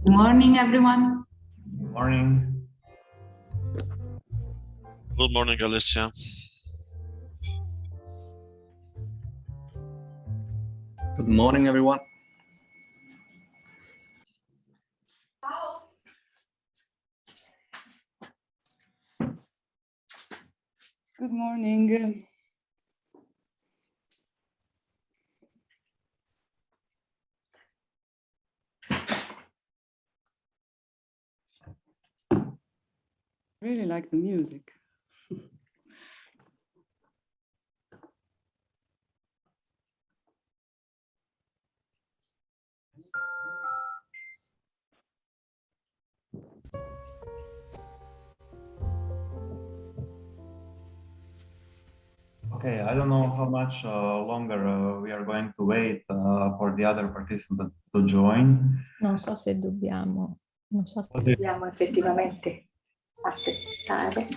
Good morning, everyone. Good morning. Good morning, Alicia. Good morning, everyone. Good morning. Really like the music. Okay, I don't know how much longer we are going to wait for the other participants to join. Non so se dobbiamo Effettivamente aspettare.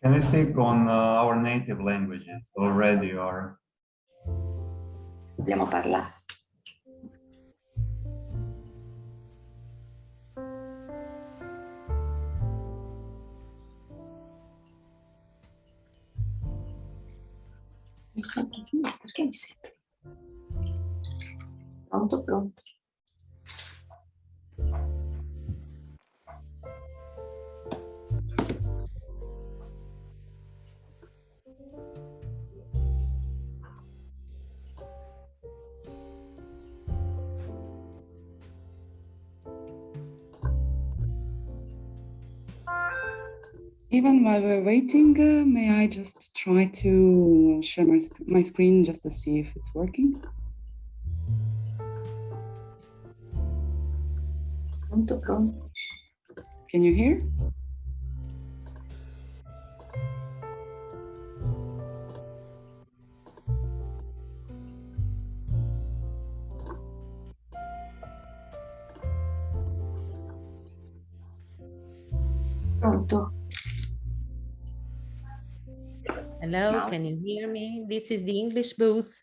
Can we speak on our native languages already, or? Dobbiamo parlare. Mi sento finito, perché mi sento? Pronto, pronto. Even while we're waiting, may I just try to share my screen just to see if it's working? Pronto, pronto. Can you hear? Pronto. Hello, Now. can you hear me? This is the English booth.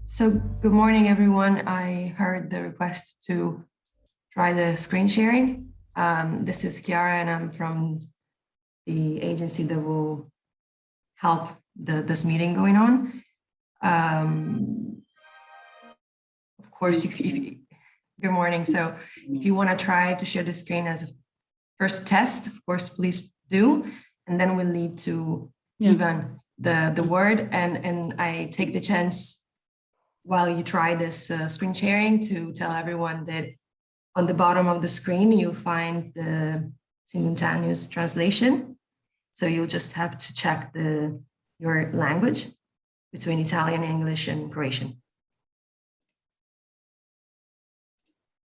So good morning, everyone. I heard the request to try the screen sharing. This is Chiara, and I'm from the agency that will help this meeting going on. Of course, good morning. So if you want to try to share the screen as a first test, of course, please do. And then we'll leave to Ivan the word. And I take the chance while you try this screen sharing to tell everyone that on the bottom of the screen, you'll find the simultaneous translation. So you'll just have to check your language between Italian, English, and Croatian.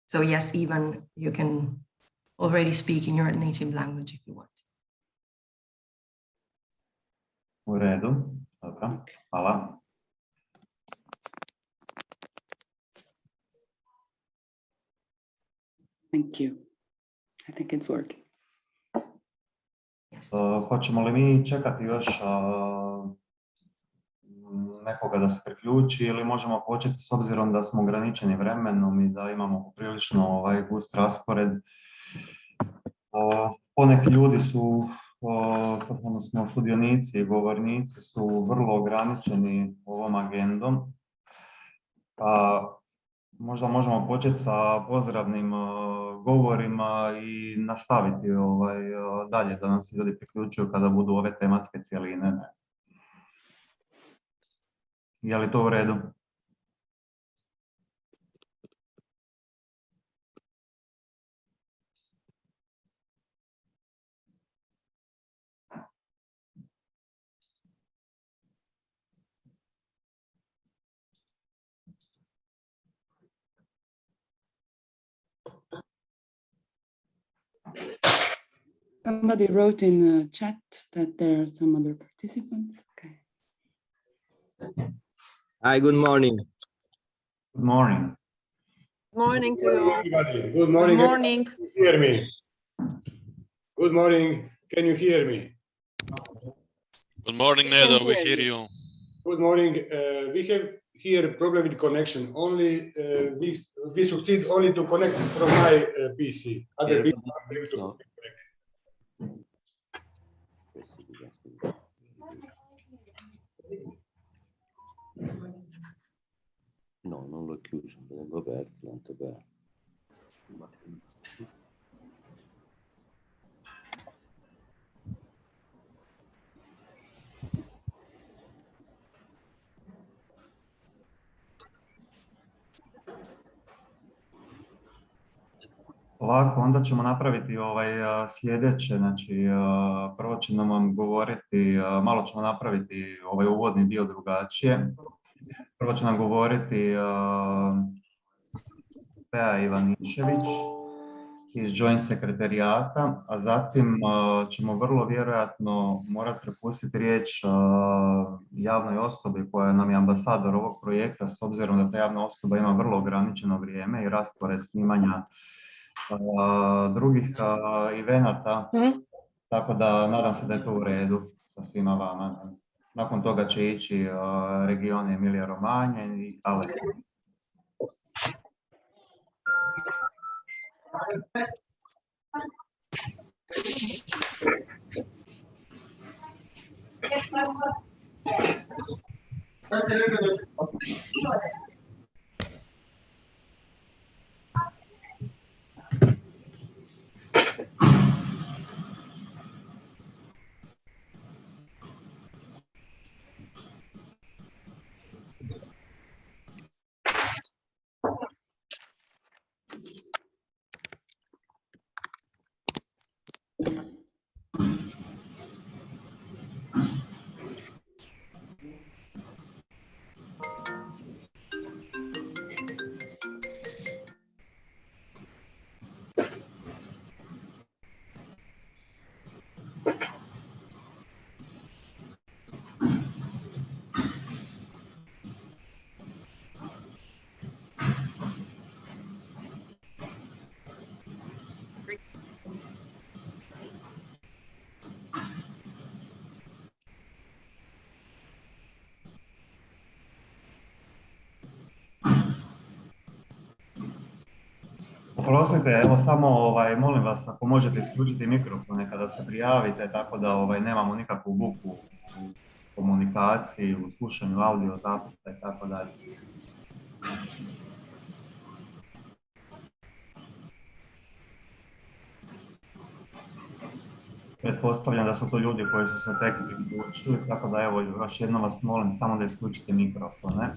So yes, Ivan, you can already speak in your native language if you want. U redu, dobro, hvala. Thank you. I think it's working. Yes. Hoćemo li mi čekati još nekoga da se priključi ili možemo početi s obzirom da smo ograničeni vremenom i da imamo poprilično gust raspored. Poneki ljudi su, odnosno sudionici i govornici su vrlo ograničeni ovom agendom. Možda možemo početi sa pozdravnim govorima i nastaviti dalje da nam se ljudi priključuju kada budu ove tematske cjeline. Je li to u redu? Somebody wrote in chat that there are some other participants. Okay. Hi, good morning. Good morning. Morning to you. Everybody, good morning. Good morning. Can you hear me? Good morning. Can you hear me? Good morning, We can Nedo. We hear hear you. you. Good morning. We have here problem with connection. Only we succeed only to connect from my PC. Other people are able to connect. No, non l'ho chiuso, l'ho aperto, tanto per... Ovako, onda ćemo napraviti sljedeće, znači prvo će nam govoriti, malo ćemo napraviti ovaj uvodni dio drugačije. Prvo će nam govoriti Pea Ivanišević iz Joint sekretarijata, a zatim ćemo vrlo vjerojatno morati prepustiti riječ javnoj osobi koja nam je ambasador ovog projekta, s obzirom da ta javna osoba ima vrlo ograničeno vrijeme i raspored snimanja drugih evenata, tako da nadam se da je to u redu sa svima vama. Nakon toga će ići region Emilija Romagna i Alex. Oprostite, evo samo molim vas ako možete isključiti mikrofone kada se prijavite, tako da nemamo nikakvu buku u komunikaciji, u slušanju audio zapisa i tako dalje. Pretpostavljam da su to ljudi koji su se tek priključili, tako da evo još jednom vas molim samo da isključite mikrofone.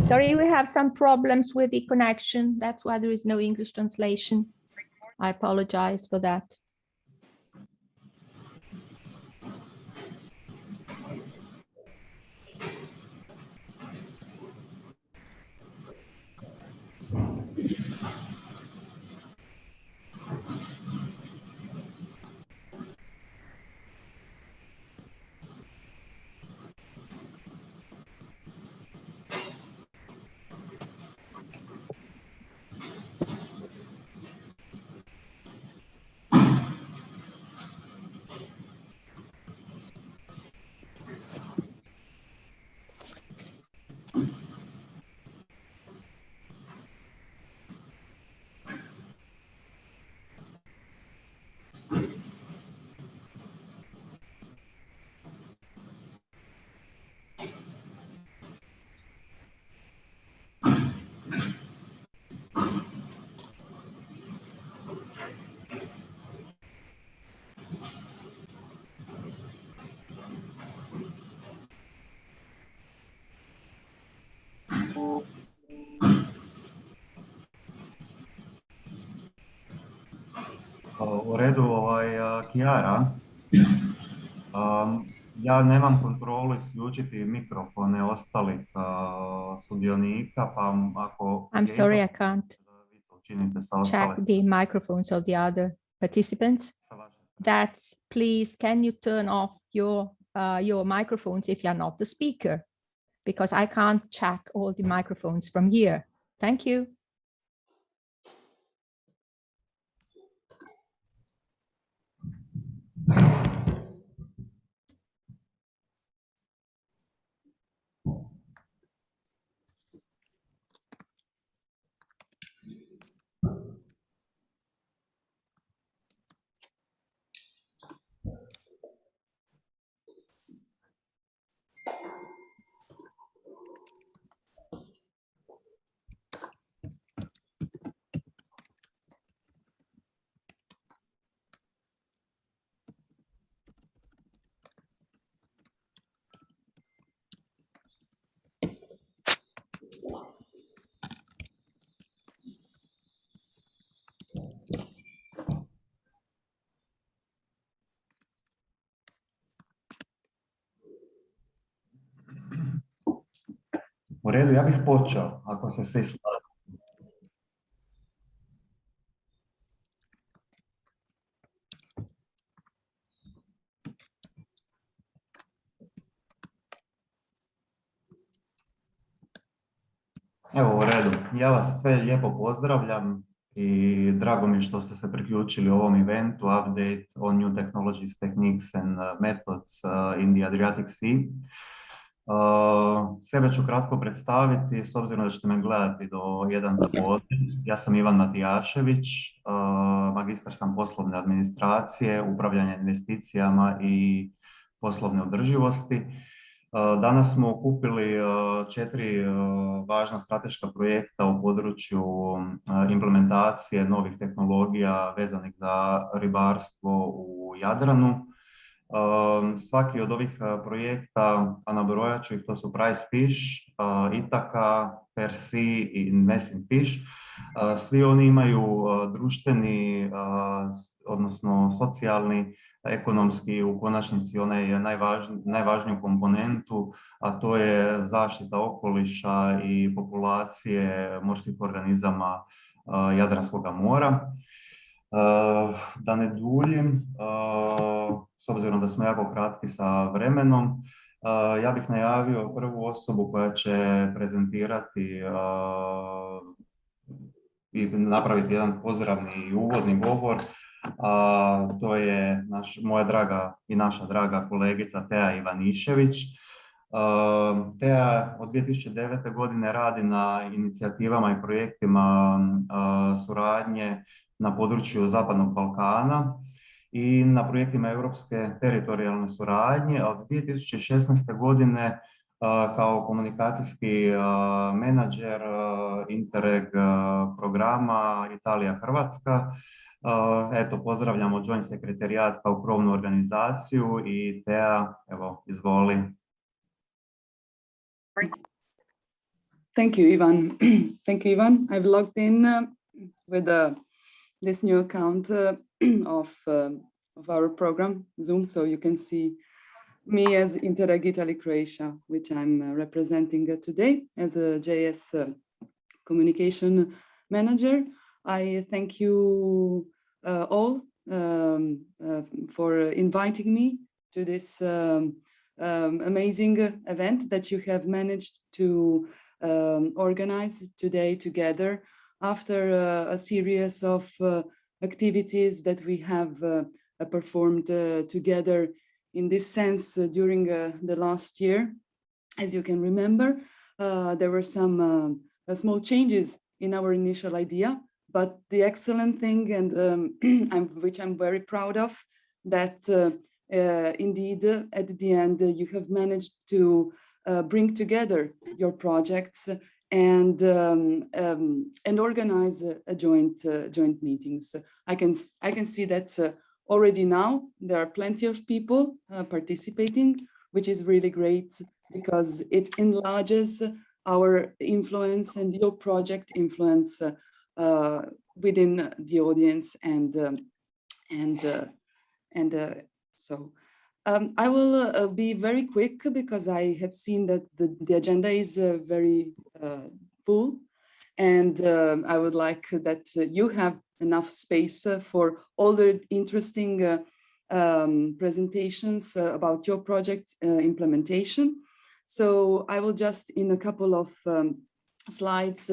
Sorry, we have some problems with the connection. That's why there is no English translation. I apologize for that. U redu, Kijara, ja nemam kontrolu isključiti mikrofone ostalih sudionika, pa ako... I'm sorry, I can't učinite sa check the microphones of the other participants that please, can you turn off your microphones if you're not the speaker? Because I can't check all the microphones from here. Thank you. U redu, ja bih počeo, ako se svi slažu. Evo, u redu. Ja vas sve lijepo pozdravljam i drago mi što ste se priključili ovom eventu Update on New Technologies, Techniques and Methods in the Adriatic Sea. Sebe ću kratko predstaviti, s obzirom da ćete me gledati do 1 popodne. Ja sam Ivan Matijašević, magistar sam poslovne administracije, upravljanja investicijama i poslovne održivosti. Danas smo okupili 4 važna strateška projekta u području implementacije novih tehnologija vezanih za ribarstvo u Jadranu. Svaki od ovih projekta, a nabrojat ću ih, to su Prizefish, Ithaca, Per Sea i Messing Fish. Svi oni imaju društveni, odnosno socijalni, ekonomski, u konačnici onaj najvažniju komponentu, a to je zaštita okoliša i populacije morskih organizama Jadranskog mora. Da ne duljim, s obzirom da smo jako kratki sa vremenom, ja bih najavio prvu osobu koja će prezentirati i napraviti jedan pozdravni i uvodni govor. To je moja draga i naša draga kolegica Tea Ivanišević. Tea od 2009. godine radi na inicijativama i projektima suradnje na području Zapadnog Balkana i na projektima europske teritorijalne suradnje. Od 2016. godine kao komunikacijski menadžer Interreg programa Italija-Hrvatska. Eto, pozdravljamo Joint sekretarijat kao krovnu organizaciju i Tea, evo, izvoli. Thank you, Ivan. Thank you, Ivan. I've logged in with this new account of our program, Zoom, so you can see me as Interreg Italy-Croatia, which I'm representing today as a JS communication manager. I thank you all for inviting me to this amazing event that you have managed to organize today together after a series of activities that we have performed together in this sense during the last year. As you can remember, there were some small changes in our initial idea, but the excellent thing, and which I'm very proud of, that indeed at the end you have managed to bring together your projects and organize a joint meetings. I can see that already now there are plenty of people participating, which is really great because it enlarges our influence and your project influence within the audience, so I will be very quick because I have seen that the agenda is very full, and I would like that you have enough space for all the interesting presentations about your project's implementation. So I will just in a couple of slides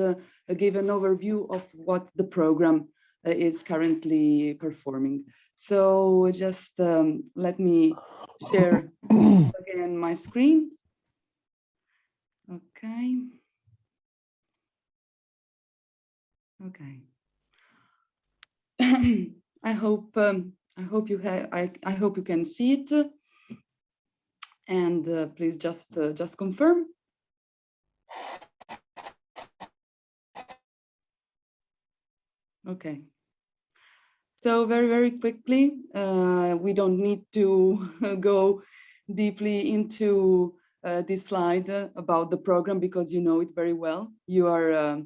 give an overview of what the program is currently performing. So just let me share again my screen. Okay. Okay. I hope you have. I hope you can see it. And please just confirm. Okay. So very quickly, we don't need to go deeply into this slide about the program because you know it very well. You are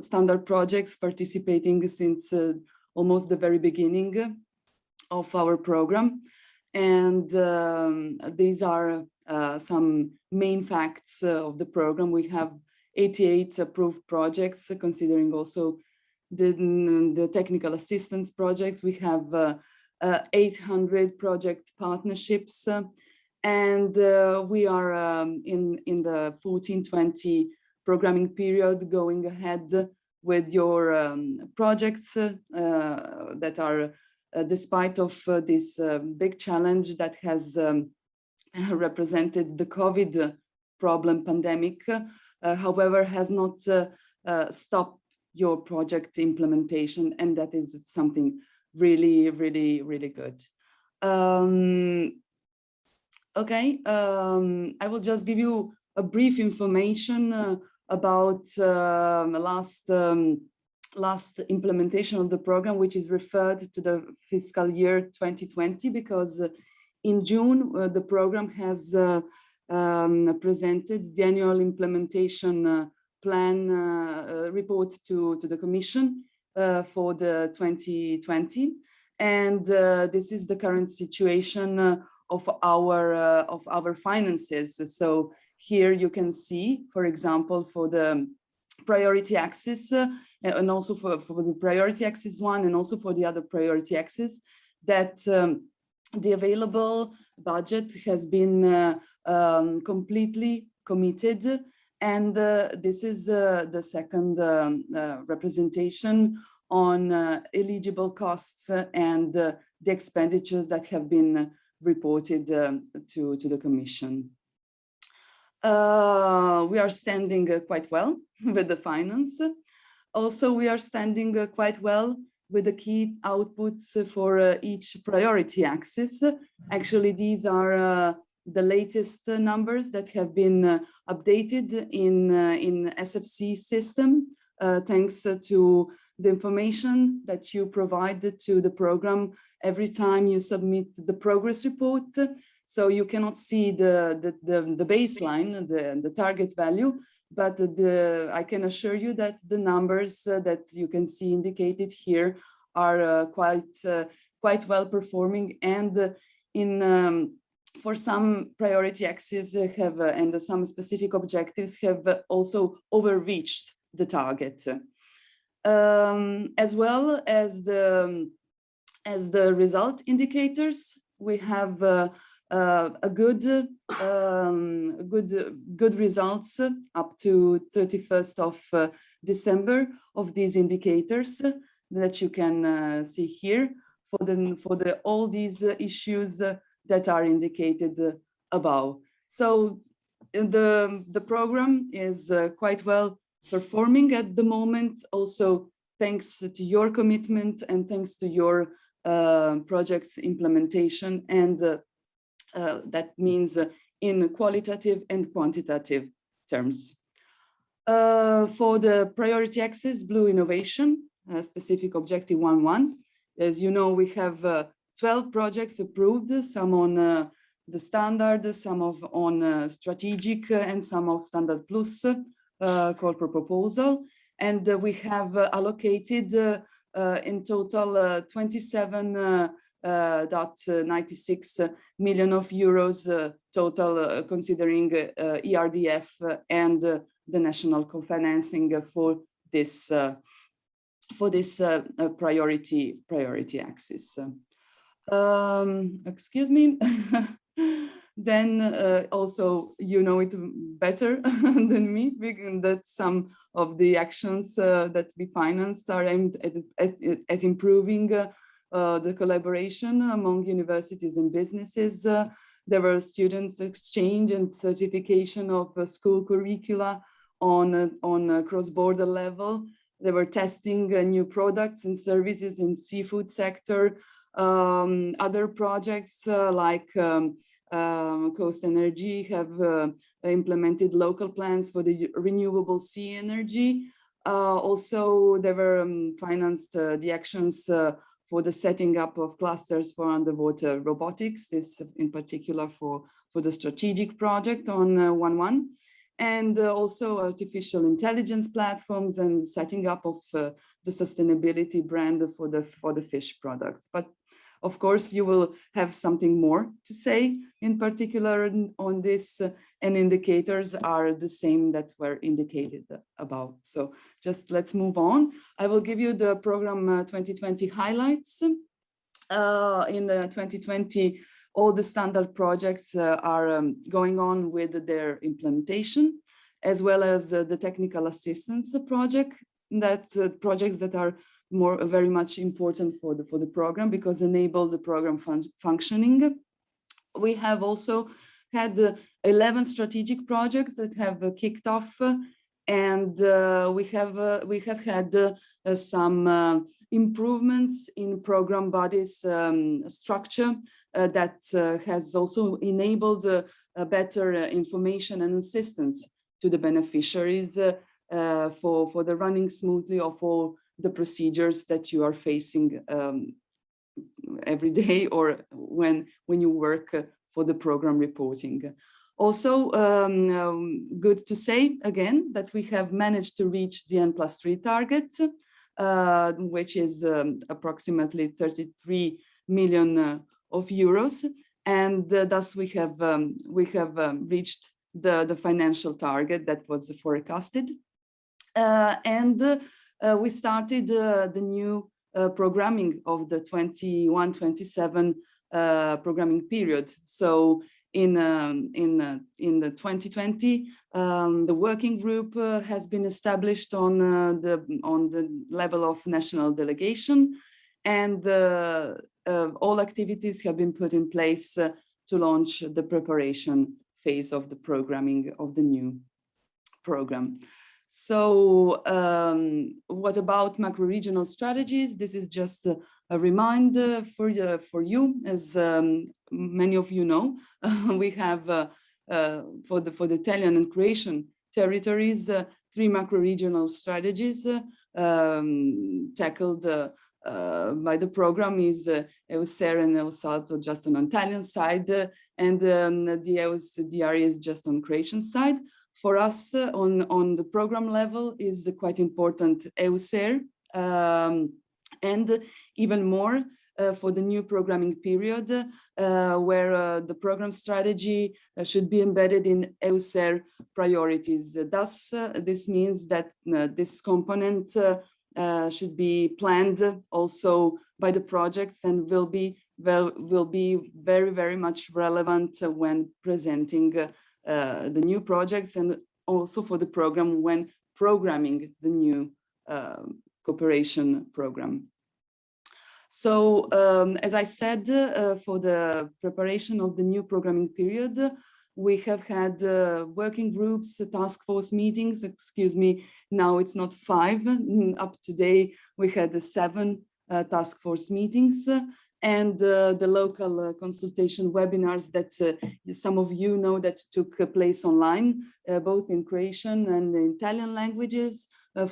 standard projects participating since almost the very beginning of our program. And these are some main facts of the program. We have 88 approved projects, considering also the technical assistance projects. We have 800 project partnerships, and we are in the 14-20 programming period going ahead with your projects that are despite of this big challenge that has represented the COVID problem pandemic, however, has not stopped your project implementation, and that is something really good. Okay, I will just give you a brief information about last implementation of the program, which is referred to the fiscal year 2020, because in June the program has presented the annual implementation plan report to the Commission for the 2020, and this is the current situation of our finances. So here you can see, for example, for the priority axis and also for the priority axis 1 and also for the other priority axis, that the available budget has been completely committed. And this is the second representation on eligible costs and the expenditures that have been reported to the Commission. We are standing quite well with the finance. Also, we are standing quite well with the key outputs for each priority axis. Actually, these are the latest numbers that have been updated in SFC system, thanks to the information that you provide to the program every time you submit the progress report. So you cannot see the baseline, the target value, but I can assure you that the numbers that you can see indicated here are quite well performing, and for some priority axes have and some specific objectives have also overreached the target, as well as the result indicators. We have good results up to 31st of December of these indicators that you can see here for all these issues that are indicated above. So the program is quite well performing at the moment, also thanks to your commitment and thanks to your project's implementation, and that means in qualitative and quantitative terms. For the priority axis, Blue Innovation, specific objective 1.1, as you know, we have 12 projects approved, some on the standard, some on strategic, and some of standard plus call for proposal. And we have allocated in total 27.96 million of euros total, considering ERDF and the national co-financing for this for this priority axis. Excuse me. Then also, you know it better than me, that some of the actions that we financed are aimed at improving the collaboration among universities and businesses. There were students exchange and certification of school curricula on a cross-border level. They were testing new products and services in seafood sector. Other projects like Coast Energy have implemented local plans for the renewable sea energy. Also, there were financed the actions for the setting up of clusters for underwater robotics, this in particular for the strategic project on 1.1. And also artificial intelligence platforms and setting up of the sustainability brand for the fish products. But of course, you will have something more to say in particular on this, and indicators are the same that were indicated above. So just let's move on. I will give you the program 2020 highlights. In 2020, all the standard projects are going on with their implementation, as well as the technical assistance projects that are very much important for the program because enable the program functioning. We have also had 11 strategic projects that have kicked off, and we have had some improvements in program bodies structure that has also enabled better information and assistance to the beneficiaries for the running smoothly of all the procedures that you are facing every day or when you work for the program reporting. Also, good to say again that we have managed to reach the N+3 target, which is approximately 33 million of euros, and thus we have reached the financial target that was forecasted, and we started the new programming of the 21-27 programming period. So in the 2020, the working group has been established on the level of national delegation, and all activities have been put in place to launch the preparation phase of the programming of the new program. So what about macro-regional strategies? This is just a reminder for you, as many of you know, we have for the Italian and Croatian territories, 3 macro-regional strategies tackled by the program is EUSER and EUSALTO just on Italian side, and the EUSDR is just on Croatian side. For us, on the program level, is quite important EUSER, and even more for the new programming period, where the program strategy should be embedded in EUSER priorities. Thus, this means that this component should be planned also by the projects and will be very, very much relevant when presenting the new projects, and also for the program when programming the new cooperation program. So as I said, for the preparation of the new programming period, we have had working groups, task force meetings, excuse me, now it's not 5, up to date we had 7 task force meetings, and the local consultation webinars that some of you know that took place online, both in Croatian and in Italian languages, and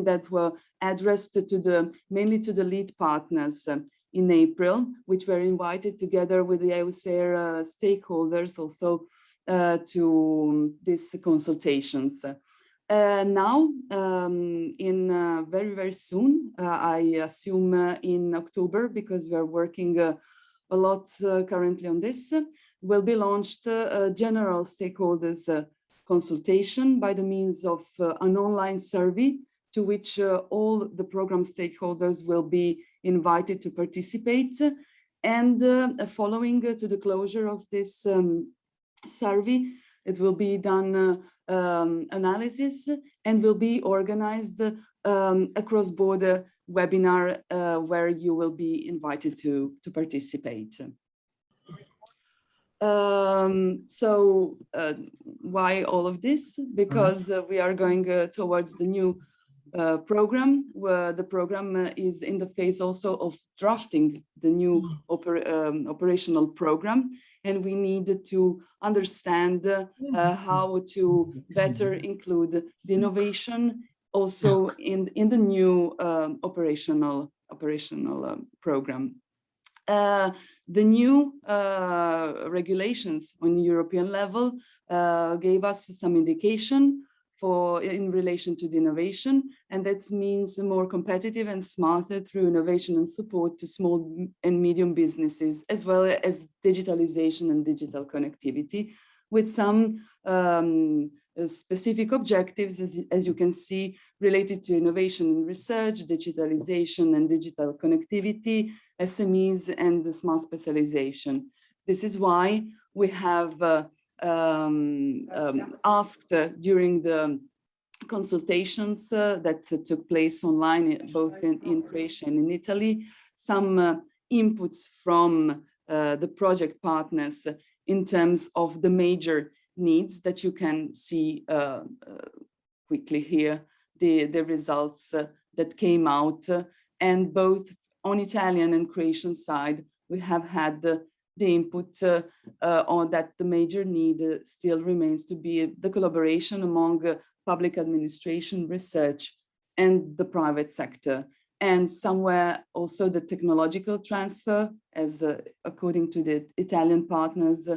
that were addressed to mainly to the lead partners in April, which were invited together with the EUSER stakeholders also to these consultations. Now, in very, very soon, I assume in October, because we are working a lot currently on this, will be launched a general stakeholders consultation by the means of an online survey to which all the program stakeholders will be invited to participate. And following to the closure of this survey, it will be done analysis and will be organized a cross-border webinar where you will be invited to participate. So why all of this? Because we are going towards the new program, where the program is in the phase also of drafting the new operational program, and we need to understand how to better include the innovation also in the new operational program. The new regulations on European level gave us some indication in relation to the innovation, and that means more competitive and smarter through innovation and support to small and medium businesses, as well as digitalization and digital connectivity, with some specific objectives, as you can see, related to innovation and research, digitalization and digital connectivity, SMEs, and the smart specialization. This is why we have asked during the consultations that took place online, both in Croatia and in Italy, some inputs from the project partners in terms of the major needs that you can see quickly here, the results that came out. And both on Italian and Croatian side, we have had the input on that the major need still remains to be the collaboration among public administration, research, and the private sector. And somewhere also the technological transfer, as according to the Italian partners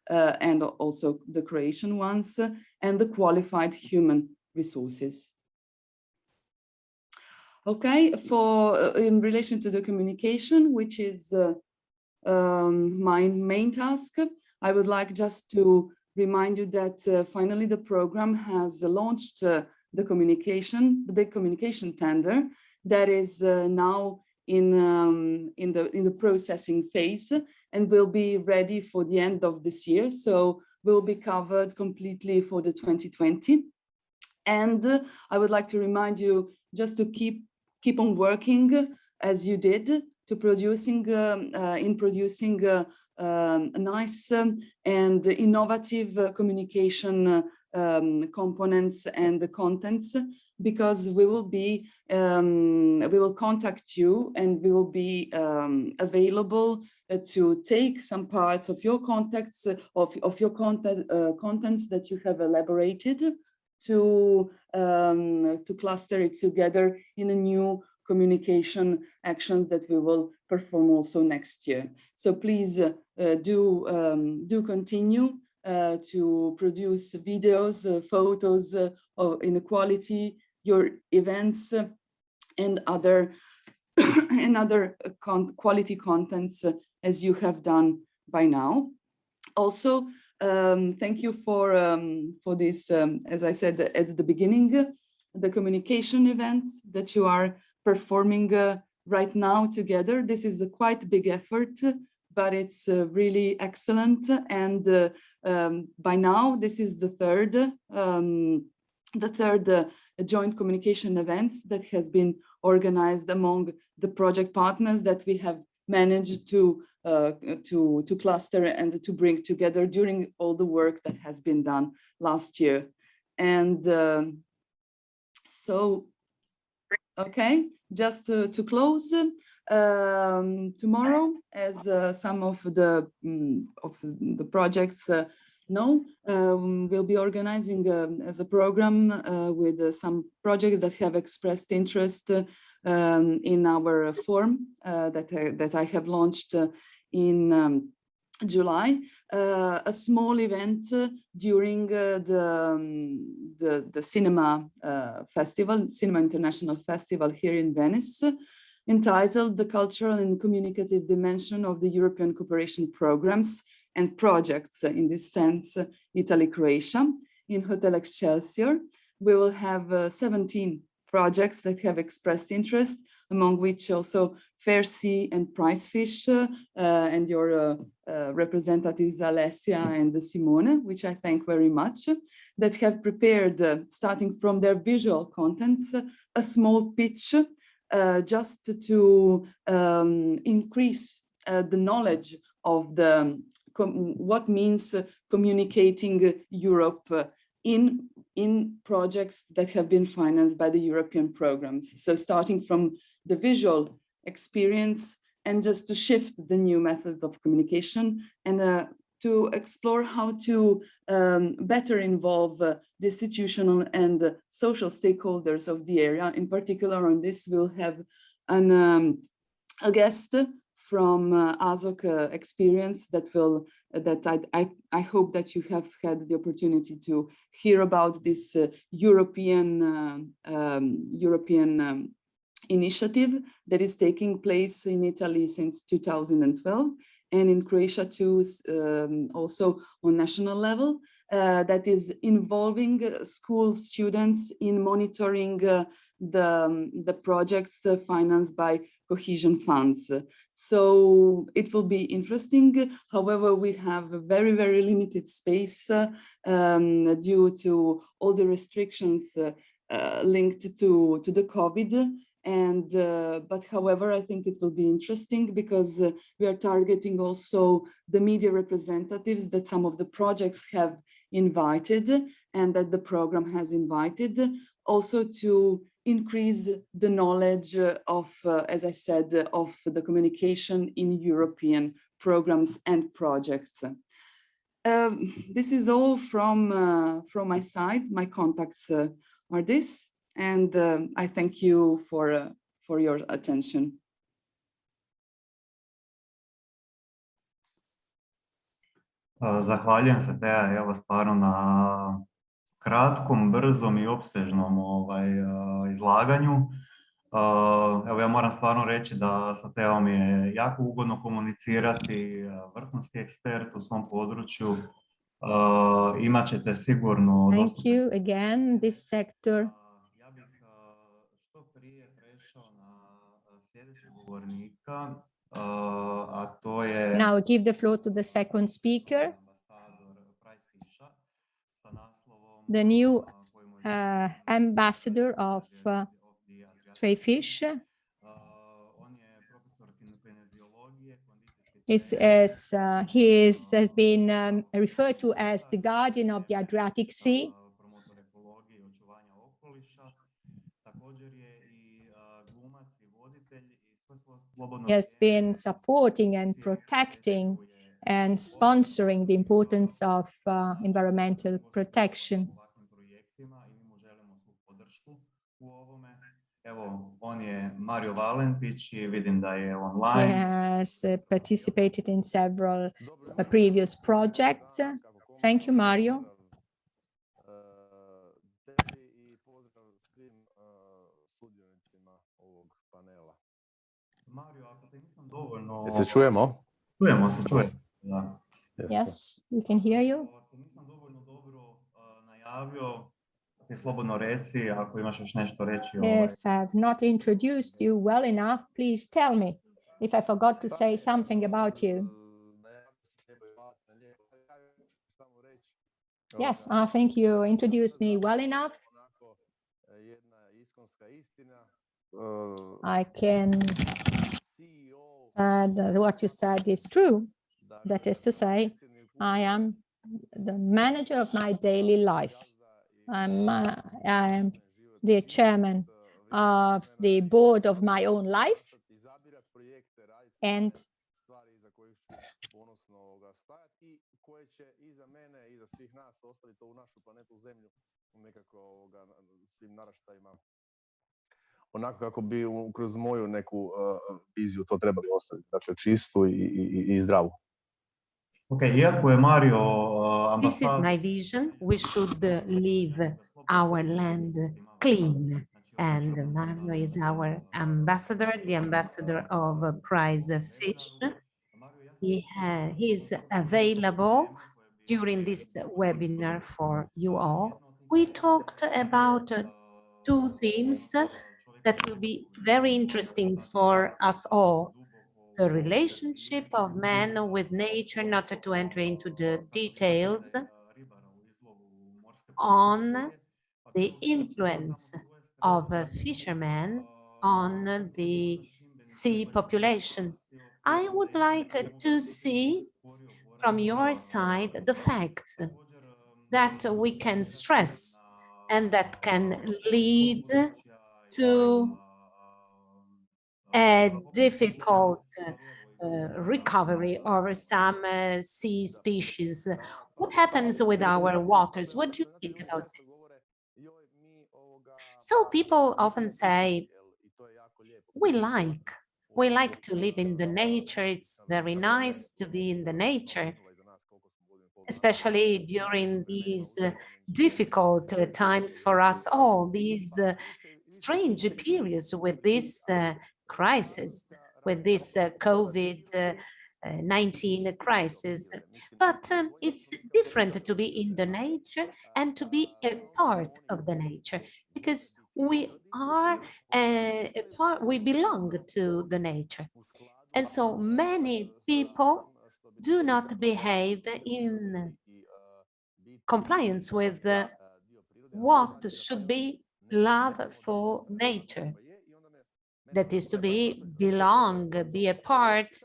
and also the Croatian ones, and the qualified human resources. Okay, in relation to the communication, which is my main task, I would like just to remind you that finally the program has launched the communication, the big communication tender that is now in the processing phase and will be ready for the end of this year. So will be covered completely for the 2020. And I would like to remind you just to keep on working as you did to producing nice and innovative communication components and the contents, because we will contact you and we will be available to take some parts of your contacts of your contents that you have elaborated to cluster it together in a new communication actions that we will perform also next year. So please do continue to produce videos, photos of inequality, your events, and other quality contents as you have done by now. Also, thank you for this, as I said at the beginning, the communication events that you are performing right now together. This is a quite big effort, but it's really excellent. And by now, this is the third joint communication events that has been organized among the project partners that we have managed to cluster and to bring together during all the work that has been done last year. And so, okay, just to close, tomorrow, as some of the projects know, we'll be organizing as a program with some projects that have expressed interest in our forum that I have launched in July, a small event during the cinema festival, Cinema International Festival here in Venice, entitled "The Cultural and Communicative Dimension of the European Cooperation Programs and Projects," in this sense, Italy-Croatia, in Hotel Excelsior. We will have 17 projects that have expressed interest, among which also Fair Sea and Prizefish, and your representatives Alessia and Simone, which I thank very much, that have prepared, starting from their visual contents, a small pitch just to increase the knowledge of what means communicating Europe in projects that have been financed by the European programs. So starting from the visual experience and just to shift the new methods of communication and to explore how to better involve the institutional and social stakeholders of the area. In particular, on this, we'll have a guest from ASOC experience that I hope that you have had the opportunity to hear about this European initiative that is taking place in Italy since 2012 and in Croatia too, also on national level, that is involving school students in monitoring the projects financed by cohesion funds. So it will be interesting. However, we have a very, very limited space due to all the restrictions linked to the COVID. And but however, I think it will be interesting because we are targeting also the media representatives that some of the projects have invited and that the program has invited, also to increase the knowledge of, as I said, of the communication in European programs and projects. This is all from my side. My contacts are this, and I thank you for your attention. Zahvaljujem se, Teja, evo stvarno na kratkom, brzom i opsežnom izlaganju. Evo ja moram stvarno reći da sa Teom je jako ugodno komunicirati, vrhunski ekspert u svom području. Imat ćete sigurno... Thank you again, this sector. Ja bih što prije prešao na sljedećeg govornika, a to je... Now give the floor to the second speaker, the new ambassador of Prizefish. He has been referred to as the guardian of the Adriatic Sea. He has been supporting and protecting and sponsoring the importance of environmental protection. He has participated in several previous projects. Thank you, Mario. Se čujemo? Čujemo se, čujemo. Da. Yes, we can hear you. Nisam dovoljno dobro najavio, ti slobodno reci ako imaš još nešto reći. If I've not introduced you well enough, please tell me if I forgot to say something about you. Yes, I think you introduced me well enough. I can say that what you said is true. That is to say, I am the manager of my daily life. I am the chairman of the board of my own life, and onako kako bi kroz moju neku viziju to trebali ostaviti, dakle čistu i zdravu. Okay, iako je Mario This is my vision. We should leave our land clean, and Mario is our ambassador, the ambassador of Prizefish. He is available during this webinar for you all. We talked about two themes that will be very interesting for us all. The relationship of man with nature, not to enter into the details, on the influence of fishermen on the sea population. I would like to see from your side the facts that we can stress and that can lead to a difficult recovery of some sea species. What happens with our waters? What do you think about it? So people often say, we like to live in the nature. It's very nice to be in the nature, especially during these difficult times for us all, these strange periods with this crisis, with this COVID-19 crisis. But it's different to be in the nature and to be a part of the nature, because we are a part, we belong to the nature. And so many people do not behave in compliance with what should be love for nature. That is to belong, be a part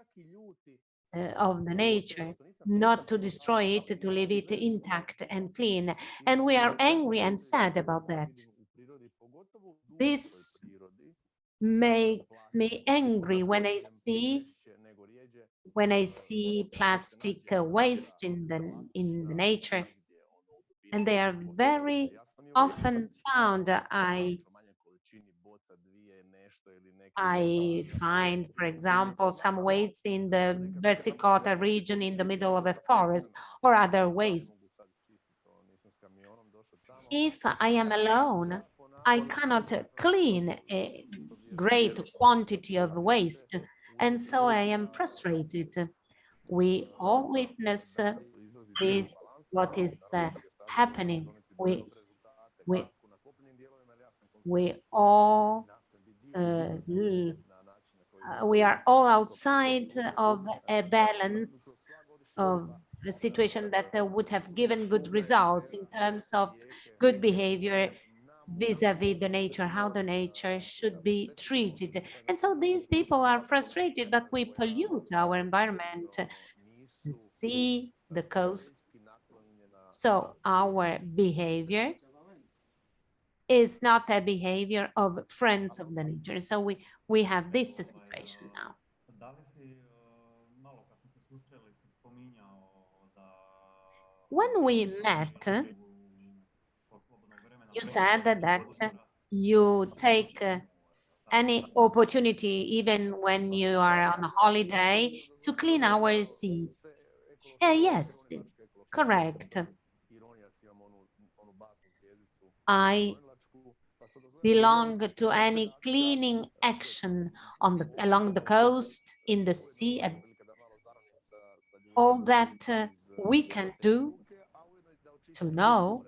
of the nature, not to destroy it, to leave it intact and clean. And we are angry and sad about that. This makes me angry when I see plastic waste in the nature, and they are very often found. I find, for example, some waste in the Berzicotta region in the middle of a forest, or other waste. If I am alone, I cannot clean a great quantity of waste, and so I am frustrated. We all witness this, what is happening. We all we are all outside of a balance of a situation that would have given good results in terms of good behavior vis-a-vis the nature, how the nature should be treated. And so these people are frustrated, but we pollute our environment, the sea, the coast. So our behavior is not a behavior of friends of the nature. So we have this situation now. When we met, you said that you take any opportunity, even when you are on a holiday, to clean our sea. Yes, correct. I belong to any cleaning action along the coast, in the sea, all that we can do to know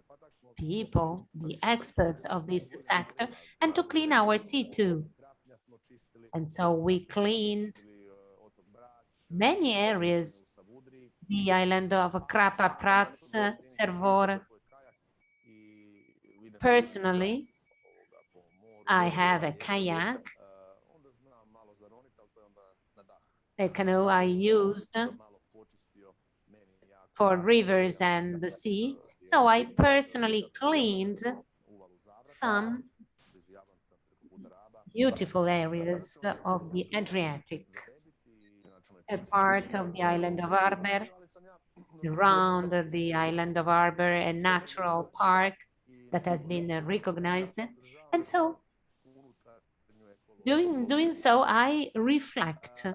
people, the experts of this sector, and to clean our sea too. And so we cleaned many areas, the island of Krapa, Prats, Servor. Personally, I have a kayak, a canoe I use for rivers and the sea. So I personally cleaned some beautiful areas of the Adriatic, a part of the island of Arber, around the island of Arber, a natural park that has been recognized. And so doing so, I reflect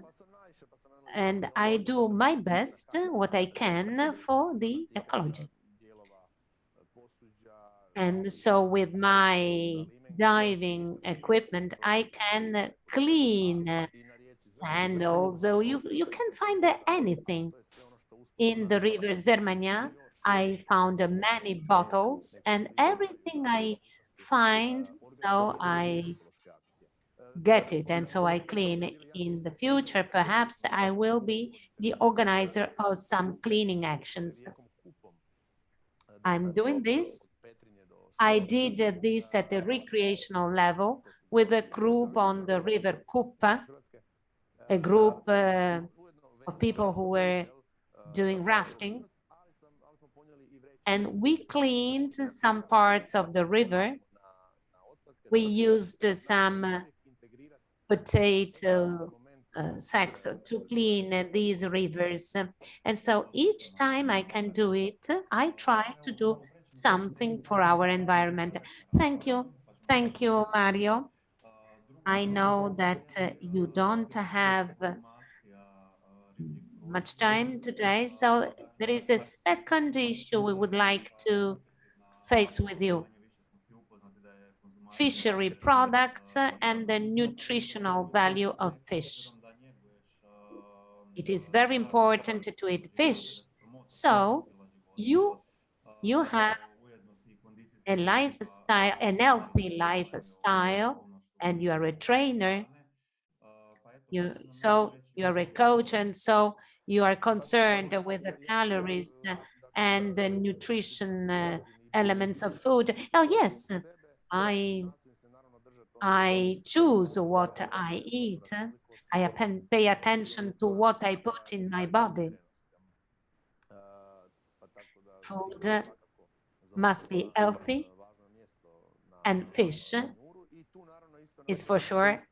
and I do my best, what I can, for the ecology. And so with my diving equipment, I can clean sandals. So you can find anything. In the river Zermania, I found many bottles, and everything I find So I get it, and so I clean. In the future, perhaps I will be the organizer of some cleaning actions. I'm doing this. I did this at the recreational level with a group on the river Kupa, a group of people who were doing rafting. And we cleaned some parts of the river. We used some potato sacks to clean these rivers. And so each time I can do it, I try to do something for our environment. Thank you. Thank you, Mario. I know that you don't have much time today, so there is a second issue we would like to face with you. Fishery products and the nutritional value of fish. It is very important to eat fish. So you have a lifestyle, an healthy lifestyle, and you are a trainer. So you are a coach, and so you are concerned with the calories and the nutrition elements of food. Oh yes, I choose what I eat. I pay attention to what I put in my body. Food must be healthy, and fish is for sure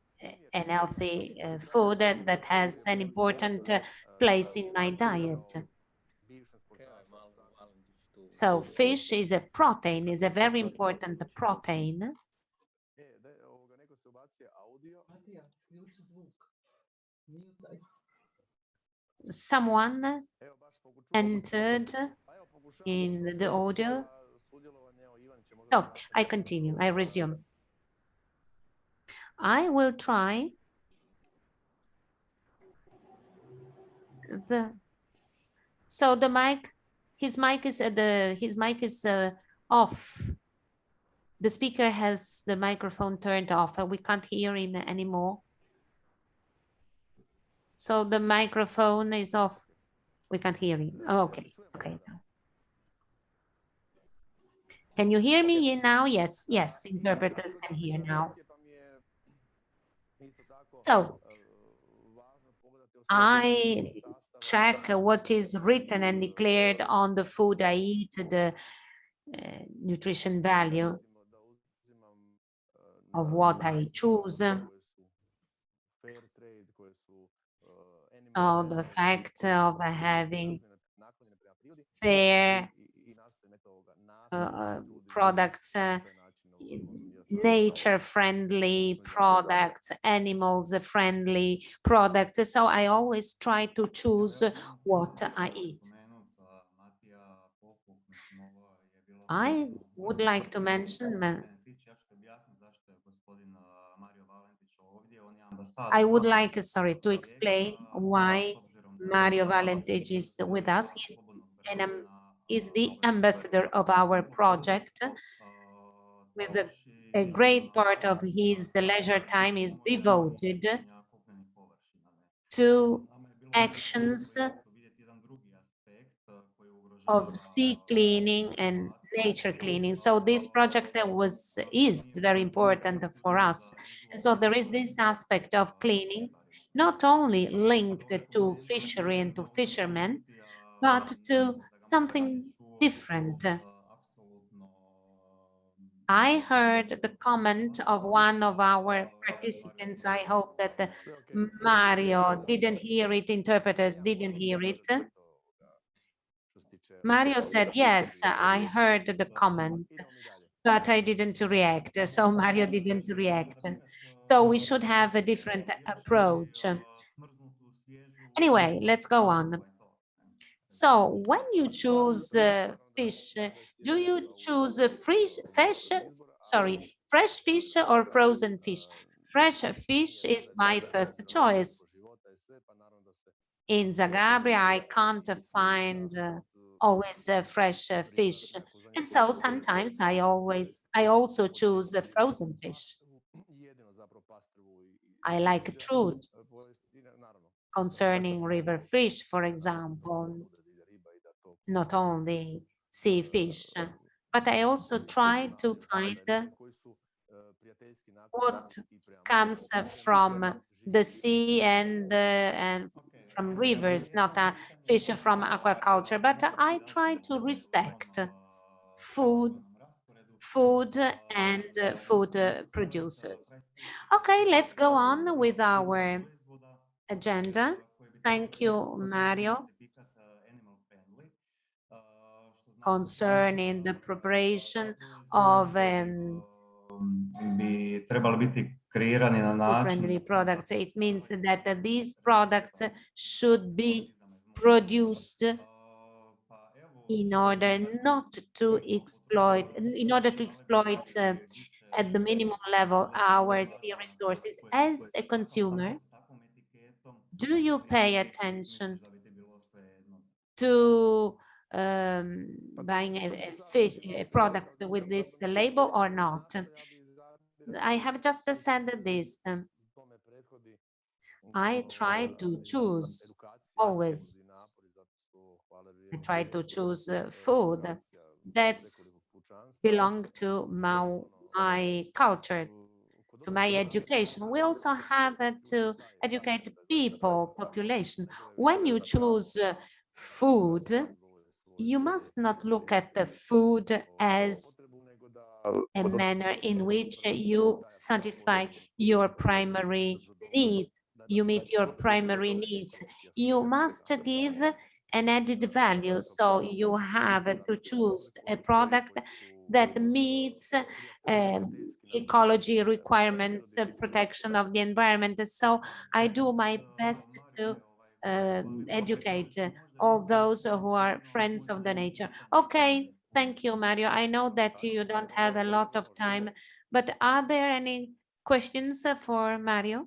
an healthy food that has an important place in my diet. So fish is a protein, is a very important protein. Someone entered in the audio. So I continue, I resume. I will try so the mic, his mic is off. The speaker has the microphone turned off. We can't hear him anymore. So the microphone is off. We can't hear him. Oh, okay, okay. Can you hear me now? Yes, yes, interpreters can hear now. So I check what is written and declared on the food I eat, the nutrition value of what I choose. So the fact of having fair products, nature-friendly products, animals-friendly products. So I always try to choose what I eat. I would like to mention, I would like, sorry, to explain why Mario Valentich is with us. He's the ambassador of our project. With a great part of his leisure time is devoted to actions of sea cleaning and nature cleaning. So this project is very important for us. And so there is this aspect of cleaning, not only linked to fishery and to fishermen, but to something different. I heard the comment of one of our participants. I hope that Mario didn't hear it, interpreters didn't hear it. Mario said, yes, I heard the comment, but I didn't react. So Mario didn't react. So we should have a different approach. Anyway, let's go on. So when you choose fish, do you choose fresh fish or frozen fish? Fresh fish is my first choice. In Zagabria, I can't find always fresh fish. And so sometimes I also choose the frozen fish. I like truth concerning river fish, for example, not only sea fish, but I also try to find what comes from the sea and from rivers, not a fish from aquaculture, but I try to respect food and food producers. Okay, let's go on with our agenda. Thank you, Mario, concerning the preparation of bi trebali biti kreirani na način friendly products. It means that these products should be produced in order to exploit at the minimum level our sea resources. As a consumer, do you pay attention to buying a product with this label or not? I have just said this. I try to choose always. I try to choose food that belong to my culture, to my education. We also have to educate people, population. When you choose food, you must not look at the food as a manner in which you satisfy your primary needs. You meet your primary needs. You must give an added value. So you have to choose a product that meets ecology requirements, protection of the environment. So I do my best to educate all those who are friends of the nature. Okay, thank you, Mario. I know that you don't have a lot of time, but are there any questions for Mario?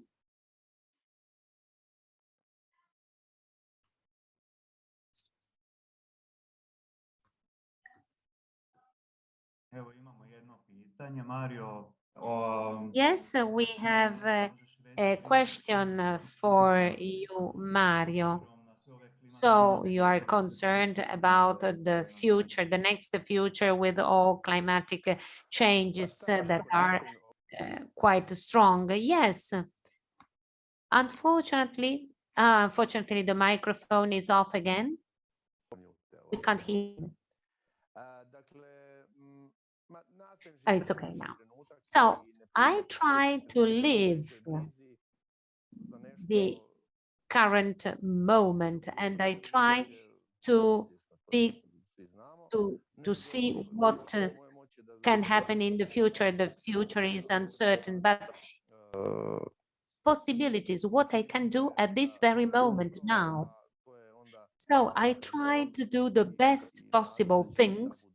Evo imamo jedno pitanje, Mario. Yes, we have a question for you, Mario. So you are concerned about the future, the next future with all climatic changes that are quite strong. Yes. Unfortunately, the microphone is off again. We can't hear you. Oh, it's okay now. So I try to live the current moment, and I try to see what can happen in the future. The future is uncertain, but possibilities, what I can do at this very moment now. So I try to do the best possible things,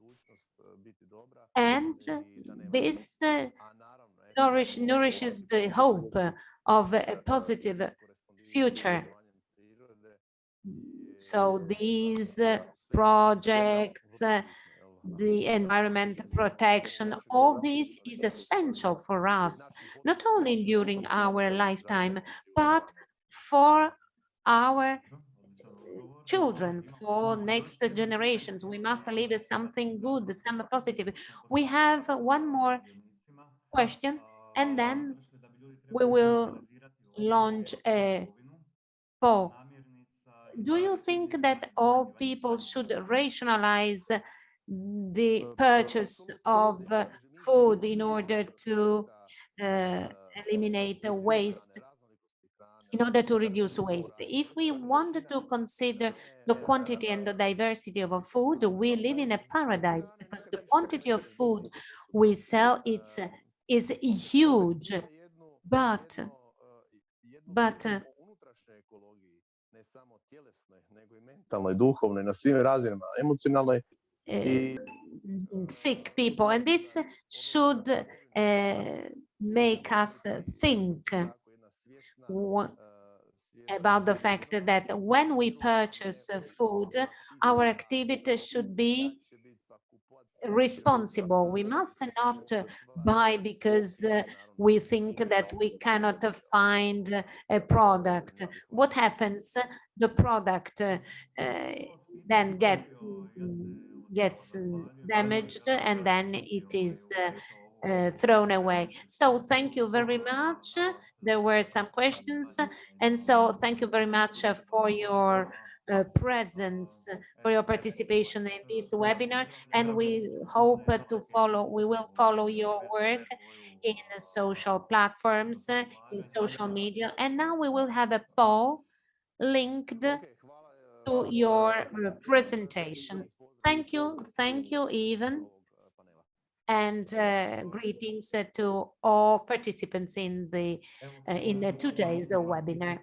and this nourishes the hope of a positive future. So these projects, the environment protection, all this is essential for us, not only during our lifetime, but for our children, for next generations. We must leave something good, some positive. We have one more question, and then we will launch a poll. Do you think that all people should rationalize the purchase of food in order to eliminate the waste, in order to reduce waste? If we want to consider the quantity and the diversity of food, we live in a paradise, because the quantity of food we sell is huge, but sick people, and this should make us think about the fact that when we purchase food, our activity should be responsible. We must not buy because we think that we cannot find a product. What happens? The product then gets damaged, and then it is thrown away. So thank you very much. There were some questions, and so thank you very much for your presence, for your participation in this webinar, and we hope to follow, we will follow your work in social platforms, in social media, and now we will have a poll linked to your presentation. Thank you, Ivan, and greetings to all participants in the today's webinar.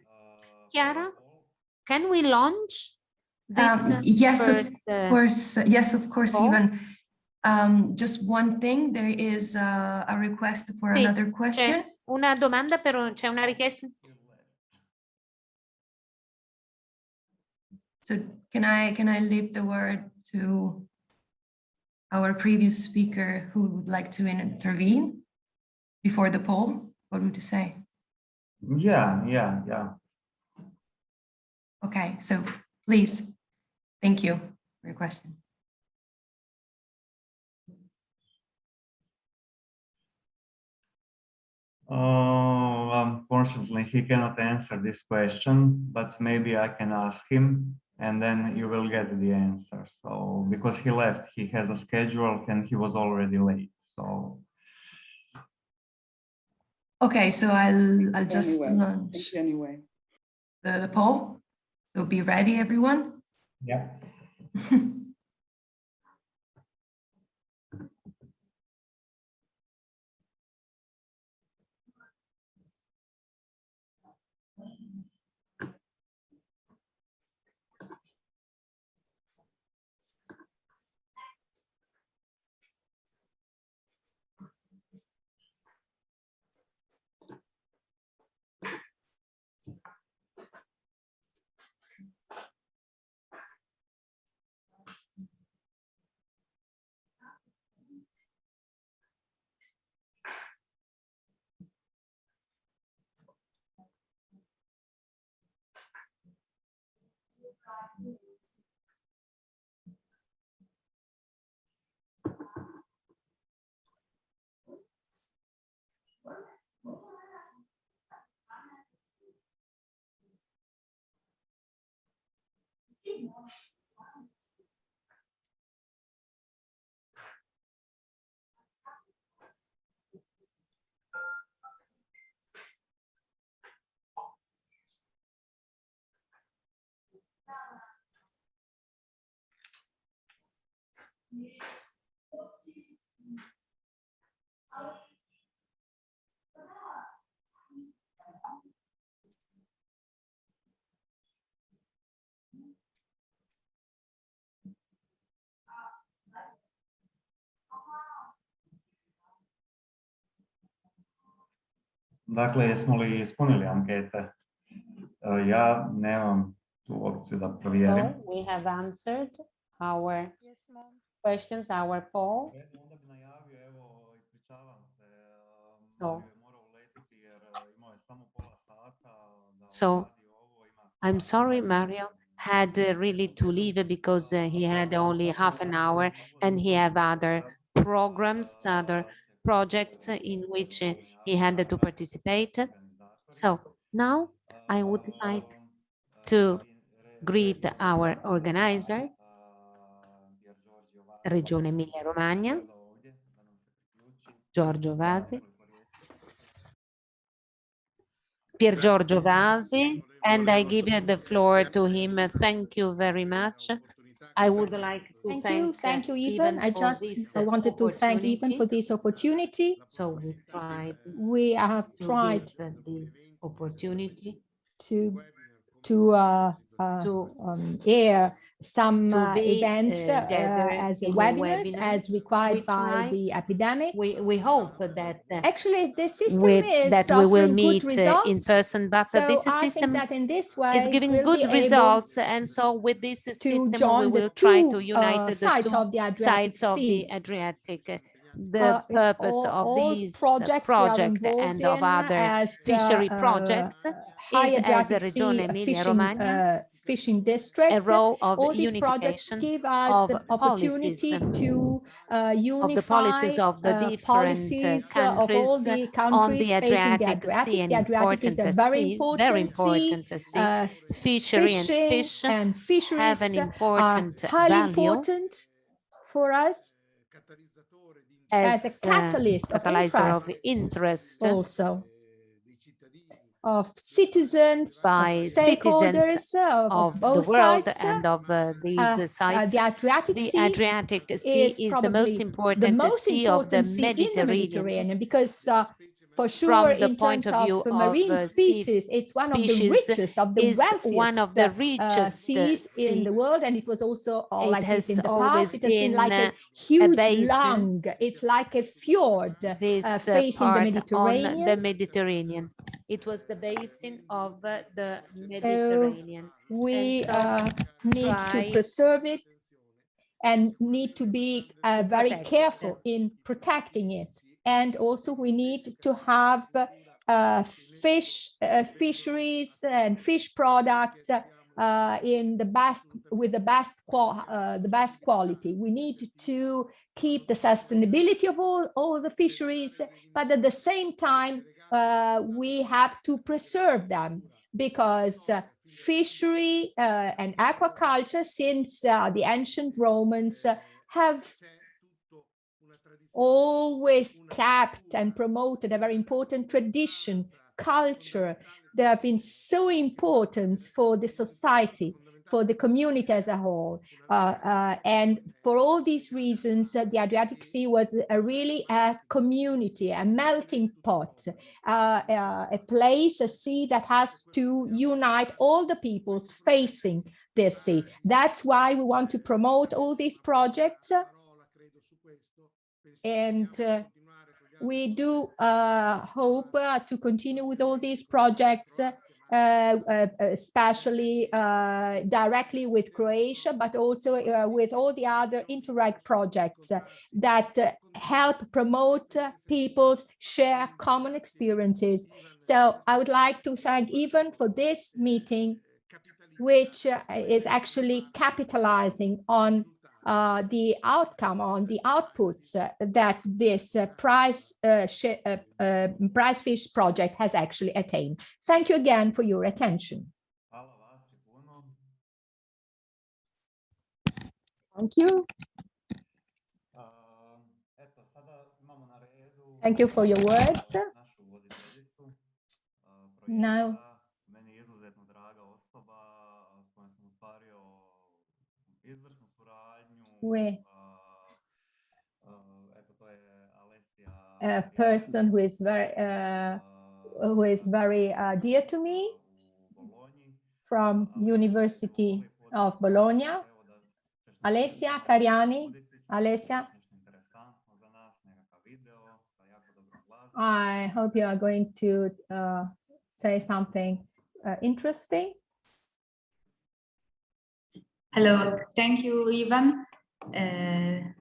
Chiara, can we launch this? Yes, first, of course. Yes, of course, poll? Ivan. Just one thing, there is a request for Sì, another question. Una domanda c'è una richiesta? So can I leave the word to our previous speaker who would like to intervene before the poll? What would you say? Yeah. Okay, so please, thank you for your question. Unfortunately, he cannot answer this question, but maybe I can ask him, and then you will get the answer. So, because he left, he has a schedule, and he was already late. So. Okay, so I'll just launch anyway. The poll. So be ready, everyone. Yeah. Dakle, jesmo li ispunili ankete? Ja nemam tu opciju da provjerim. So we have answered our questions, our poll. So I'm sorry, Mario had really to leave because he had only half an hour and he had other programs, other projects in which he had to participate. So now I would like to greet our organizer, Regione Emilia-Romagna, Giorgio Vasi, Pier Giorgio Vasi, and I give you the floor to him. Thank you very much. I would like to thank you, Ivan. I wanted to thank Ivan for this opportunity. So we have tried the opportunity to air some be events gathered as in a webinars webinar. as required by the epidemic. We hope that actually the system is that we will offering meet good results in person, but so this I system think that in this way is giving we'll good be able results, and so with this system we join will the try two, to unite the sides two of the Adriatic sides of Sea. the Adriatic. The purpose of all these projects project and of other as fishery projects High is, as a Adriatic Regione Sea Emilia-Romagna, fishing district. a role of all these projects unification give us of the opportunity to unify of the policies of the different policies of all the countries on the facing the Adriatic Sea, Adriatic. an The Adriatic is a important very important sea. Fishery and fishing fish and fisheries have an important are highly value important for us as a catalyzer of interest also of citizens, by stakeholders citizens of the both world sides. and of these sites. The Adriatic Sea is the most important sea of the Mediterranean. Because for sure, from the in point terms of view of marine species, it's one of the richest, of the wealthiest seas in the world, and it was also like this in the past. It has been like a huge lung. It's like a fjord facing the Mediterranean. On the Mediterranean. It was the basin of the Mediterranean. So we need to preserve it and need to be very careful in protecting it. And also we need to have fisheries and fish products in the best, with the best quality. We need to keep the sustainability of all the fisheries, but at the same time, we have to preserve them, because fishery and aquaculture, since the ancient Romans, have always kept and promoted a very important tradition, culture. They have been so important for the society, for the community as a whole. And for all these reasons, the Adriatic Sea was really a community, a melting pot, a place, a sea that has to unite all the peoples facing this sea. That's why we want to promote all these projects. And we do hope to continue with all these projects, especially directly with Croatia, but also with all the other Interreg projects that help promote people's share common experiences. So I would like to thank Ivan for this meeting, which is actually capitalizing on the outcome, on the outputs that this Prizefish project has actually attained. Thank you again for your attention. Thank you. Thank you for your words. Now, a person who is very dear to me, from University of Bologna, Alessia Cariani. Alessia, I hope you are going to say something interesting. Hello, thank you, Ivan. Thank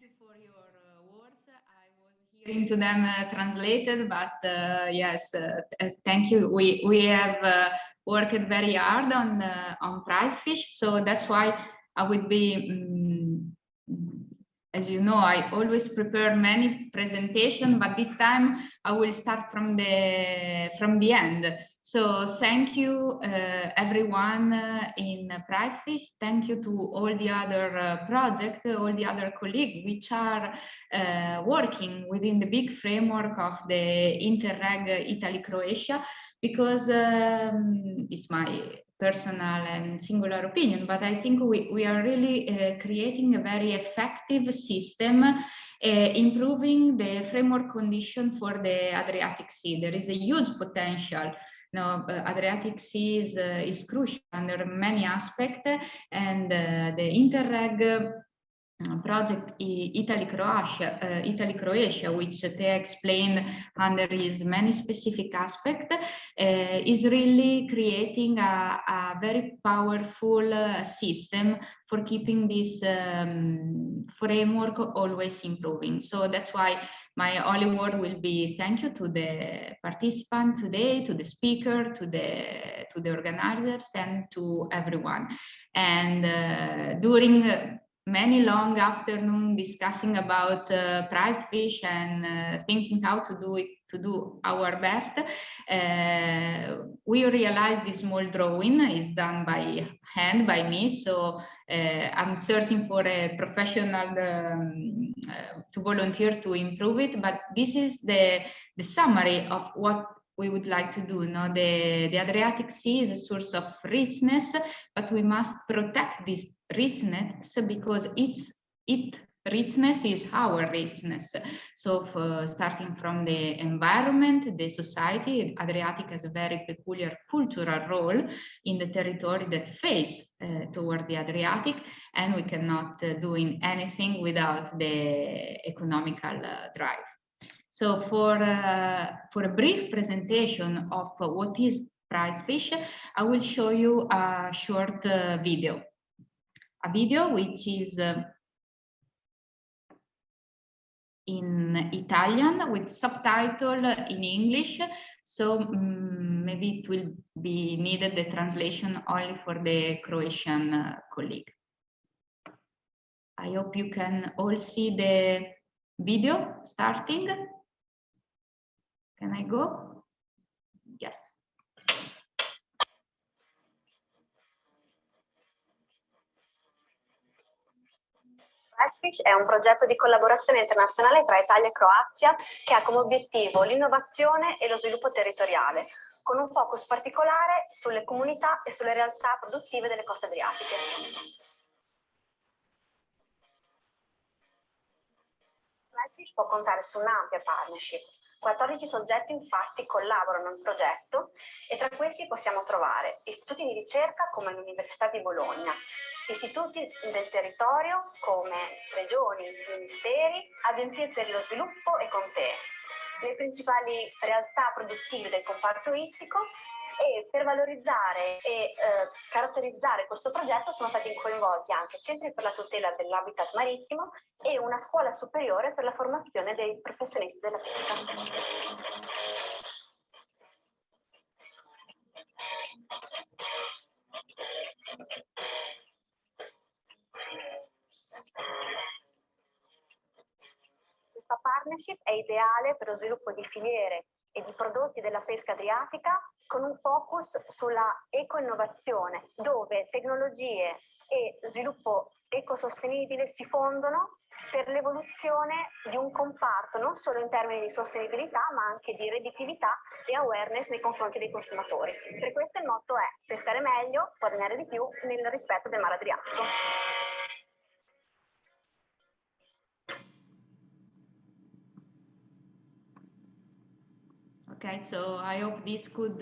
you for your words. I was hearing to them translated, but yes, thank you. We have worked very hard on Prizefish, so that's why I would be, as you know, I always prepare many presentations, but this time I will start from the end. So thank you, everyone in Prizefish. Thank you to all the other projects, all the other colleagues which are working within the big framework of the Interreg Italy-Croatia, because it's my personal and singular opinion, but I think we are really creating a very effective system, improving the framework condition for the Adriatic Sea. There is a huge potential No, Adriatic Sea is crucial under many aspects, and the Interreg project Italy-Croatia, which Thea explained under his many specific aspects, is really creating a very powerful system for keeping this framework always improving. So that's why my only word will be thank you to the participant today, to the speaker, to the organizers, and to everyone. And during many long afternoon discussing about Prizefish and thinking how to do our best, we realized this small drawing is done by hand by me. So I'm searching for a professional to volunteer to improve it. But this is the summary of what we would like to do. No? The Adriatic Sea is a source of richness, but we must protect this richness because its richness is our richness. So starting from the environment, the society, Adriatic has a very peculiar cultural role in the territory that face toward the Adriatic, and we cannot do anything without the economical drive. So for a brief presentation of what is Prizefish, I will show you a short video. A video which is in Italian with subtitle in English. So maybe it will be needed the translation only for the Croatian colleague. I hope you can all see the video starting. Can I go? Yes. Prizefish è un progetto di collaborazione internazionale tra Italia e Croazia che ha come obiettivo l'innovazione e lo sviluppo territoriale, con un focus particolare sulle comunità e sulle realtà produttive delle coste adriatiche. Prizefish può contare su un'ampia partnership. 14 soggetti infatti collaborano nel progetto e tra questi possiamo trovare istituti di ricerca come l'Università di Bologna, istituti del territorio come regioni, ministeri, agenzie per lo sviluppo e contee, le principali realtà produttive del comparto ittico, e per valorizzare e caratterizzare questo progetto sono stati coinvolti anche centri per la tutela dell'habitat marittimo e una scuola superiore per la formazione dei professionisti della pesca. Questa partnership è ideale per lo sviluppo di filiere e di prodotti della pesca adriatica con un focus sulla eco-innovazione, dove tecnologie e sviluppo ecosostenibile si fondono per l'evoluzione di un comparto non solo in termini di sostenibilità ma anche di redditività e awareness nei confronti dei consumatori. Per questo il motto è pescare meglio, guadagnare di più nel rispetto del mare Adriatico. Okay, so I hope this could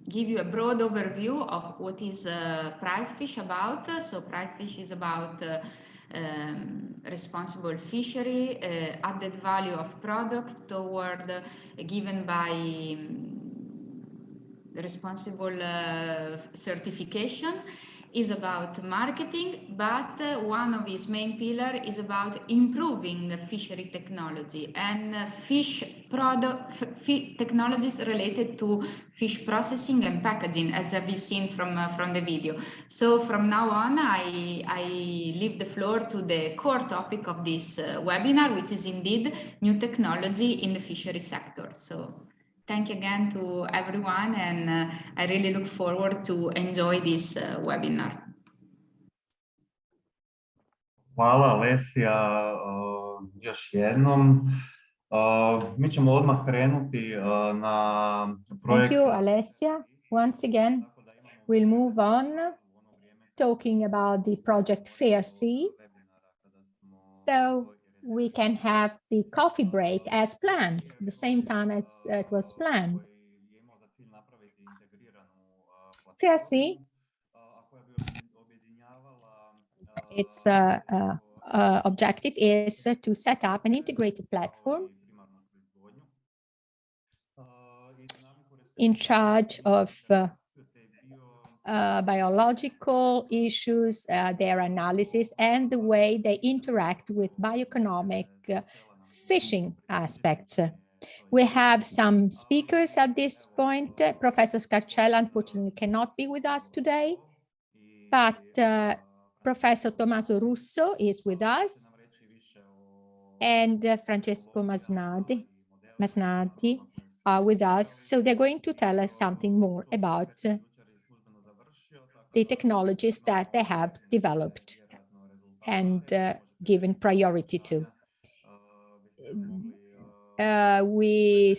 give you a broad overview of what is Prizefish about. So Prizefish is about responsible fishery, added value of product toward given by responsible certification, is about marketing, but one of its main pillars is about improving fishery technology and technologies related to fish processing and packaging, as have you seen from the video. So from now on, I leave the floor to the core topic of this webinar, which is indeed new technology in the fishery sector. So thank you again to everyone, and I really look forward to enjoy this webinar. Hvala Alesija još jednom. Mi ćemo odmah krenuti na projekt. Thank you, Alessia. Once again, we'll move on talking about the project Fair Sea. So we can have the coffee break as planned, the same time as it was planned. FSC, its objective is to set up an integrated platform in charge of biological issues, their analysis, and the way they interact with bioeconomic fishing aspects. We have some speakers at this point. Professor Scarcella unfortunately cannot be with us today, but Professor Tommaso Russo is with us, and Francesco Masnadi are with us. So they're going to tell us something more about the technologies that they have developed and given priority to. We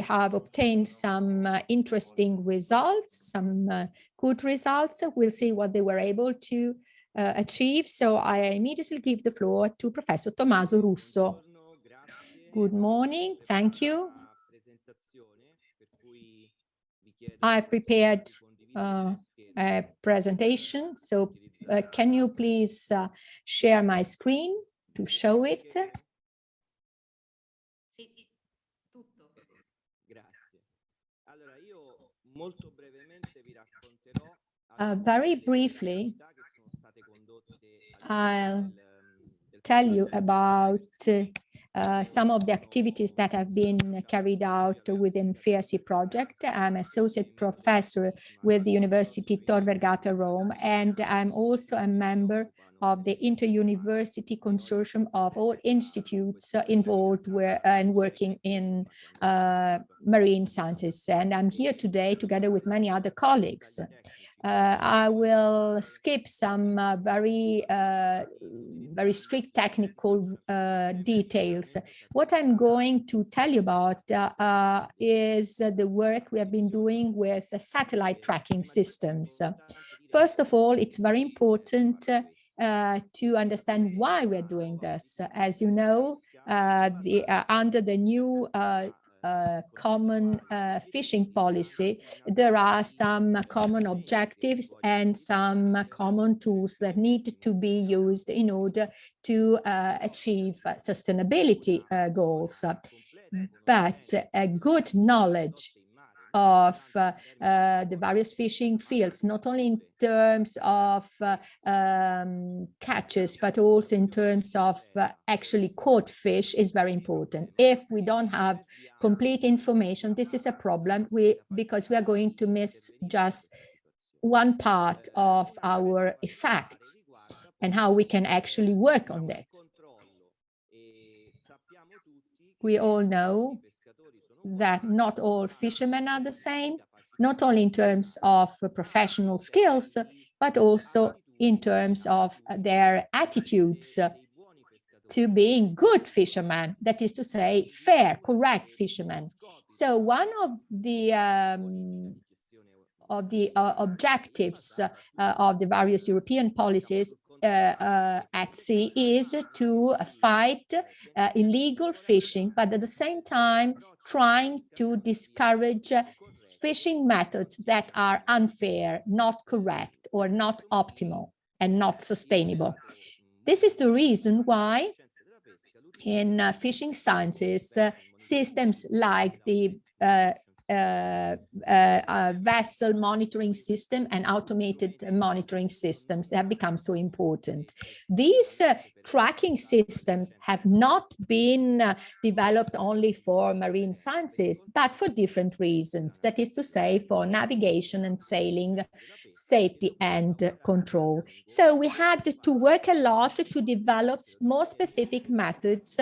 have obtained some interesting results, some good results. We'll see what they were able to achieve. So I immediately give the floor to Professor Tommaso Russo. Good morning. Thank you. I've prepared a presentation. So can you please share my screen to show it? Very briefly, I'll tell you about some of the activities that have been carried out within FSC project. I'm associate professor with the University Tor Vergata Rome, and I'm also a member of the inter-university consortium of all institutes involved and working in marine sciences. And I'm here today together with many other colleagues. I will skip some very strict technical details. What I'm going to tell you about is the work we have been doing with satellite tracking systems. First of all, it's very important to understand why we're doing this. As you know, under the new common fishing policy, there are some common objectives and some common tools that need to be used in order to achieve sustainability goals. But a good knowledge of the various fishing fields, not only in terms of catches, but also in terms of actually caught fish, is very important. If we don't have complete information, this is a problem because we are going to miss just one part of our effects and how we can actually work on that. We all know that not all fishermen are the same, not only in terms of professional skills, but also in terms of their attitudes to being good fishermen, that is to say, fair, correct fishermen. So one of the objectives of the various European policies at sea is to fight illegal fishing, but at the same time trying to discourage fishing methods that are unfair, not correct, or not optimal and not sustainable. This is the reason why in fishing sciences, systems like the vessel monitoring system and automated monitoring systems have become so important. These tracking systems have not been developed only for marine sciences, but for different reasons. That is to say, for navigation and sailing, safety and control. So we had to work a lot to develop more specific methods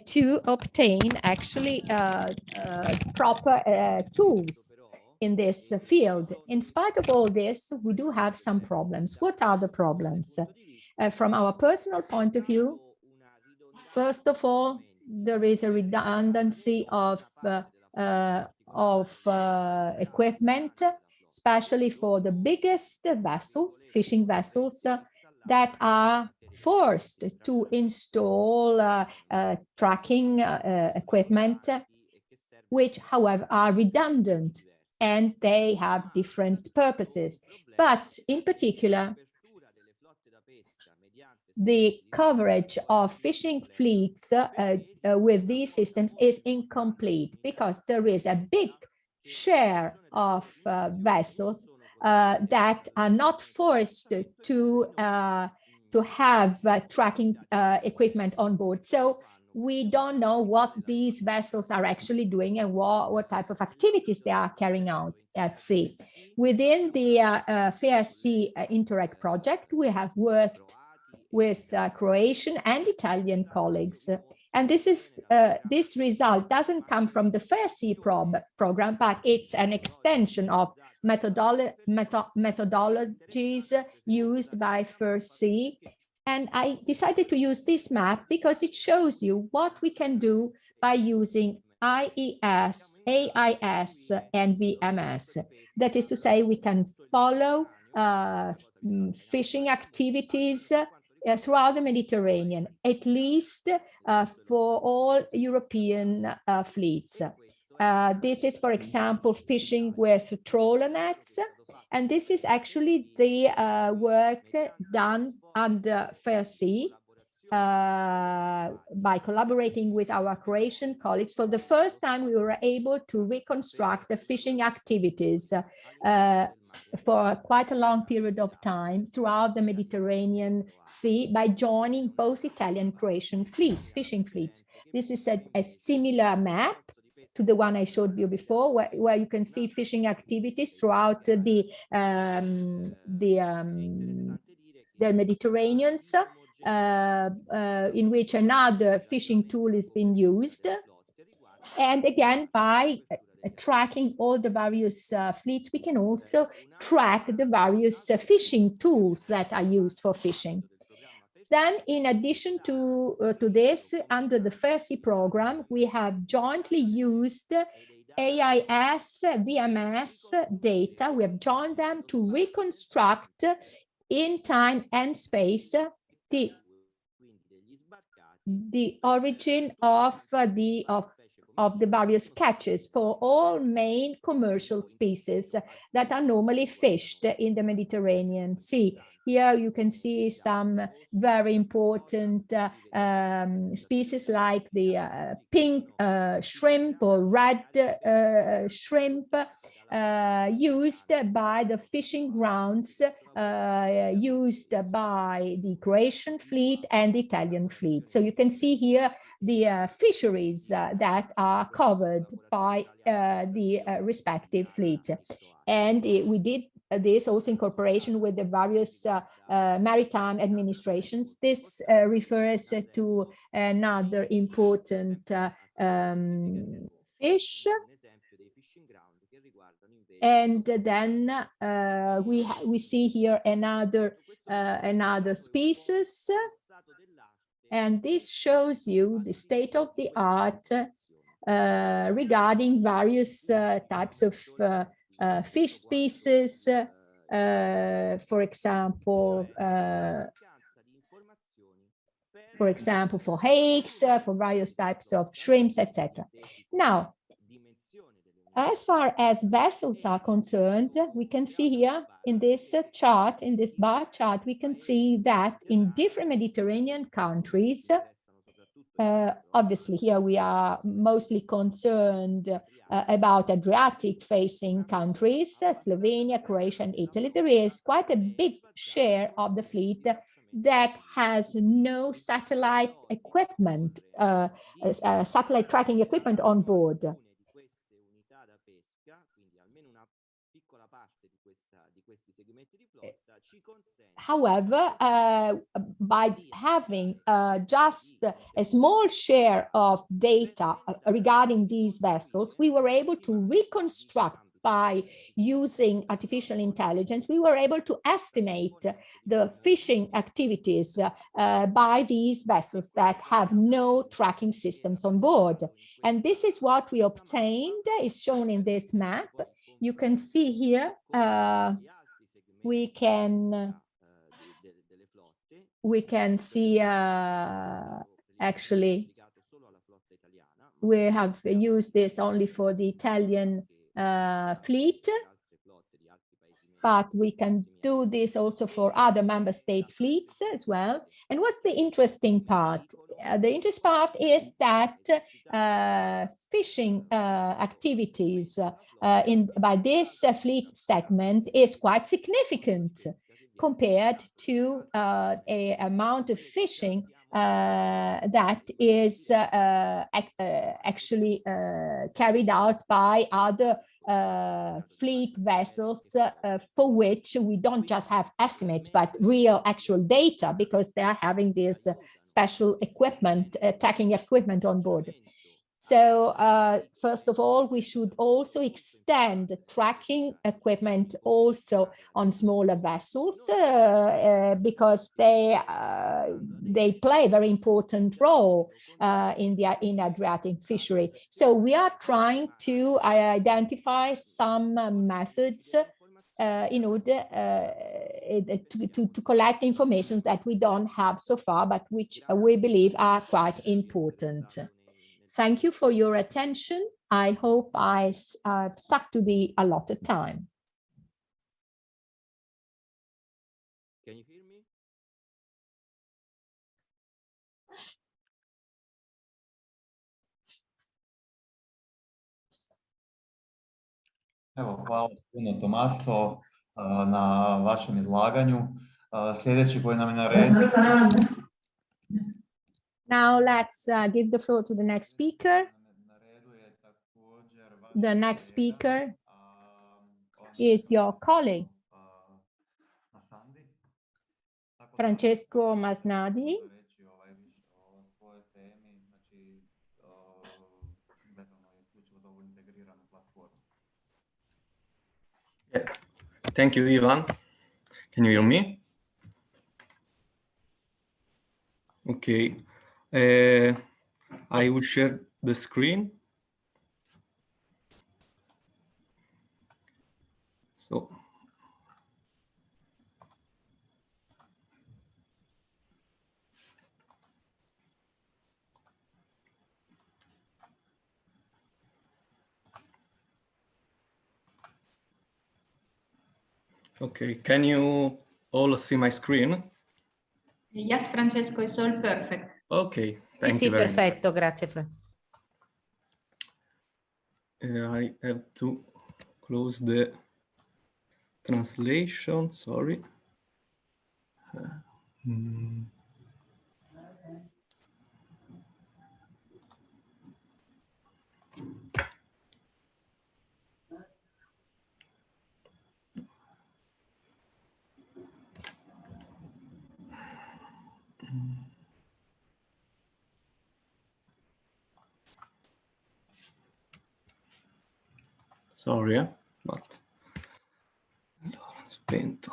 to obtain actually proper tools in this field. In spite of all this, we do have some problems. What are the problems? From our personal point of view, first of all, there is a redundancy of equipment, especially for the biggest vessels, fishing vessels, that are forced to install tracking equipment, which, however, are redundant and they have different purposes. But in particular, the coverage of fishing fleets with these systems is incomplete because there is a big share of vessels that are not forced to have tracking equipment on board. So we don't know what these vessels are actually doing and what type of activities they are carrying out at sea. Within the Fair Sea Interreg project, we have worked with Croatian and Italian colleagues. And this result doesn't come from the Fair Sea program, but it's an extension of methodologies used by Fair Sea. And I decided to use this map because it shows you what we can do by using IES, AIS, and VMS. That is to say, we can follow fishing activities throughout the Mediterranean, at least for all European fleets. This is, for example, fishing with trawler nets. And this is actually the work done under Fair Sea by collaborating with our Croatian colleagues. For the first time, we were able to reconstruct the fishing activities for quite a long period of time throughout the Mediterranean Sea by joining both Italian and Croatian fleets, fishing fleets. This is a similar map to the one I showed you before, where you can see fishing activities throughout the Mediterranean, in which another fishing tool is being used. And again, by tracking all the various fleets, we can also track the various fishing tools that are used for fishing. Then, in addition to this, under the Fair Sea program, we have jointly used AIS, VMS data. We have joined them to reconstruct in time and space the origin of the various catches for all main commercial species that are normally fished in the Mediterranean Sea. Here you can see some very important species like the pink shrimp or red shrimp used by the fishing grounds used by the Croatian fleet and the Italian fleet. So you can see here the fisheries that are covered by the respective fleets. And we did this also in cooperation with the various maritime administrations. This refers to another important fish. And then we see here another species. And this shows you the state of the art regarding various types of fish species, for example, for hakes, for various types of shrimps, etc. Now, as far as vessels are concerned, we can see here in this chart, in this bar chart, we can see that in different Mediterranean countries, obviously here we are mostly concerned about Adriatic facing countries, Slovenia, Croatia, and Italy. There is quite a big share of the fleet that has no satellite equipment, satellite tracking equipment on board. However, by having just a small share of data regarding these vessels, we were able to reconstruct by using artificial intelligence, we were able to estimate the fishing activities by these vessels that have no tracking systems on board. And this is what we obtained, is shown in this map. You can see here, we can see actually we have used this only for the Italian fleet, but we can do this also for other member state fleets as well. And what's the interesting part? The interesting part is that fishing activities by this fleet segment is quite significant compared to a amount of fishing that is actually carried out by other fleet vessels for which we don't just have estimates, but real actual data, because they are having this special equipment, tracking equipment on board. So first of all, we should also extend tracking equipment also on smaller vessels because they play a very important role in Adriatic fishery. So we are trying to identify some methods in order to collect information that we don't have so far, but which we believe are quite important. Thank you for your attention. I hope I stuck to the allotted time. Can you hear me? Evo, hvala puno Tomaso na vašem izlaganju. Sljedeći koji nam je na redu. Now let's give the floor to the next speaker. The next speaker is your colleague, Francesco Masnadi. Yeah. Thank you, Ivan. Can you hear me? Okay. I will share the screen. So. Okay, can you all see my screen? Yes, Francesco, it's all perfect. Okay, thank you very perfetto, much. grazie Fra. I have to close the translation, sorry. Sorry, but allora, spento.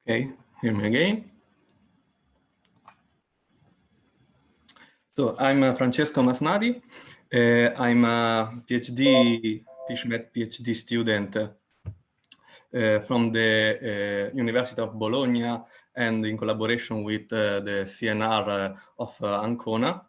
Okay, hear me again. So I'm Francesco Masnadi. I'm a FishMet PhD student from the University of Bologna and in collaboration with the CNR of Ancona.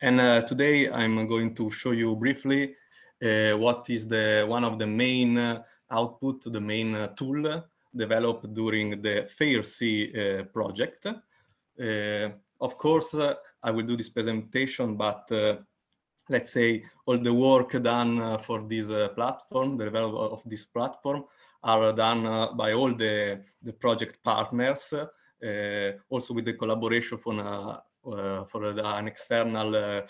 And today I'm going to show you briefly what is one of the main output, the main tool developed during the Fair Sea project. Of course, I will do this presentation, but let's say all the work done for this platform, the development of this platform, are done by all the project partners, also with the collaboration for an external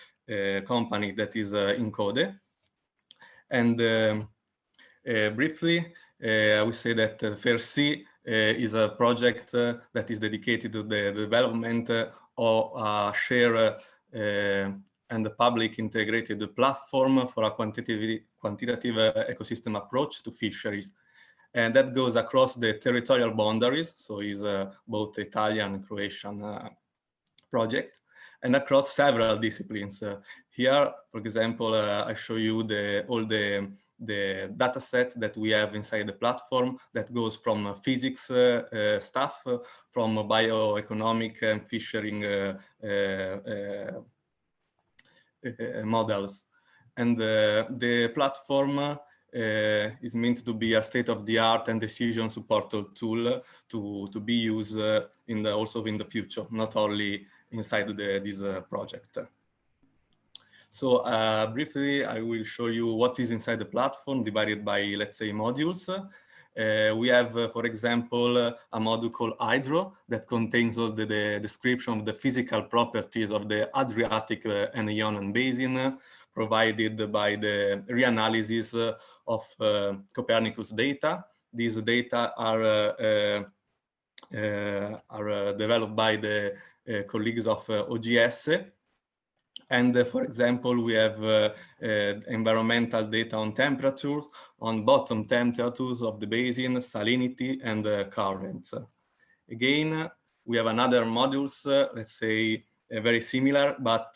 company that is Incode. And briefly, I would say that Fair Sea is a project that is dedicated to the development of a shared and a public integrated platform for a quantitative ecosystem approach to fisheries. And that goes across the territorial boundaries, so is both Italian and Croatian project, and across several disciplines. Here, for example, I show you all the data set that we have inside the platform that goes from physics stuff, from bioeconomic and fishing models. And the platform is meant to be a state-of-the-art and decision support tool to be used also in the future, not only inside this project. So briefly, I will show you what is inside the platform divided by, let's say, modules. We have, for example, a module called Hydro that contains all the description of the physical properties of the Adriatic and Ionian basin, provided by the reanalysis of Copernicus data. These data are developed by the colleagues of OGS. And for example, we have environmental data on temperatures, on bottom temperatures of the basin, salinity, and currents. Again, we have another modules, let's say, very similar, but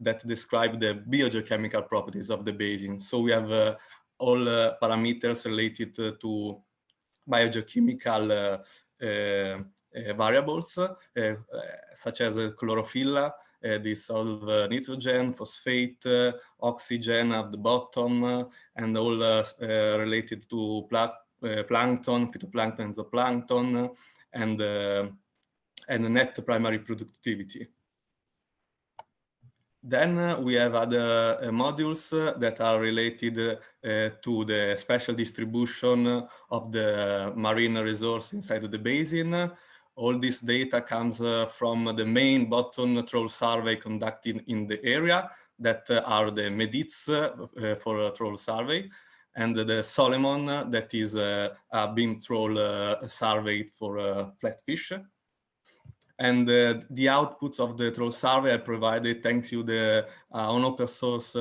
that describe the biogeochemical properties of the basin. So we have all parameters related to biogeochemical variables, such as chlorophyll, dissolved nitrogen, phosphate, oxygen at the bottom, and all related to plankton, phytoplankton, and zooplankton, and net primary productivity. Then we have other modules that are related to the spatial distribution of the marine resource inside of the basin. All this data comes from the main bottom troll survey conducted in the area, that are the MEDITS for troll survey, and the Solomon, that is a beam troll survey for flatfish. And the outputs of the troll survey are provided thanks to the open source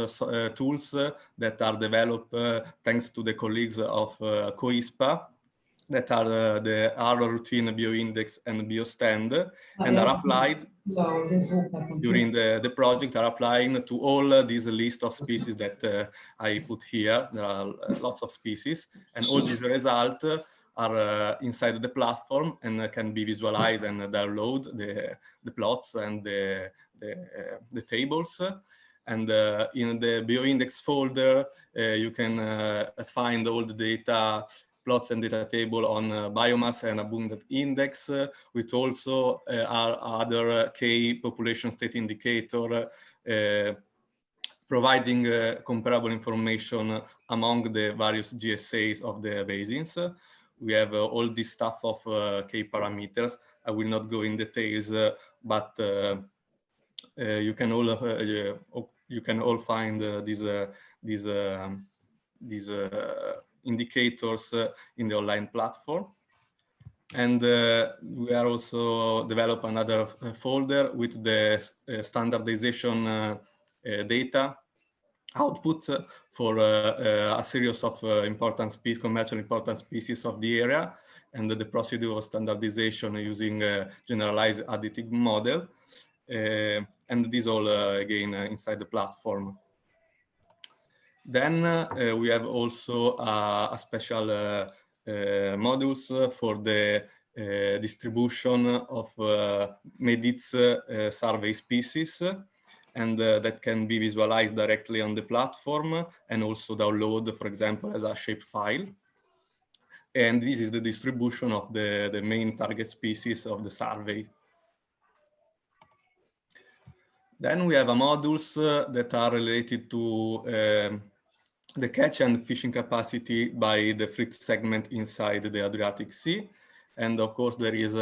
tools that are developed thanks to the colleagues of COISPA, that are the R routine bioindex and biostand, and are applied during the project, are applying to all these list of species that I put here. There are lots of species, and all these results are inside the platform and can be visualized and download the plots and the tables. And in the bioindex folder, you can find all the data, plots and data table on biomass and abundant index, with also our other key population state indicator, providing comparable information among the various GSAs of the basins. We have all this stuff of key parameters. I will not go in details, but you can all find these indicators in the online platform. And we are also develop another folder with the standardization data output for a series of important species, commercially important species of the area, and the procedure of standardization using a generalized additive model. And this all, again, inside the platform. Then we have also a special modules for the distribution of MEDITS survey species, and that can be visualized directly on the platform and also download, for example, as a shapefile. And this is the distribution of the main target species of the survey. Then we have modules that are related to the catch and fishing capacity by the fleet segment inside the Adriatic Sea. And of course, there is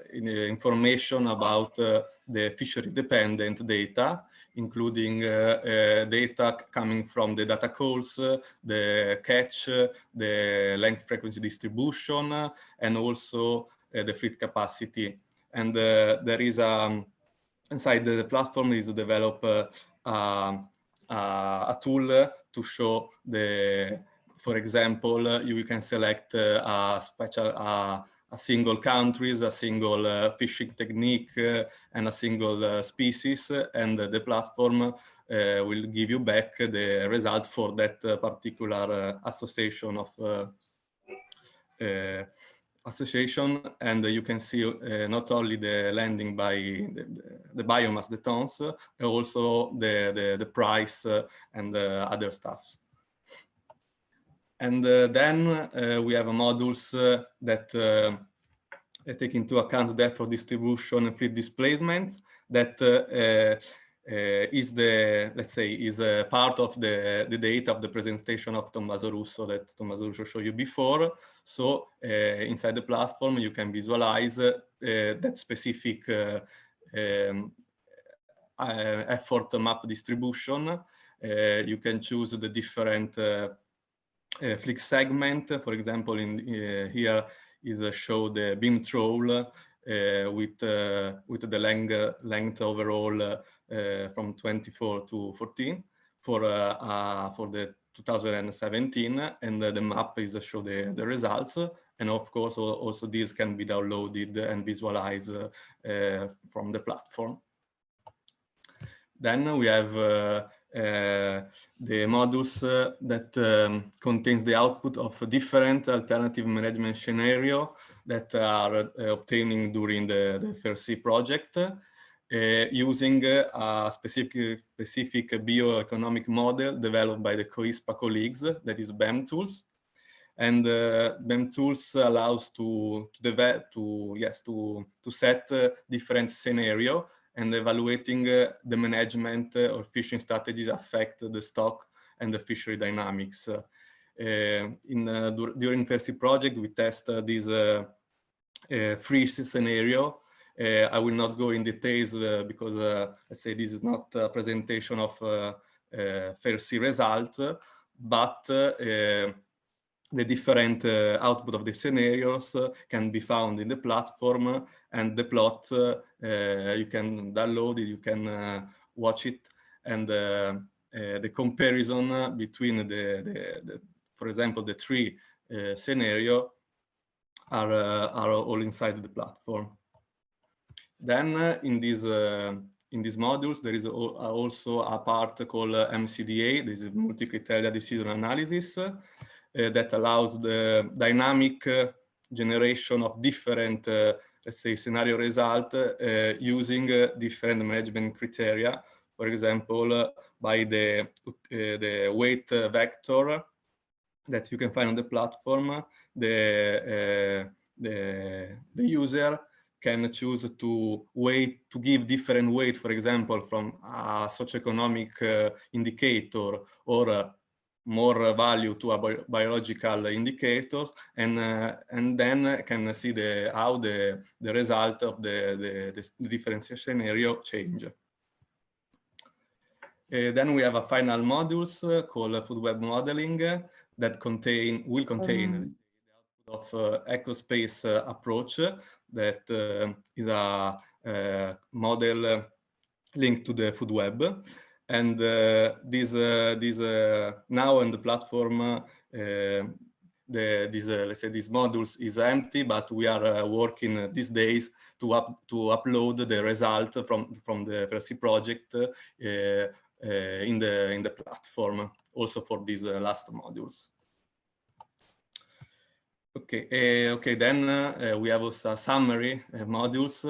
information about the fishery-dependent data, including data coming from the data calls, the catch, the length frequency distribution, and also the fleet capacity. And there is inside the platform is develop a tool to show for example, you can select a single countries, a single fishing technique, and a single species, and the platform will give you back the result for that particular association of association, and you can see not only the landing by the biomass, the tons, also the price and other stuffs. And then we have modules that take into account the effort distribution and fleet displacement. That is the, let's say, is a part of the data of the presentation of Tommaso Russo that Tommaso Russo showed you before. So inside the platform, you can visualize that specific effort map distribution. You can choose the different fleet segment. For example, in here is show the beam troll with the length overall from 24 to 14 for the 2017, and the map is show the results. And of course, also these can be downloaded and visualized from the platform. Then we have the modules that contains the output of different alternative management scenario that are obtaining during the FAIR-C project, using a specific bioeconomic model developed by the COISPA colleagues, that is BEM tools. And BEM tools allows to set different scenario and evaluating the management or fishing strategies affect the stock and the fishery dynamics. During FAIR-C project, we test this freeze scenario. I will not go in details because let's say this is not a presentation of FAIR-C result, but the different output of the scenarios can be found in the platform, and the plot you can download it, you can watch it, and the comparison between for example, the three scenario are all inside the platform. Then in these modules, there is also a part called MCDA. This is multi-criteria decision analysis. That allows the dynamic generation of different, let's say, scenario result using different management criteria. For example, by the weight vector that you can find on the platform, the user can choose to give different weight, for example, from a socioeconomic indicator or more value to a biological indicators, and then can see how the result of the different scenario change. Then we have a final modules called food web modeling that will contain of ecospace approach that is a model linked to the food web. And this now on the platform, let's say these modules is empty, but we are working these days to upload the result from the FAIR-C project in the platform, also for these last modules. Okay. Then we have also a summary modules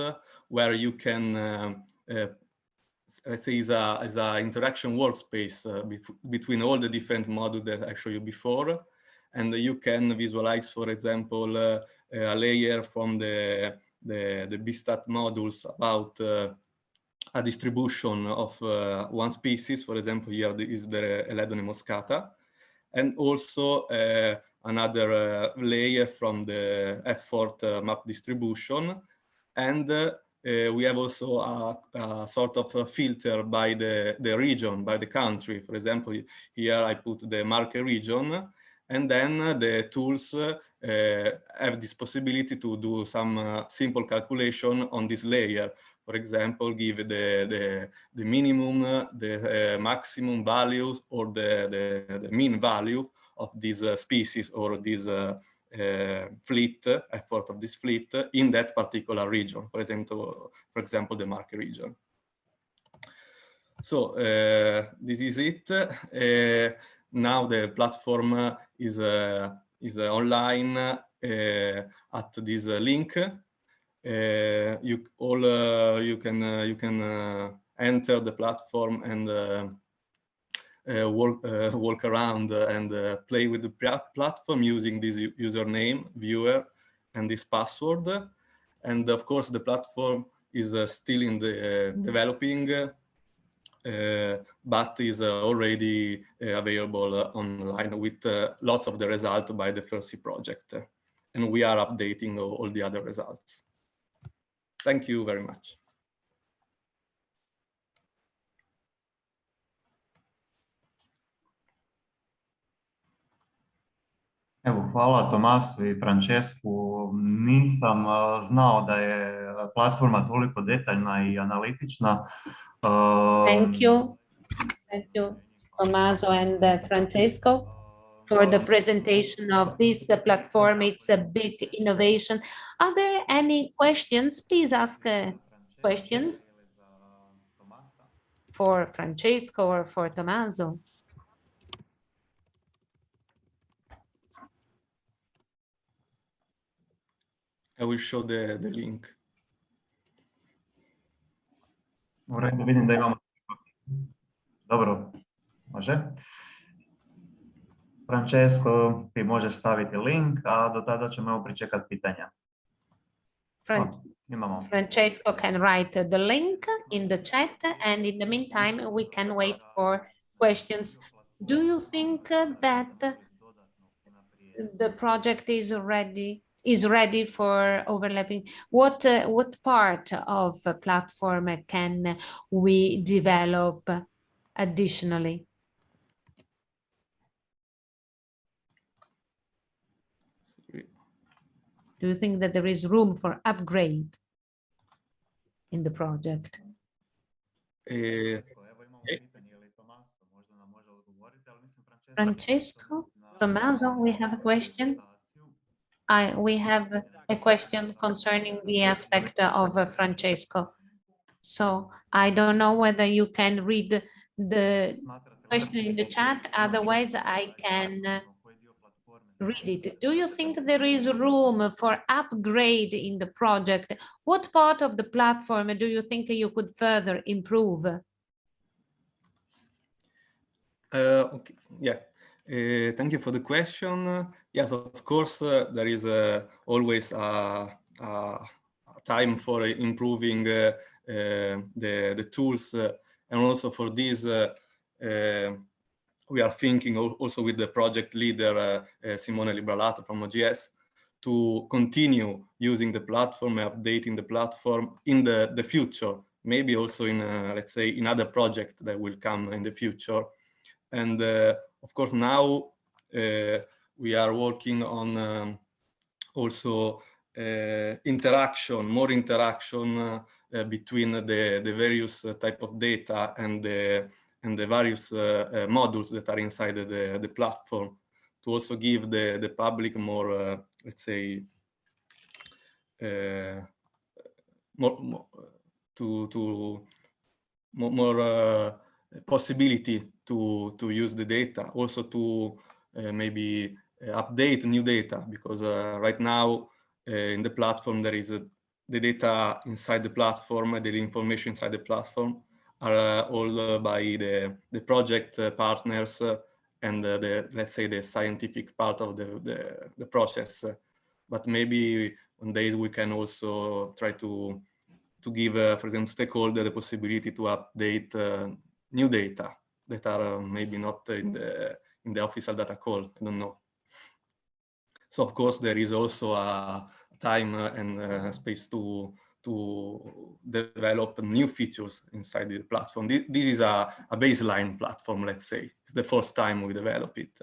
where you can let's say is a interaction workspace between all the different modules that I showed you before, and you can visualize, for example, a layer from the BStat modules about a distribution of one species. For example, here is the Eledone moscata, and also another layer from the effort map distribution, and we have also a sort of a filter by the region, by the country. For example, here I put the market region, and then the tools have this possibility to do some simple calculation on this layer. For example, give the minimum, the maximum values, or the mean value of this species or this fleet, effort of this fleet in that particular region, for example, the market region. So this is it. Now the platform is online at this link. You can enter the platform and walk around and play with the platform using this username, viewer, and this password. And of course, the platform is still in the developing, but is already available online with lots of the results by the FIRST project. And we are updating all the other results. Thank you very much. Evo, hvala Tomasu i Francesku. Nisam znao da je platforma toliko detaljna i analitična. Thank you. Thank you, Tommaso and Francesco, for the presentation of this platform. It's a big innovation. Are there any questions? Please ask questions for Francesco or for Tommaso. I will show the link. U redu, vidim da imamo. Dobro, može. Francesco, ti možeš staviti link, a do tada ćemo pričekati pitanja. Francesco can write the link in the chat, and in the meantime, we can wait for questions. Do you think that the project is ready for overlapping? What part of a platform can we develop additionally? Do you think that there is room for upgrade in the project? Francesco, Tommaso, we have a question. We have a question concerning the aspect of Francesco. So I don't know whether you can read the question in the chat. Otherwise, I can read it. Do you think there is room for upgrade in the project? What part of the platform do you think you could further improve? Okay. Yeah. Thank you for the question. Yes, of course, there is always a time for improving the tools, and also for this, we are thinking also with the project leader, Simone Libralato from OGS, to continue using the platform, updating the platform in the future, maybe also in, let's say, in other projects that will come in the future. And of course, now we are working on also interaction, more interaction between the various type of data and the various modules that are inside the platform, to also give the public more, let's say, more possibility to use the data, also to maybe update new data, because right now in the platform there is the data inside the platform, the information inside the platform are all by the project partners and let's say the scientific part of the process. But maybe one day we can also try to give, for example, stakeholder the possibility to update new data that are maybe not in the official data call. I don't know. So of course there is also a time and space to develop new features inside the platform. This is a baseline platform, let's say. It's the first time we develop it.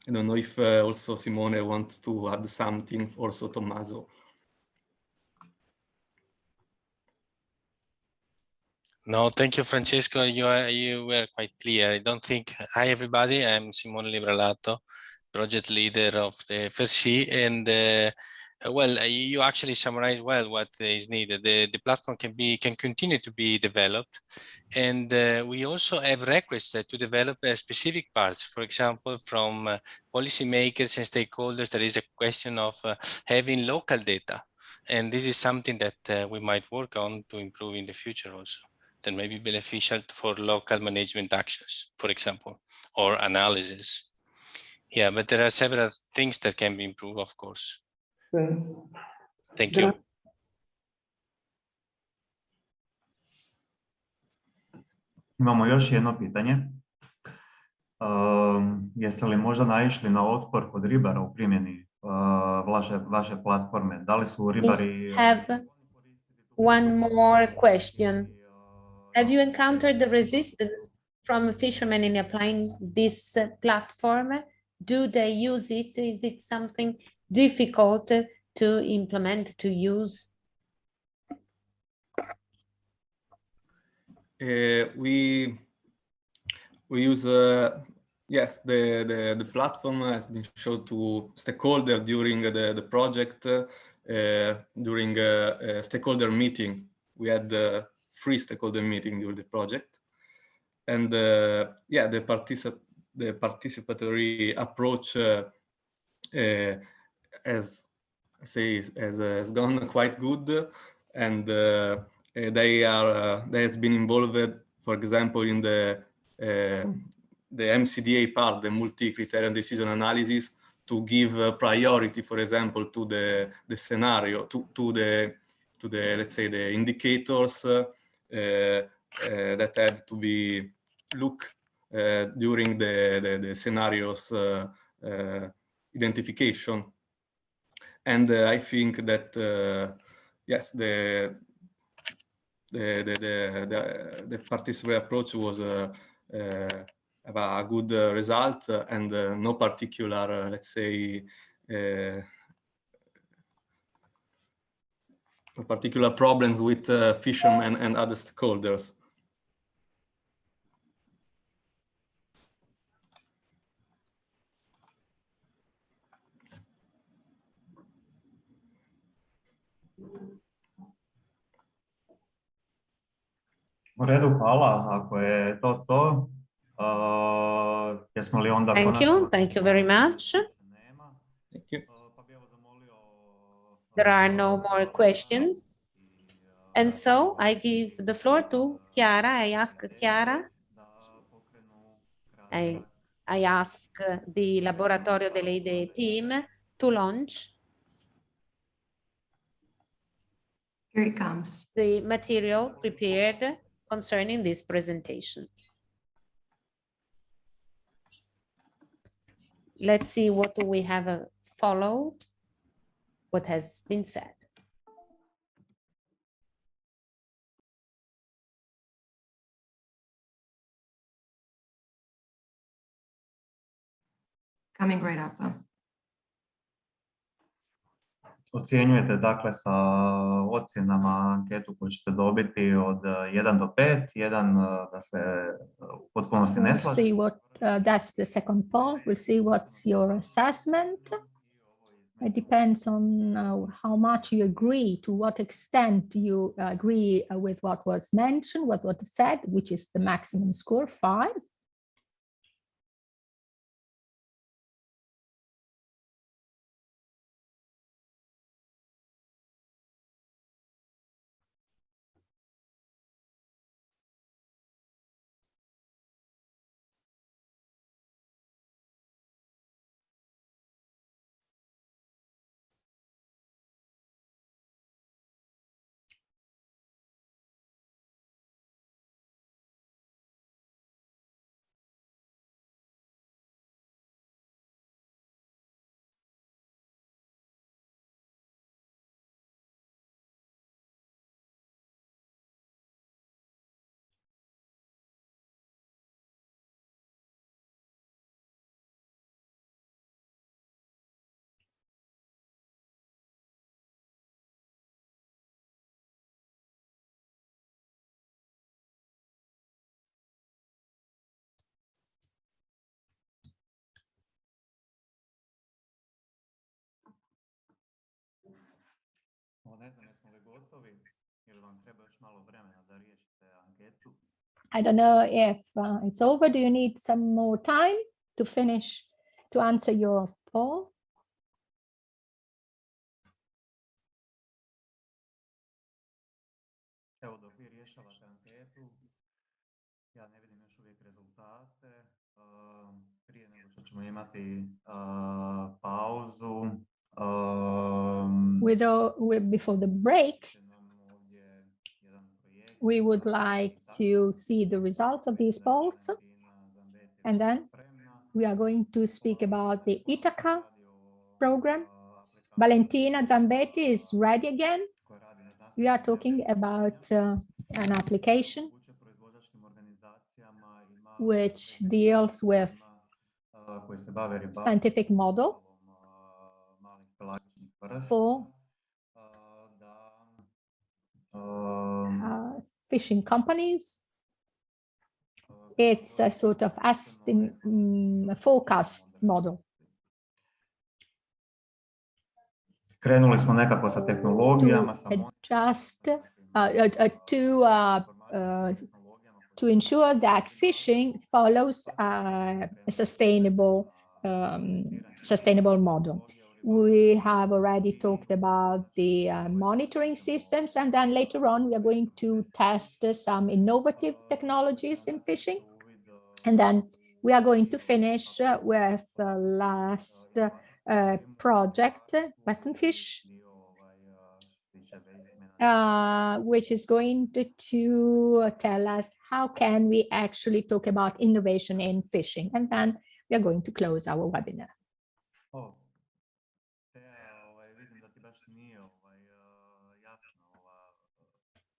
I don't know if also Simone wants to add something, also Tommaso. No, thank you, Francesco. You were quite clear. I don't think. Hi, everybody. I'm Simone Libralato, project leader of the FIRST, and Well, you actually summarized well what is needed. The platform can continue to be developed, and we also have requests to develop specific parts. For example, from policymakers and stakeholders, there is a question of having local data, and this is something that we might work on to improve in the future also. That may be beneficial for local management actions, for example, or analysis. Yeah, but there are several things that can be improved, of course. Thank you. Imamo još jedno pitanje. Jeste li možda naišli na otpor kod ribara u primjeni vaše platforme? Da li su ribari... Have one more question. Have you encountered the resistance from fishermen in applying this platform? Do they use it? Is it something difficult to implement, to use? We use yes, the platform has been shown to stakeholder during the project. During a stakeholder meeting, we had the free stakeholder meeting during the project, and yeah, the participatory approach has gone quite good, and they has been involved, for example, in the MCDA part, the multi-criterion decision analysis, to give priority, for example, to the scenario, to the let's say the indicators that have to be looked during the scenarios identification. And I think that yes, the participatory approach was have a good result, and no particular, let's say, particular problems with fishermen and other stakeholders. U redu, hvala. Ako je to, jesmo li onda... Thank you very much. Thank you. There are no more questions. And so I give the floor to Chiara. I ask Chiara. I ask the Laboratorio delle Idee team to launch. Here it comes. The material prepared concerning this presentation. Let's see what we have followed, what has been said. Coming right up. Ocjenjujete dakle sa ocjenama anketu koju ćete dobiti od 1 do 5, 1 da se u potpunosti ne slaže. See what that's the second part. We'll see what's your assessment. It depends on how much you agree, to what extent you agree with what was mentioned, what was said, which is the maximum score, 5. I don't know if it's over. Do you need some more time to finish, to answer your poll? Evo, dok vi rješavate anketu, ja ne vidim još uvijek rezultate. Prije nego što ćemo imati pauzu. Before the break, we would like to see the results of these polls. And then we are going to speak about the Ithaca program. Valentina Zambetti is ready again. We are talking about an application which deals with scientific model for fishing companies. It's a sort of forecast model. Krenuli smo nekako sa tehnologijama, to ensure that fishing follows a sustainable model. We have already talked about the monitoring systems, and then later on we are going to test some innovative technologies in fishing. And then we are going to finish with the last project, Western Fish, which is going to tell us how can we actually talk about innovation in fishing. And then we are going to close our webinar.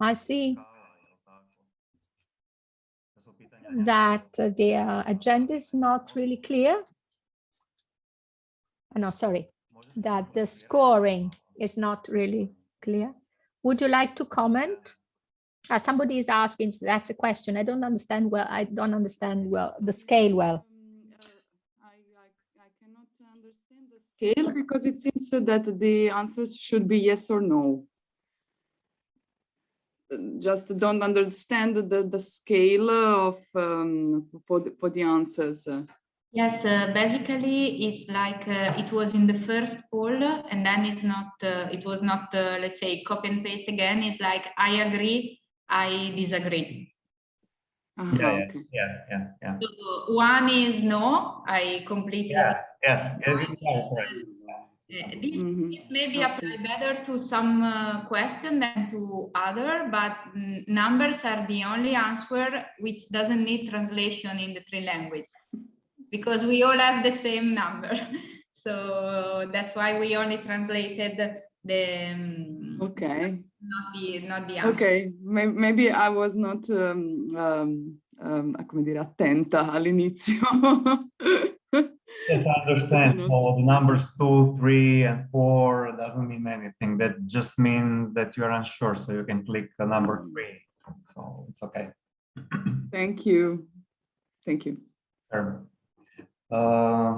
I see that the agenda is not really clear. No, sorry, that the scoring is not really clear. Would you like to comment? Somebody is asking, that's a question. I don't understand well. I don't understand well the scale well. I cannot understand the scale because it seems that the answers should be yes or no. Just don't understand the scale of for the answers. Yes, basically it's like it was in the first poll, and then it's not. It was not, let's say, copy and paste again. It's like I agree, I disagree. Yeah. So one is no, I completely. Yes. This maybe apply better to some question than to other, but numbers are the only answer which doesn't need translation in the three languages, because we all have the same number. So that's why we only translated the not the answer. Okay, maybe I was not come dire, attenta all'inizio. Yes, I understand. So the numbers 2, 3, and 4 doesn't mean anything. That just means that you're unsure, so you can click the number 3. So it's okay. Thank you. Sure.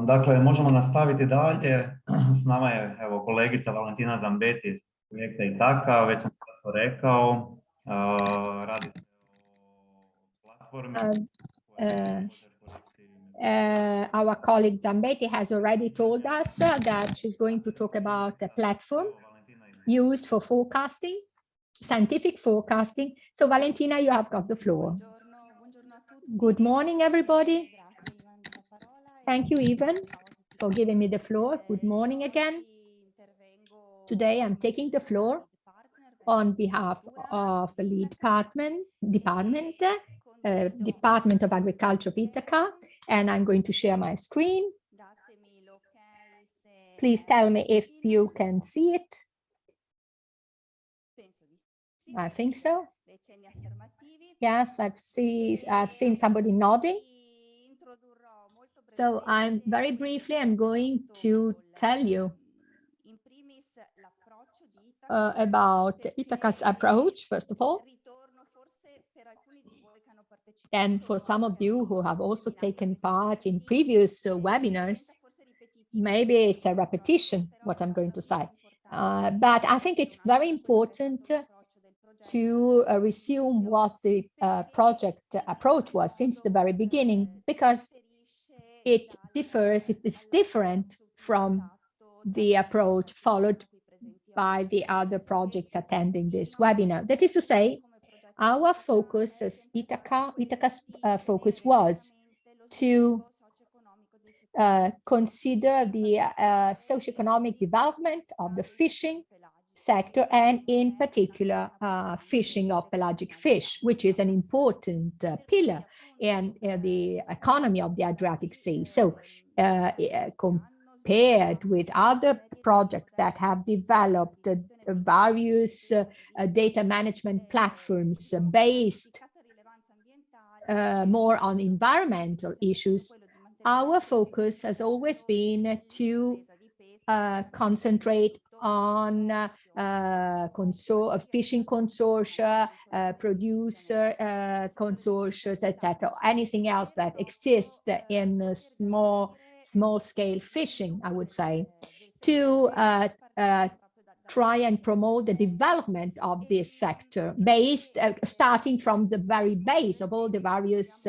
Dakle, možemo nastaviti dalje. S nama je evo kolegica Valentina Zambetti iz projekta Ithaca, već sam to rekao. Radi se o platformi. Our colleague Zambetti has already told us that she's going to talk about a platform used for forecasting, scientific forecasting. So Valentina, you have got the floor. Good morning, everybody. Thank you, Ivan, for giving me the floor. Good morning again. Today I'm taking the floor on behalf of the lead Department of Agriculture of Ithaca, and I'm going to share my screen. Please tell me if you can see it. I think so. Yes, I've seen somebody nodding. So I'm going to tell you about Ithaca's approach, first of all. And for some of you who have also taken part in previous webinars, maybe it's a repetition, what I'm going to say. But I think it's very important to resume what the project approach was since the very beginning, because it differs, it is different from the approach followed by the other projects attending this webinar. That is to say, our focus as Ithaca's focus was to consider the socioeconomic development of the fishing sector, and in particular fishing of pelagic fish, which is an important pillar in the economy of the Adriatic Sea. So compared with other projects that have developed various data management platforms based more on environmental issues, our focus has always been to concentrate on fishing consortia, producer consortia, etc. Anything else that exists in small-scale fishing, I would say, to try and promote the development of this sector, starting from the very base of all the various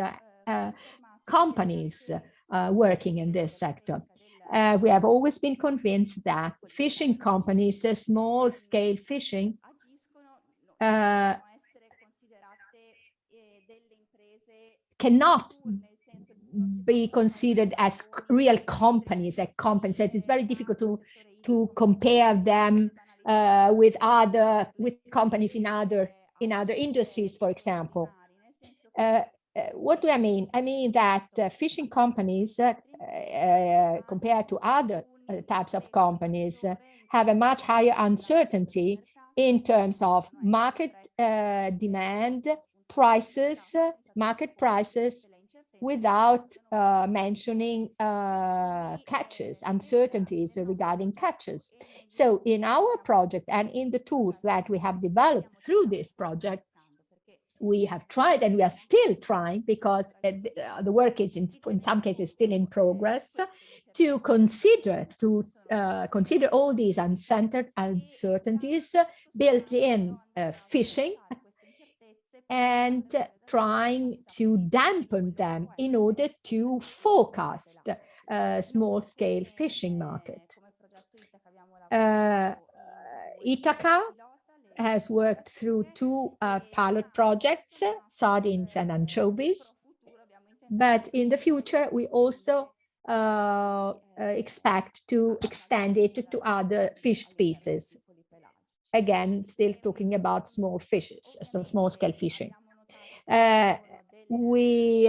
companies working in this sector. We have always been convinced that fishing companies, small-scale fishing, cannot be considered as real companies, So it's very difficult to compare them with companies in other industries, for example. What do I mean? I mean that fishing companies, compared to other types of companies, have a much higher uncertainty in terms of market demand, prices, market prices, without mentioning catches, uncertainties regarding catches. So in our project and in the tools that we have developed through this project, we have tried, and we are still trying, because the work is in some cases still in progress, to consider all these uncertainties built in fishing, and trying to dampen them in order to forecast small-scale fishing market. Ithaca has worked through two pilot projects, sardines and anchovies, but in the future we also expect to extend it to other fish species. Again, still talking about small fishes, so small-scale fishing. We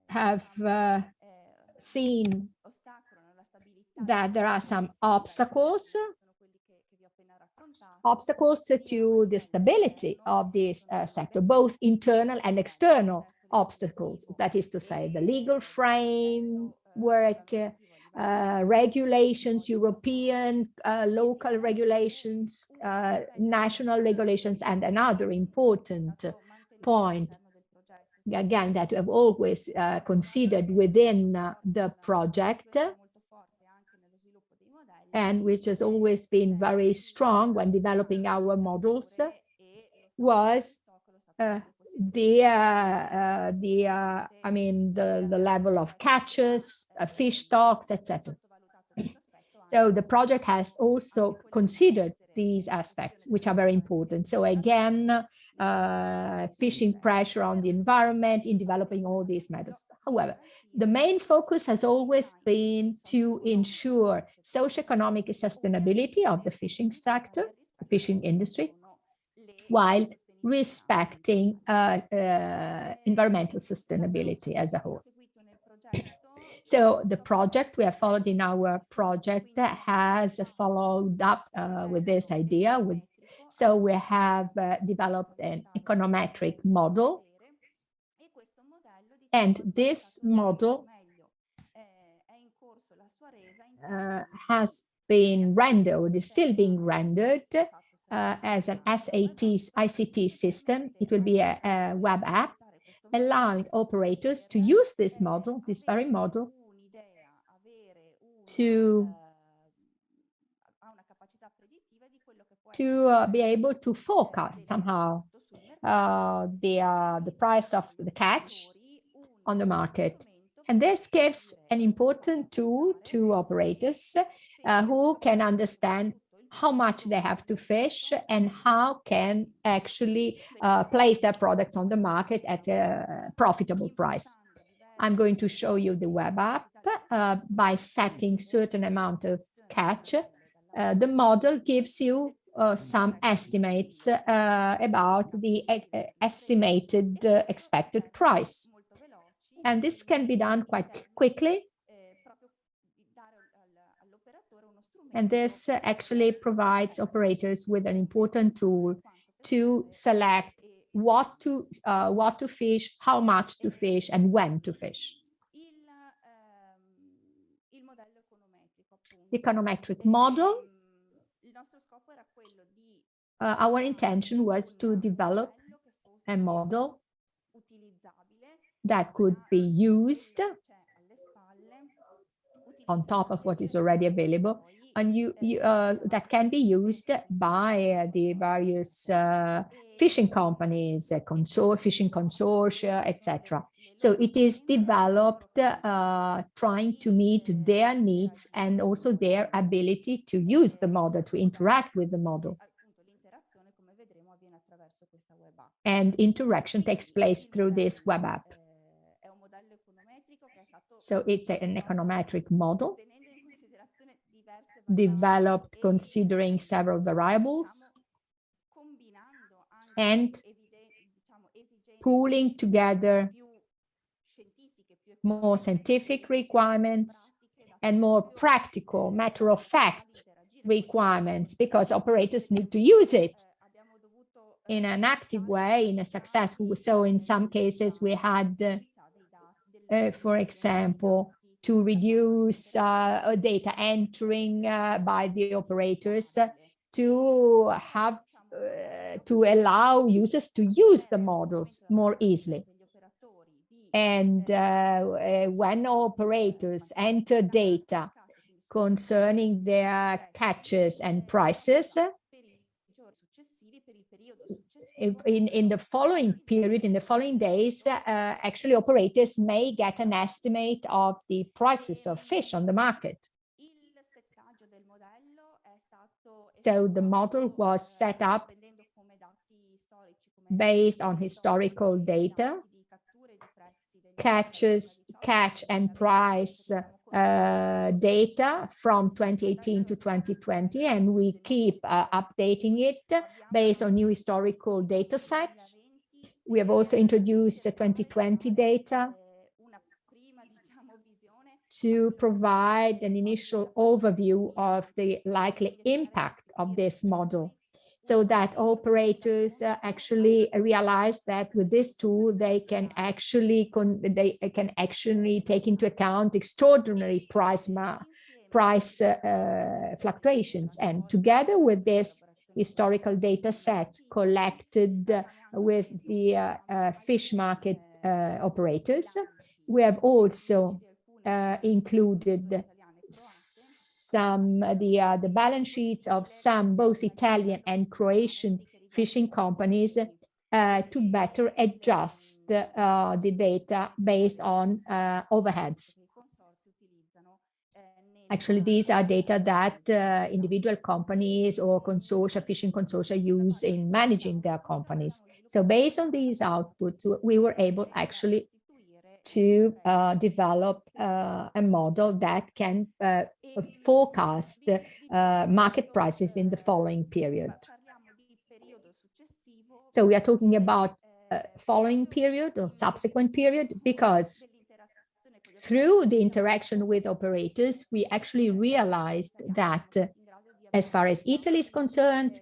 have seen that there are some obstacles to the stability of this sector, both internal and external obstacles. That is to say, the legal framework, regulations, European, local regulations, national regulations, and another important point, again, that we have always considered within the project, and which has always been very strong when developing our models, was the level of catches, fish stocks, etc. So the project has also considered these aspects, which are very important. So again, fishing pressure on the environment in developing all these methods. However, the main focus has always been to ensure socioeconomic sustainability of the fishing sector, the fishing industry, while respecting environmental sustainability as a whole. So the project we have followed in our project has followed up with this idea. So we have developed an econometric model, and this model has been rendered, or is still being rendered as an ICT system. It will be a web app, allowing operators to use this model, this very model, to be able to forecast somehow the price of the catch on the market. And this gives an important tool to operators who can understand how much they have to fish and how can actually place their products on the market at a profitable price. I'm going to show you the web app by setting certain amount of catch. The model gives you some estimates about the estimated expected price. And this can be done quite quickly. And this actually provides operators with an important tool to select what to fish, how much to fish, and when to fish. The econometric model, our intention was to develop a model that could be used on top of what is already available, and that can be used by the various fishing companies, fishing consortia, etc. So it is developed trying to meet their needs and also their ability to use the model, to interact with the model. And interaction takes place through this web app. So it's an econometric model developed considering several variables and pooling together more scientific requirements and more practical, matter-of-fact requirements, because operators need to use it in an active way, in a successful way. So in some cases we had, for example, to reduce data entering by the operators to have to allow users to use the models more easily. And when operators enter data concerning their catches and prices, if in the following period, in the following days, actually operators may get an estimate of the prices of fish on the market. So the model was set up based on historical data, catch and price data from 2018 to 2020, and we keep updating it based on new historical data sets. We have also introduced the 2020 data to provide an initial overview of the likely impact of this model, so that operators actually realize that with this tool they can actually take into account extraordinary price fluctuations. And together with this historical data set collected with the fish market operators, we have also included the balance sheets of some both Italian and Croatian fishing companies to better adjust the data based on overheads. Actually, these are data that individual companies or consortia, fishing consortia use in managing their companies. So based on these outputs, we were able actually to develop a model that can forecast market prices in the following period. So we are talking about following period or subsequent period, because through the interaction with operators, we actually realized that as far as Italy is concerned,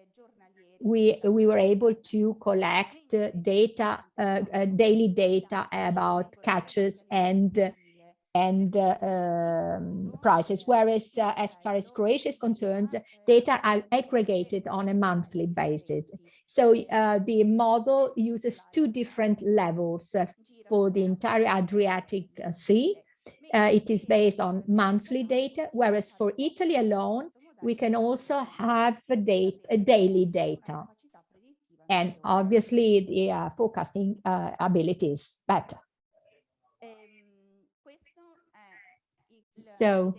we were able to collect data, daily data about catches and prices, whereas as far as Croatia is concerned, data are aggregated on a monthly basis. So the model uses two different levels for the entire Adriatic Sea. It is based on monthly data, whereas for Italy alone, we can also have daily data. And obviously the forecasting ability is better. So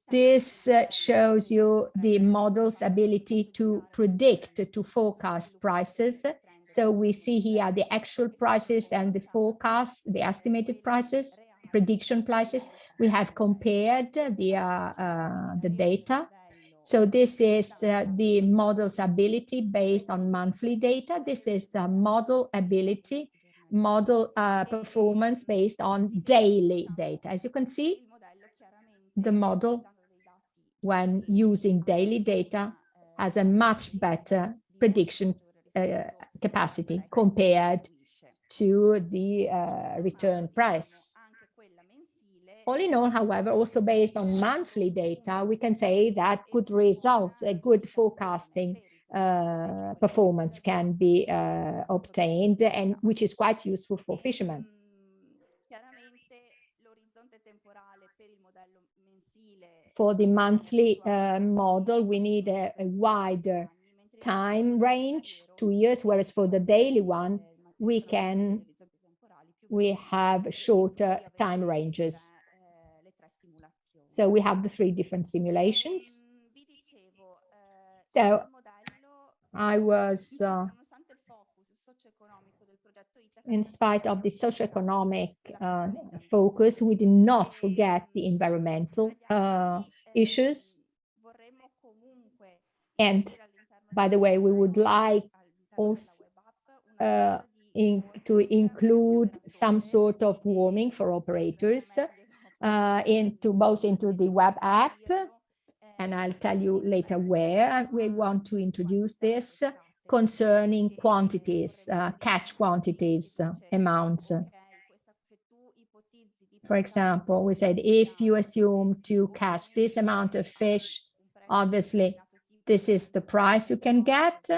this shows you the model's ability to predict, to forecast prices. So we see here the actual prices and the forecast, the estimated prices, prediction prices. We have compared the data. So this is the model's ability based on monthly data. This is the model ability, model performance based on daily data. As you can see, the model, when using daily data, has a much better prediction capacity compared to the return price. All in all, however, also based on monthly data, we can say that good results, a good forecasting performance can be obtained, and which is quite useful for fishermen. For the monthly model, we need a wider time range, 2 years, whereas for the daily one, we have shorter time ranges. So we have the 3 different simulations. So I was, in spite of the socioeconomic focus, we did not forget the environmental issues. And by the way, we would like also to include some sort of warning for operators both into the web app, and I'll tell you later where we want to introduce this, concerning quantities, catch quantities, amounts. For example, we said if you assume to catch this amount of fish, obviously this is the price you can get,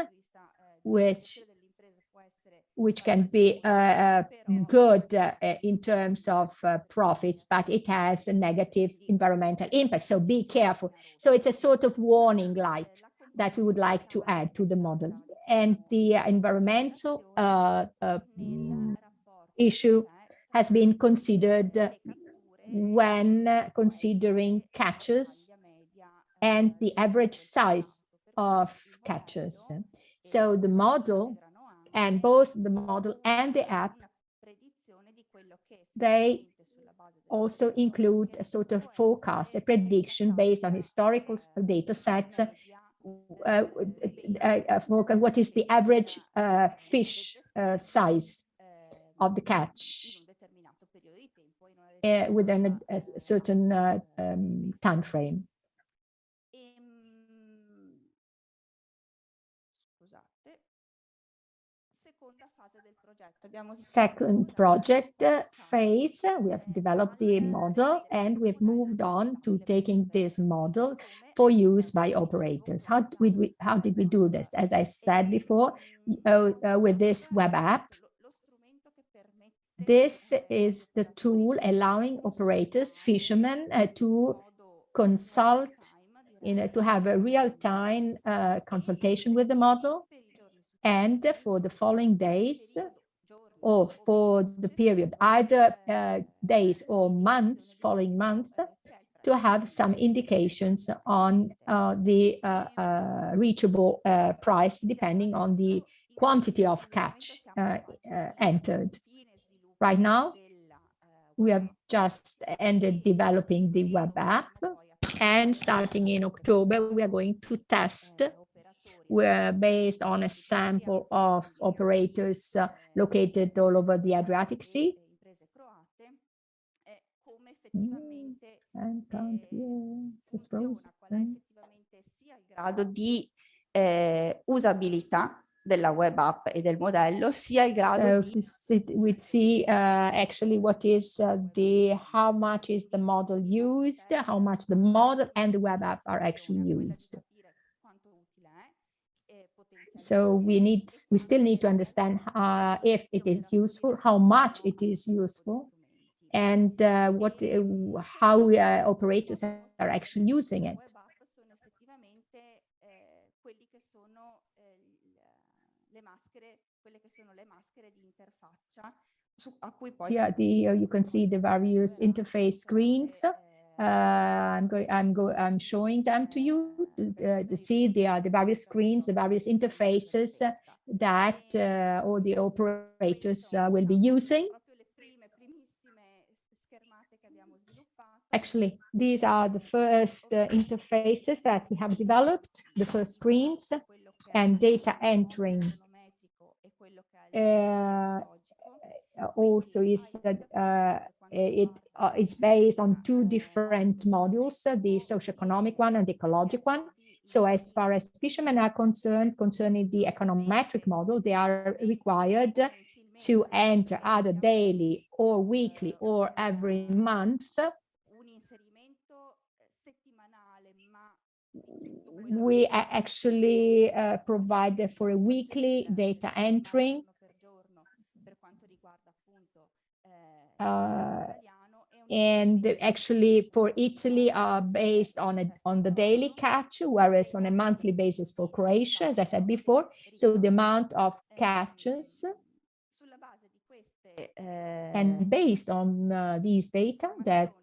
which can be good in terms of profits, but it has a negative environmental impact. So be careful. So it's a sort of warning light that we would like to add to the model. And the environmental issue has been considered when considering catches and the average size of catches. So the model, and both the model and the app, they also include a sort of forecast, a prediction based on historical data sets, what is the average fish size of the catch within a certain time frame. Second project phase, we have developed the model and we've moved on to taking this model for use by operators. How did we do this? As I said before, with this web app, this is the tool allowing operators, fishermen, to consult, to have a real-time consultation with the model, and for the following days, or for the period, either days or months, following months, to have some indications on the reachable price, depending on the quantity of catch entered. Right now, we have just ended developing the web app, and starting in October, we are going to test. We're based on a sample of operators located all over the Adriatic Sea. Grado di usabilità della web app e del modello, sia il grado di... we see actually what is how much is the model used, how much the model and the web app are actually used. So we still need to understand if it is useful, how much it is useful, and how operators are actually using it. Yeah, here you can see the various interface screens. I'm showing them to you to see the various screens, the various interfaces that all the operators will be using. Actually, these are the first interfaces that we have developed, the first screens, and data entering also is it's based on two different modules, the socioeconomic one and the ecologic one. So as far as fishermen are concerned, concerning the econometric model, they are required to enter either daily or weekly or every month. We actually provide for a weekly data entering. And actually for Italy are based on the daily catch, whereas on a monthly basis for Croatia, as I said before. So the amount of catches, and based on these data, that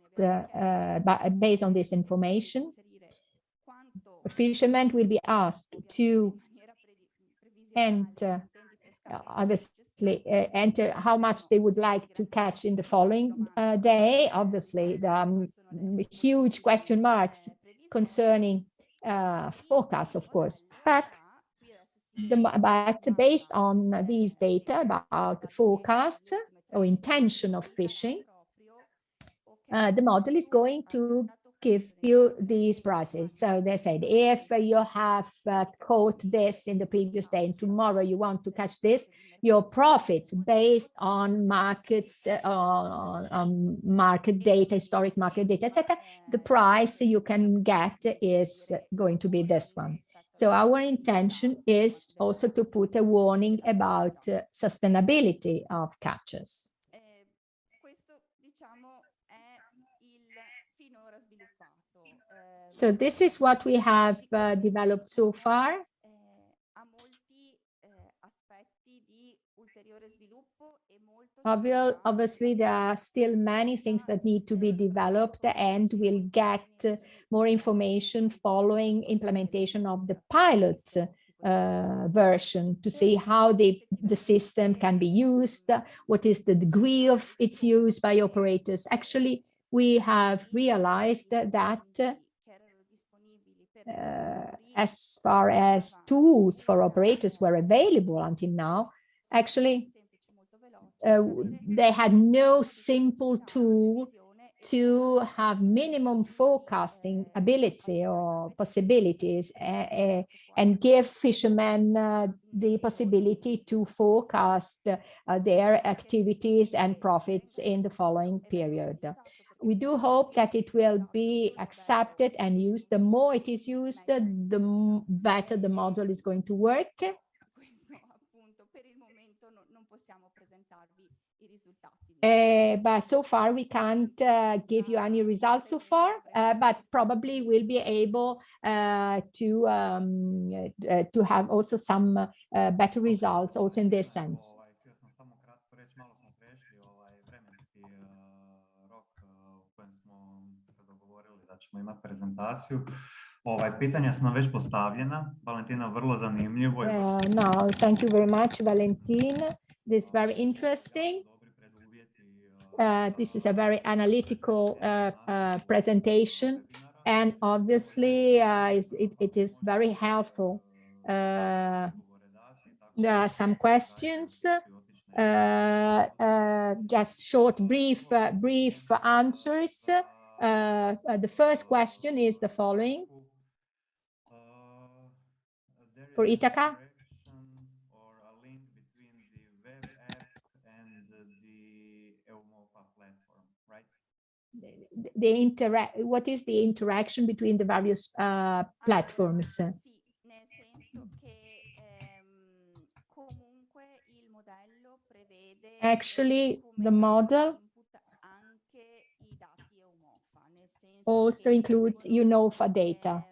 based on this information, fishermen will be asked to enter, obviously, enter how much they would like to catch in the following day. Obviously, the huge question marks concerning forecasts, of course, but based on these data about the forecasts or intention of fishing, the model is going to give you these prices. So they said, if you have caught this in the previous day and tomorrow you want to catch this, your profits based on market market data, historic market data, etc., the price you can get is going to be this one. So our intention is also to put a warning about sustainability of catches. So this is what we have developed so far. Obviously, there are still many things that need to be developed, and we'll get more information following implementation of the pilot version to see how the system can be used, what is the degree of its use by operators. Actually, we have realized that as far as tools for operators were available until now, actually, they had no simple tool to have minimum forecasting ability or possibilities and give fishermen the possibility to forecast their activities and profits in the following period. We do hope that it will be accepted and used. The more it is used, the better the model is going to work. But so far we can't give you any results so far, but probably we'll be able to have also some better results also in this sense. Ćemo imati prezentaciju. Pitanja su nam već postavljena. Valentina, vrlo zanimljivo. No, thank you very much, Valentin. This is very interesting. This is a very analytical presentation, and obviously it is very helpful. There are some questions. Just short, brief answers. The first question is the following. For Ithaca? What is the interaction between the various platforms? Actually, the model also includes UNOFA data.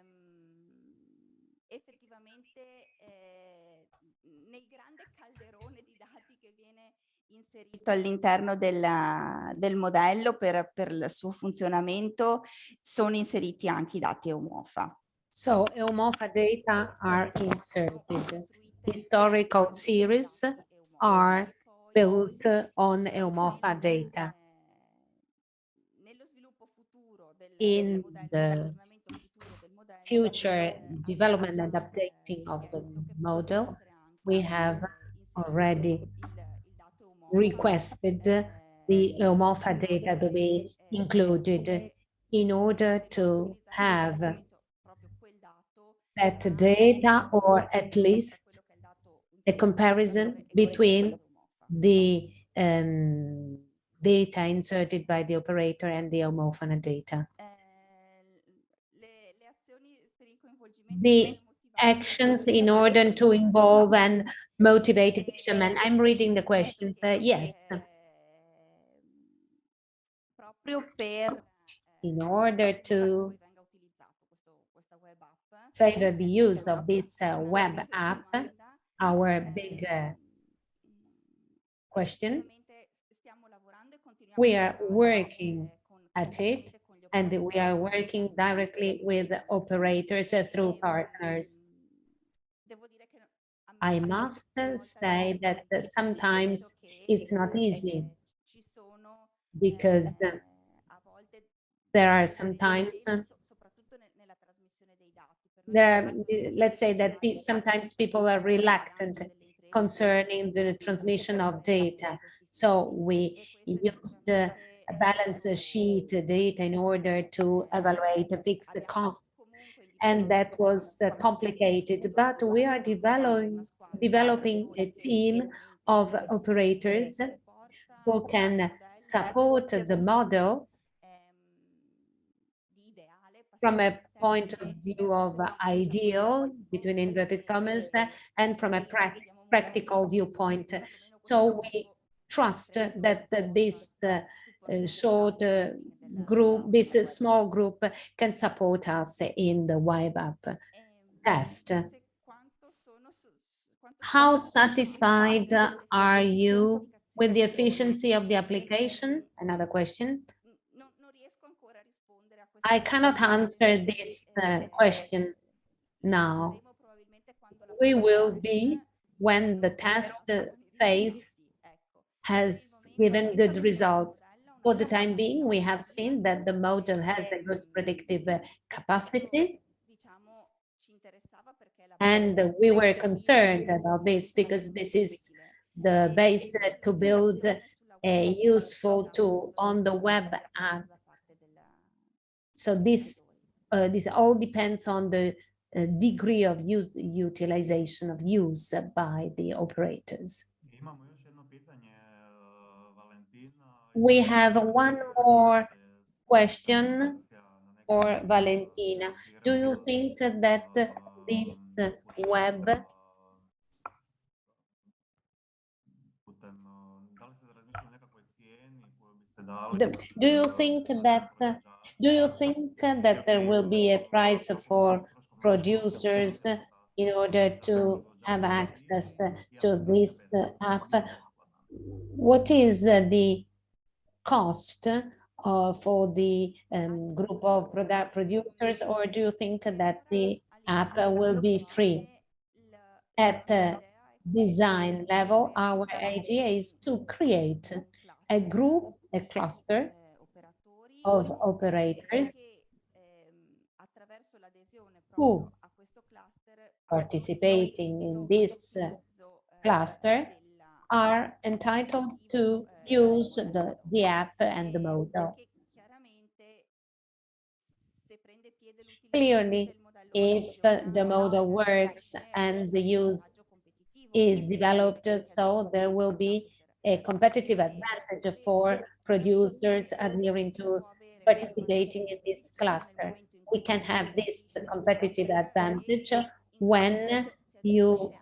inserito all'interno del modello per il suo funzionamento, sono inseriti anche i dati EUMOFA. So EUMOFA data are inserted. Historical series are built on EUMOFA data. In the future development and updating of the model, we have already requested the EUMOFA data to be included in order to have that data, or at least a comparison between the data inserted by the operator and the EUMOFA data. The actions in order to involve and motivate fishermen. I'm reading the questions. Yes. In order to favor the use of this web app, our big question, we are working at it, and we are working directly with operators through partners. I must say that sometimes it's not easy, because there are sometimes let's say that sometimes people are reluctant concerning the transmission of data. So we used a balance sheet data in order to evaluate a fixed cost. And that was complicated, but we are developing a team of operators who can support the model from a point of view of ideal, between inverted commas, and from a practical viewpoint. So we trust that this short group, this small group, can support us in the web app test. How satisfied are you with the efficiency of the application? Another question. I cannot answer this question now. We will be when the test phase has given good results. For the time being, we have seen that the model has a good predictive capacity. And we were concerned about this because this is the base to build a useful tool on the web app. So this all depends on the degree of utilization of use by the operators. We have one more question for Valentina. Do you think that this web do you think that there will be a price for producers in order to have access to this app? What is the cost for the group of producers, or do you think that the app will be free? At the design level, our idea is to create a group, a cluster of operators who, participating in this cluster, are entitled to use the app and the model. Clearly, if the model works and the use is developed, so there will be a competitive advantage for producers adhering to participating in this cluster. We can have this competitive advantage when you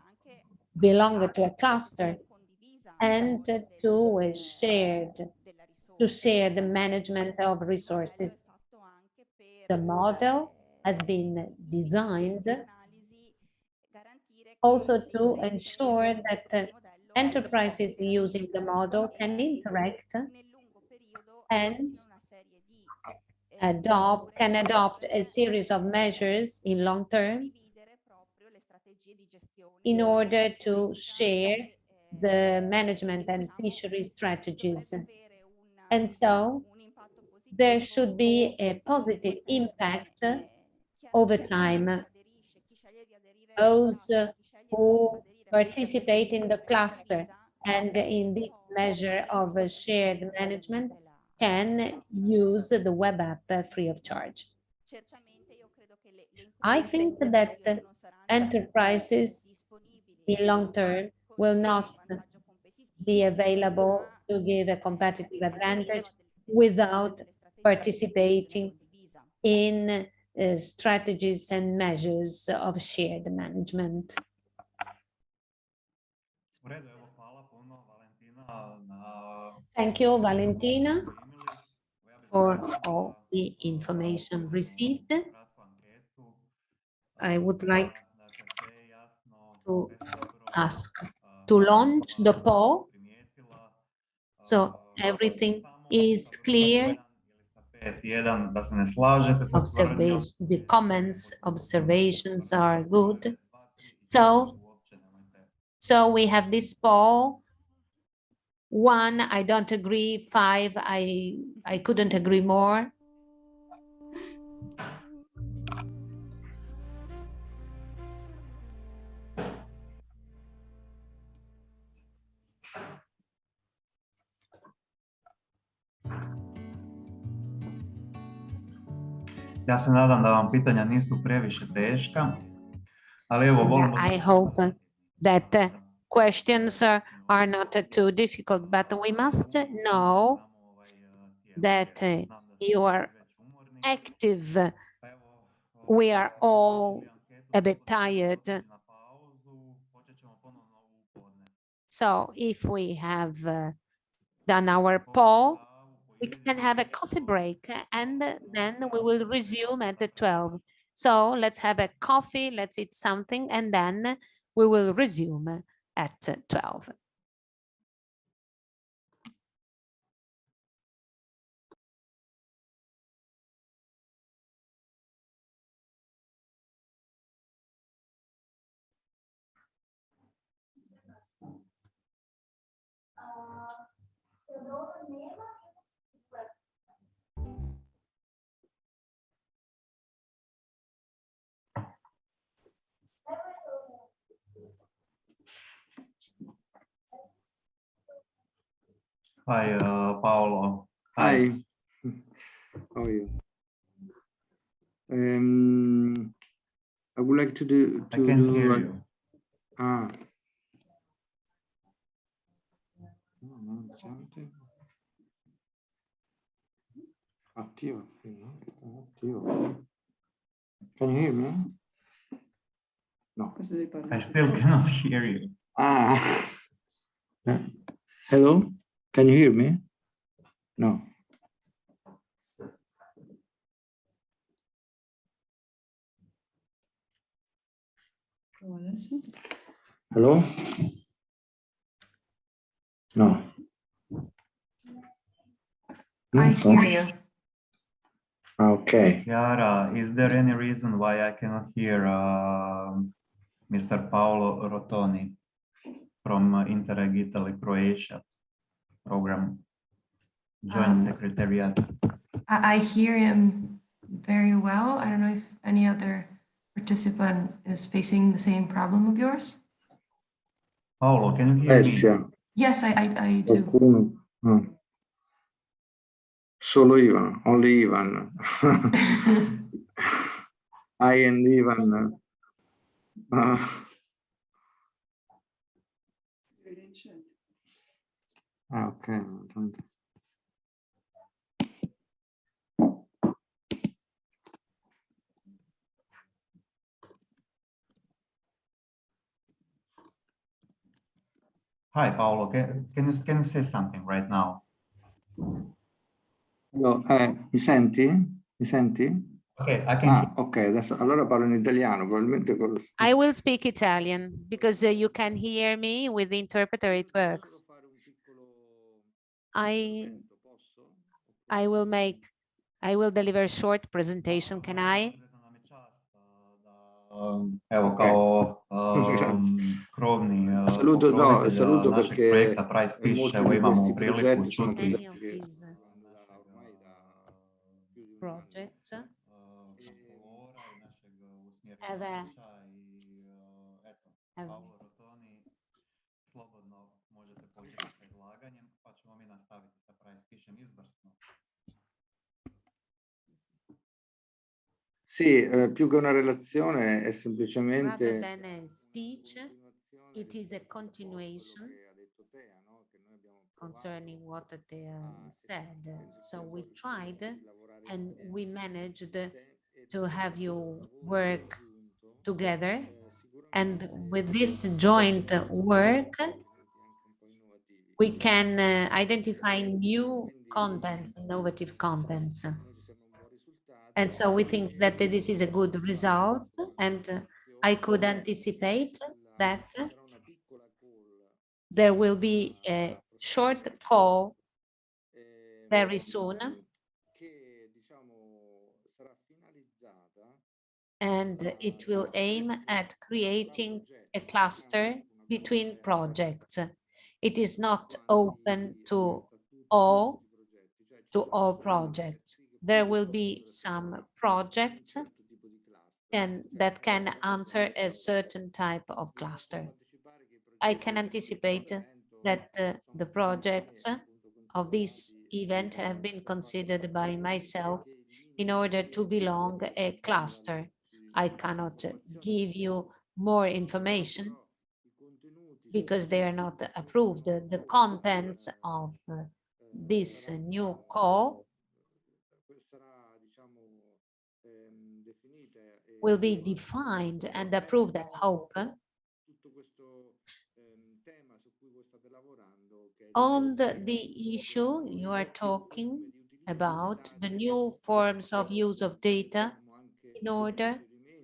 belong to a cluster and to share the management of resources. The model has been designed also to ensure that enterprises using the model can interact and adopt a series of measures in long term in order to share the management and fishery strategies. And so there should be a positive impact over time. Those who participate in the cluster and in this measure of shared management can use the web app free of charge. I think that enterprises in long term will not be available to give a competitive advantage without participating in strategies and measures of shared management. Thank you, Valentina, for all the information received. I would like to ask to launch the poll. So everything is clear. The comments, observations are good. So we have this poll. 1, I don't agree. 5, I couldn't agree more. Ja se nadam da vam pitanja nisu previše teška, ali evo volimo... I hope that questions are not too difficult, but we must know that you are active. We are all a bit tired. So if we have done our poll, we can have a coffee break and then we will resume at 12. So let's have a coffee, let's eat something, and then we will resume at 12. Hi, Paolo. Hi. How are you? I would like to do. I can't hear you. Ah. Attivo. Can you hear me? No. I still cannot hear you. Ah. Hello? Can you hear me? No. Hello? No. I hear you. Okay. Yara, is there any reason why I cannot hear Mr. Paolo Rotoni from Interreg Italy-Croatia program, Joint Secretariat? I hear him very well. I don't know if any other participant is facing the same problem of yours. Paolo, can you hear me? Yes, I do. Solo Ivan, only Ivan. I and Ivan. Okay. Hi, Paolo. Can you say something right now? No, mi senti? Mi senti? Okay, I can. Ok, adesso allora parlo in italiano, probabilmente I will speak Italian because you can hear me with the interpreter, it works. I will deliver a short presentation, can I? Evo, kao krovni pokrovitelj našeg projekta Prizefish, evo imamo priliku čuti Projects have slobodno možete početi sa izlaganjem, pa ćemo mi nastaviti sa Prizefishem izvrsno. Sì, più che una relazione è rather semplicemente than a speech, it is a continuation concerning what they said. So we tried and we managed to have you work together. And with this joint work, we can identify new contents, innovative contents. And so we think that this is a good result, and I could anticipate that there will be a short call very soon, and it will aim at creating a cluster between projects. It is not open to all projects. There will be some projects that can answer a certain type of cluster. I can anticipate that the projects of this event have been considered by myself in order to belong a cluster. I cannot give you more information because they are not approved. The contents of this new call will be defined and approved, I hope, on the issue you are talking about, the new forms of use of data, in order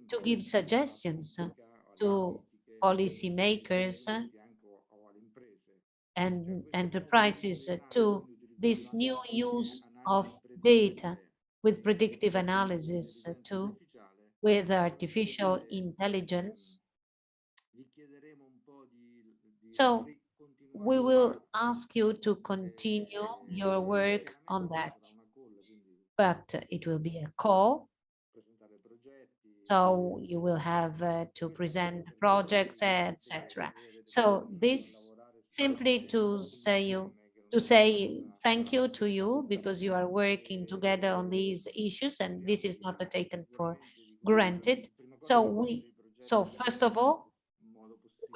to give suggestions to policymakers and enterprises to this new use of data with predictive analysis too, with artificial intelligence. So we will ask you to continue your work on that, but it will be a call. So you will have to present projects, etc. So this simply to say thank you to you because you are working together on these issues, and this is not taken for granted. So first of all,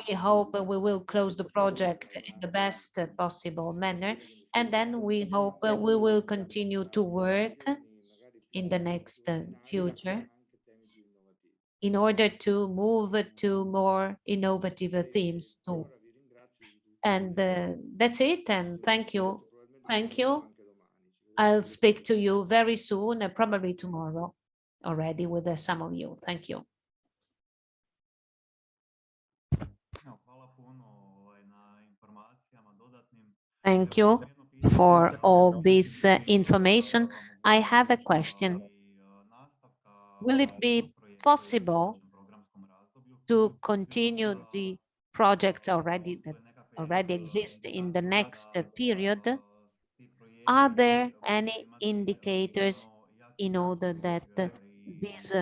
we hope we will close the project in the best possible manner, and then we hope we will continue to work in the next future in order to move to more innovative themes too. And that's it, and thank you. Thank you. I'll speak to you very soon, probably tomorrow already with some of you. Thank you. Thank you for all this information. I have a question. Will it be possible to continue the projects that already exist in the next period? Are there any indicators in order that these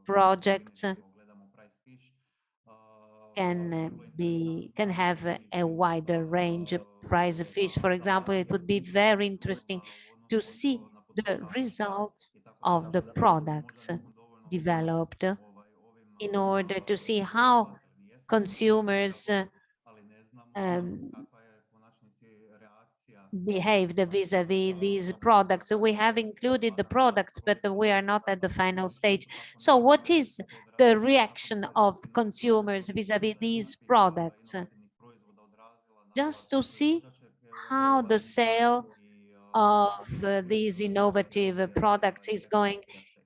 projects can have a wider range? Prizefish, for example, it would be very interesting to see the results of the products developed in order to see how consumers behaved vis-a-vis these products. We have included the products, but we are not at the final stage. So what is the reaction of consumers vis-a-vis these products? Just to see how the sale of these innovative products is going.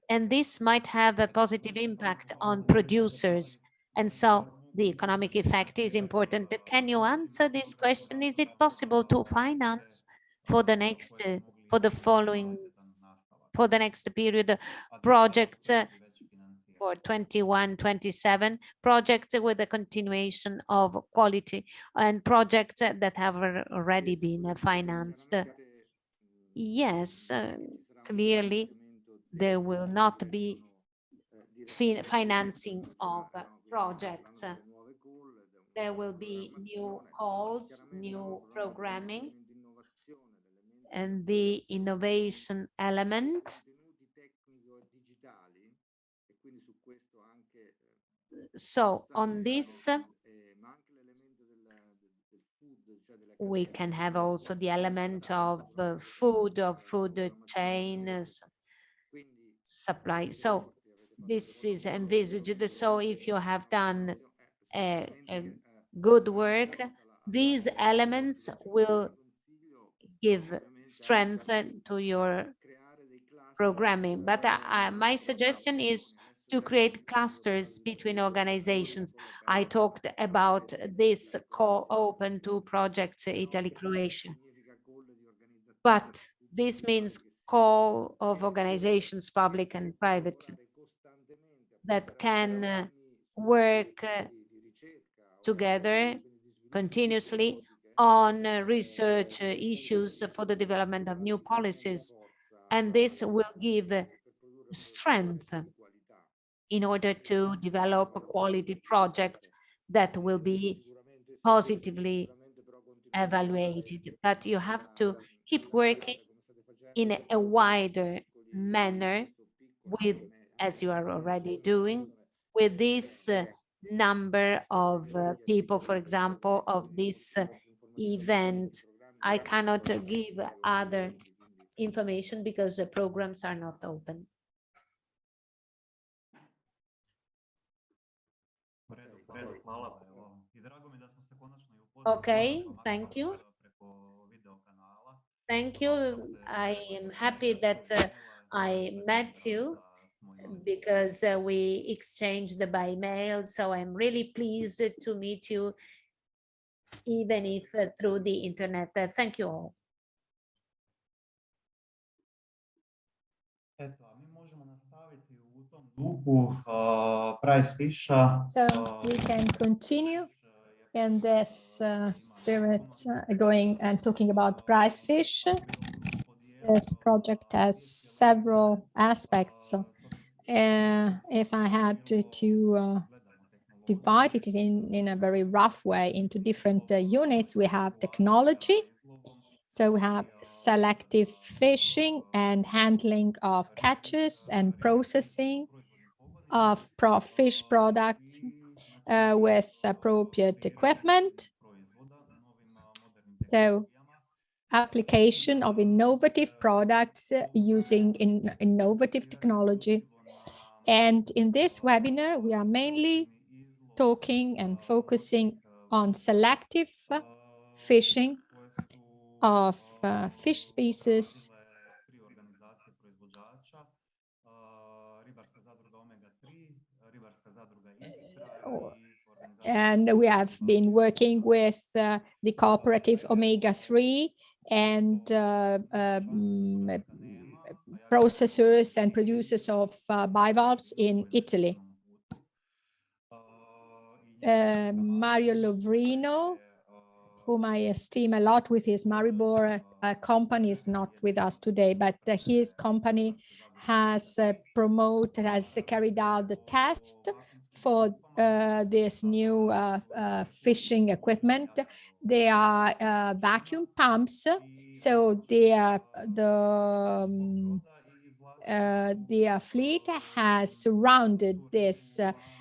And this might have a positive impact on producers. And so the economic effect is important. Can you answer this question? Is it possible to finance for the next, for the next period projects for 21-27, projects with a continuation of quality and projects that have already been financed? Yes, clearly there will not be financing of projects. There will be new calls, new programming, and the innovation element. So on this, we can have also the element of food chain supply. So this is envisaged. So if you have done a good work, these elements will give strength to your programming. But my suggestion is to create clusters between organizations. I talked about this call open to projects Italy-Croatia. But this means call of organizations, public and private, that can work together continuously on research issues for the development of new policies. And this will give strength in order to develop a quality project that will be positively evaluated. But you have to keep working in a wider manner with, as you are already doing, with this number of people, for example, of this event. I cannot give other information because the programs are not open. Okay, thank you. Thank you. I am happy that I met you because we exchanged by mail. So I'm really pleased to meet you, even if through the internet. Thank you all. So we can continue in this spirit, going and talking about Prizefish. This project has several aspects. If I had to divide it in a very rough way into different units, we have technology. So we have selective fishing and handling of catches and processing of fish products with appropriate equipment. So application of innovative products using innovative technology. And in this webinar, we are mainly talking and focusing on selective fishing of fish species and we have been working with the cooperative Omega-3 and processors and producers of bivalves in Italy. Mario Lovrino, whom I esteem a lot with his Maribor company, is not with us today, but his company has carried out the test for this new fishing equipment. They are vacuum pumps, so their fleet has surrounded this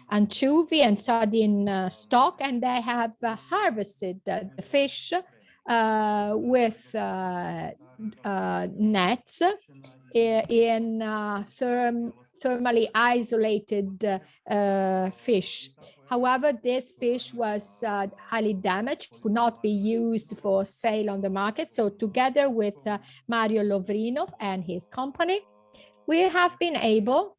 anchovy and sardine stock, and they have harvested the fish with nets in thermally isolated fish. However, this fish was highly damaged, could not be used for sale on the market. So together with Mario Lovrinov and his company, we have been able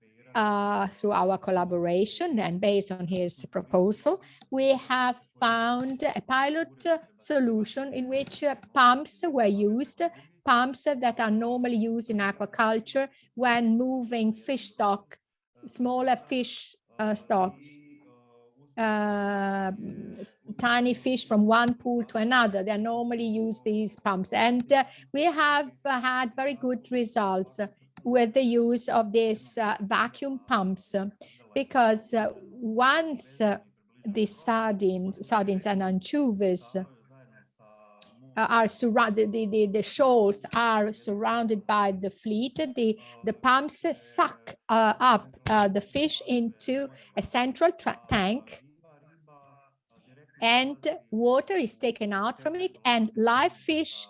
through our collaboration and based on his proposal, we have found a pilot solution in which pumps were used, pumps that are normally used in aquaculture when moving fish stock, smaller fish stocks, tiny fish from one pool to another. They normally use these pumps. And we have had very good results with the use of these vacuum pumps, because once the sardines and anchovies are surrounded, the shoals are surrounded by the fleet, the pumps suck up the fish into a central tank, and water is taken out from it, and live fish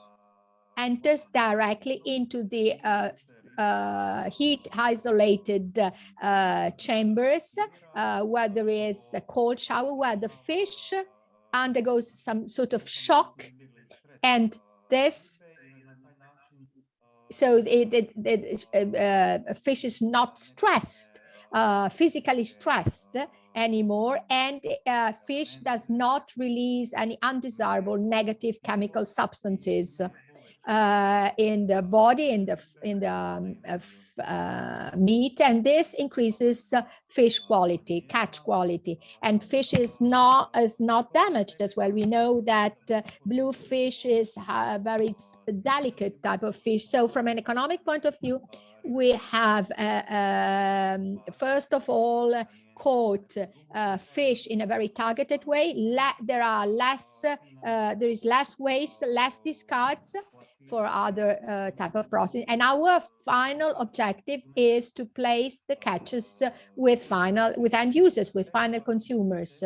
enters directly into the heat isolated chambers where there is a cold shower, where the fish undergoes some sort of shock, and this, so the fish is not stressed, physically stressed anymore, and fish does not release any undesirable negative chemical substances in the body, in the meat, and this increases fish quality, catch quality, and fish is not damaged as well. We know that blue fish is a very delicate type of fish. So from an economic point of view, we have first of all caught fish in a very targeted way. There is less waste, less discards for other type of processing. And our final objective is to place the catches with end users, with final consumers.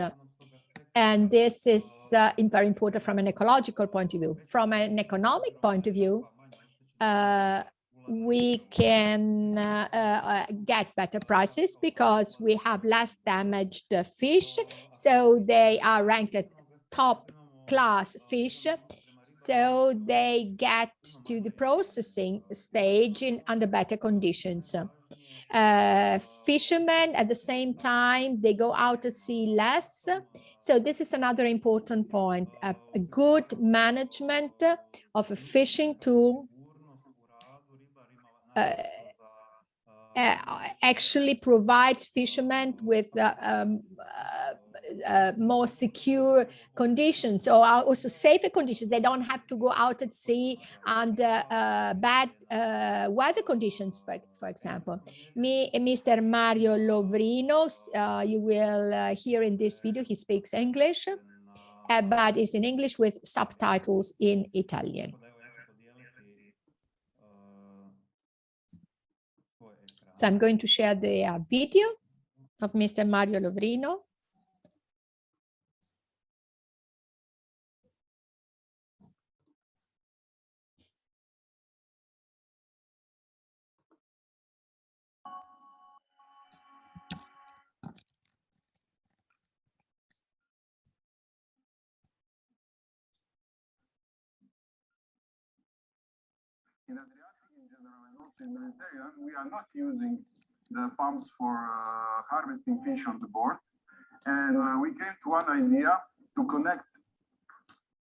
And this is very important from an ecological point of view. From an economic point of view, we can get better prices because we have less damaged fish. So they are ranked at top class fish. So they get to the processing stage under better conditions. Fishermen, at the same time, they go out at sea less. So this is another important point. A good management of a fishing tool actually provides fishermen with more secure conditions, or also safer conditions. They don't have to go out at sea under bad weather conditions, for example. Mr. Mario Lovrino, you will hear in this video, he speaks English, but it's in English with subtitles in Italian. So I'm going to share the video of Mr. Mario Lovrino. In Adriatic in general and also in Mediterranean, we are not using the pumps for harvesting fish on the board. And we came to one idea to connect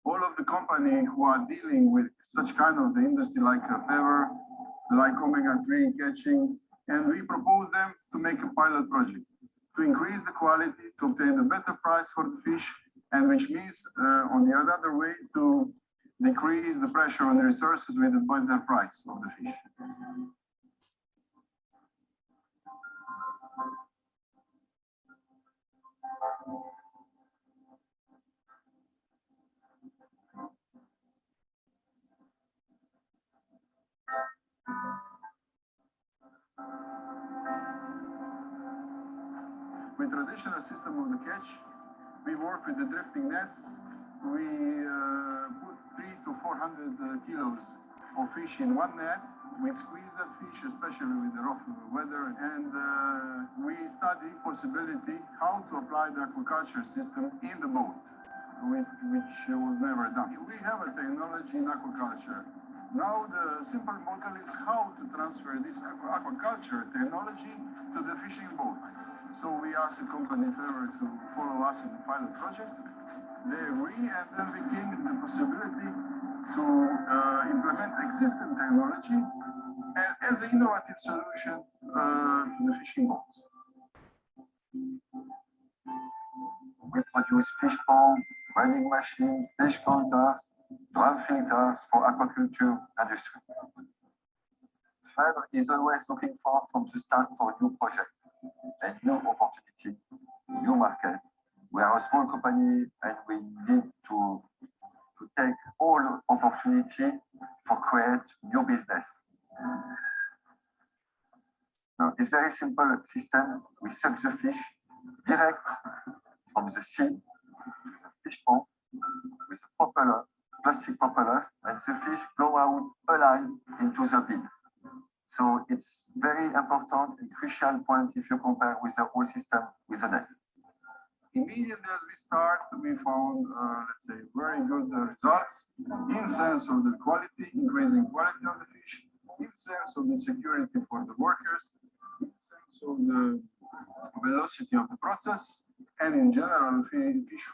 all of the companies who are dealing with such kind of the industry like fever, like omega-3 catching, and we propose them to make a pilot project to increase the quality, to obtain a better price for the fish, and which means on the other way to decrease the pressure on the resources with the better price of the fish. With traditional system of the catch, we work with the drifting nets. We put 300 to 400 kilos of fish in one net. We squeeze that fish, especially with the rough weather, and we study possibility how to apply the aquaculture system in the boat, which was never done. We have a technology in aquaculture Now the simple model is how to transfer this aquaculture technology to the fishing boat. So we asked the company Interreg to follow us in the pilot project. They agree, and then we came with the possibility to implement existing technology as an innovative solution to the fishing boats. We produce fish pond, vending machines, fish counters, drum filters for aquaculture industry. FEB is always looking from the start for new projects and new opportunity, new market. We are a small company and we need to take all opportunity for create new business. Now, it's very simple system. We suck the fish direct from the sea to the fish pond with a propeller, plastic propeller, and the fish go out alive into the bin. So it's very important and crucial point if you compare with the whole system with the net. Immediately as we start, we found, let's say, very good results in sense of the quality, increasing quality of the fish, in sense of the security for the workers, in sense of the velocity of the process, and in general, fish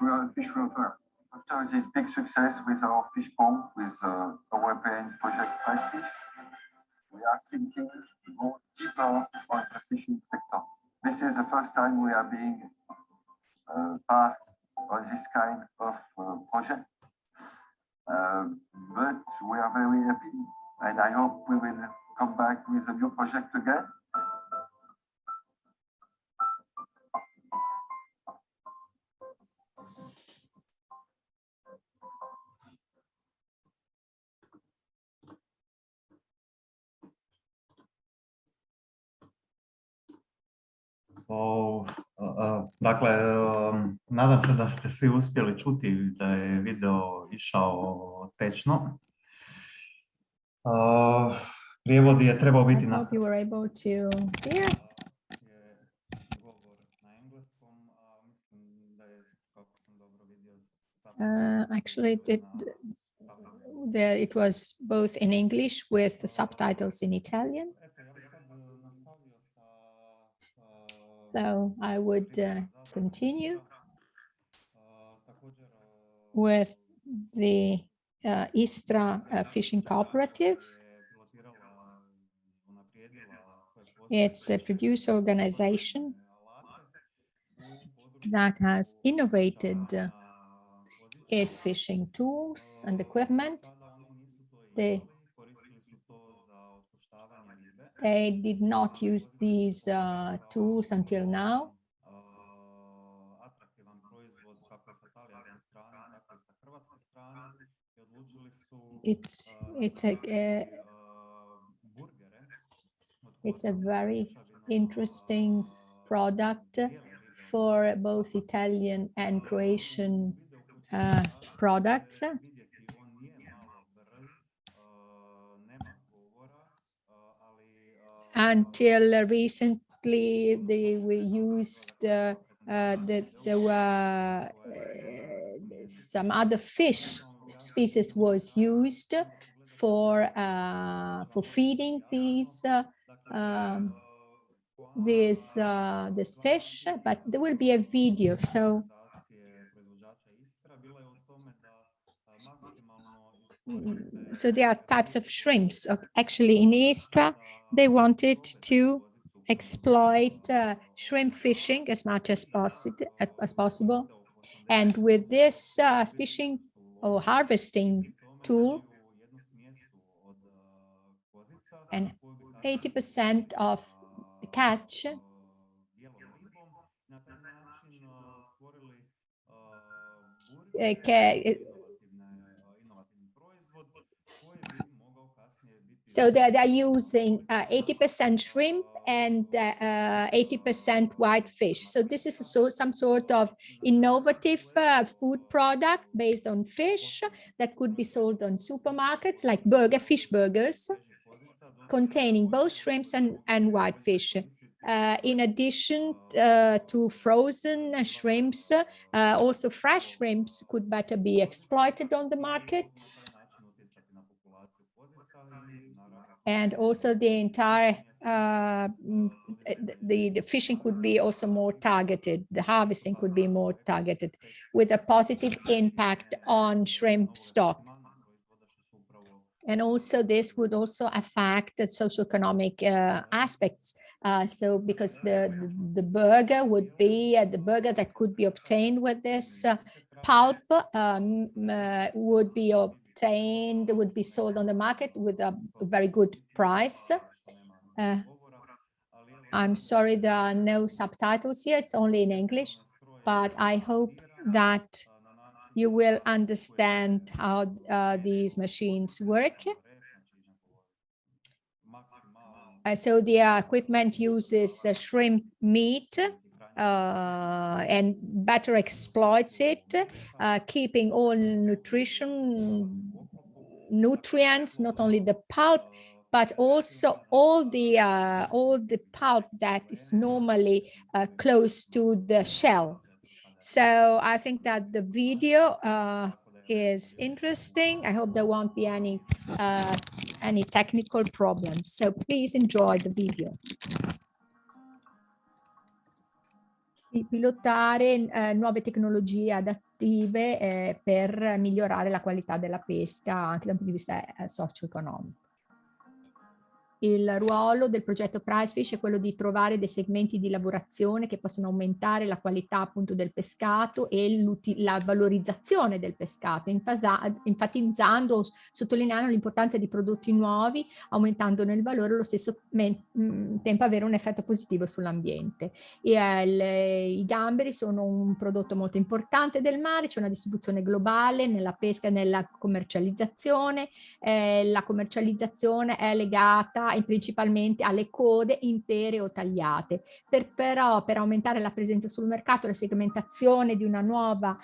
welfare. After this big success with our fish pond, with our European project Prizefish, we are thinking to go deeper on the fishing sector. This is the first time we are being part of this kind of project, but we are very happy, and I hope we will come back with a new project again. Dakle, nadam se da ste svi uspjeli čuti da je video išao tečno. Prijevod je trebao biti na... you were able to hear. Actually, it was both in English with the subtitles in Italian. So I would continue with the Istra Fishing Cooperative. It's a producer organization that has innovated its fishing tools and equipment. They did not use these tools until now. It's a very interesting product for both Italian and Croatian products. Until recently, they were used. There were some other fish species was used for feeding these this fish, but there will be a video. So there are types of shrimps. Actually, in Istra, they wanted to exploit shrimp fishing as much as possible. And with this fishing or harvesting tool, and 80% of the catch so they are using 80% shrimp and 80% white fish. So this is some sort of innovative food product based on fish that could be sold on supermarkets like fish burgers, containing both shrimps and white fish. In addition to frozen shrimps, also fresh shrimps could better be exploited on the market. And also the entire, the fishing could be also more targeted. The harvesting could be more targeted with a positive impact on shrimp stock. And also this would also affect the socioeconomic aspects. So because the burger would be the burger that could be obtained with this pulp would be obtained, would be sold on the market with a very good price. I'm sorry, there are no subtitles here, it's only in English, but I hope that you will understand how these machines work. So the equipment uses shrimp meat and better exploits it, keeping all nutrients, not only the pulp, but also all the pulp that is normally close to the shell. So I think that the video is interesting. I hope there won't be any technical problems. So please enjoy the video. Pilotare nuove tecnologie adattive per migliorare la qualità della pesca anche dal punto di vista socio-economico. Il ruolo del progetto Prizefish è quello di trovare dei segmenti di lavorazione che possono aumentare la qualità appunto del pescato e la valorizzazione del pescato, enfatizzando, sottolineando l'importanza di prodotti nuovi, aumentandone il valore e allo stesso tempo avere un effetto positivo sull'ambiente. I gamberi sono un prodotto molto importante del mare, c'è una distribuzione globale nella pesca e nella commercializzazione. La commercializzazione è legata principalmente alle code intere o tagliate. Però per aumentare la presenza sul mercato, la segmentazione di una nuova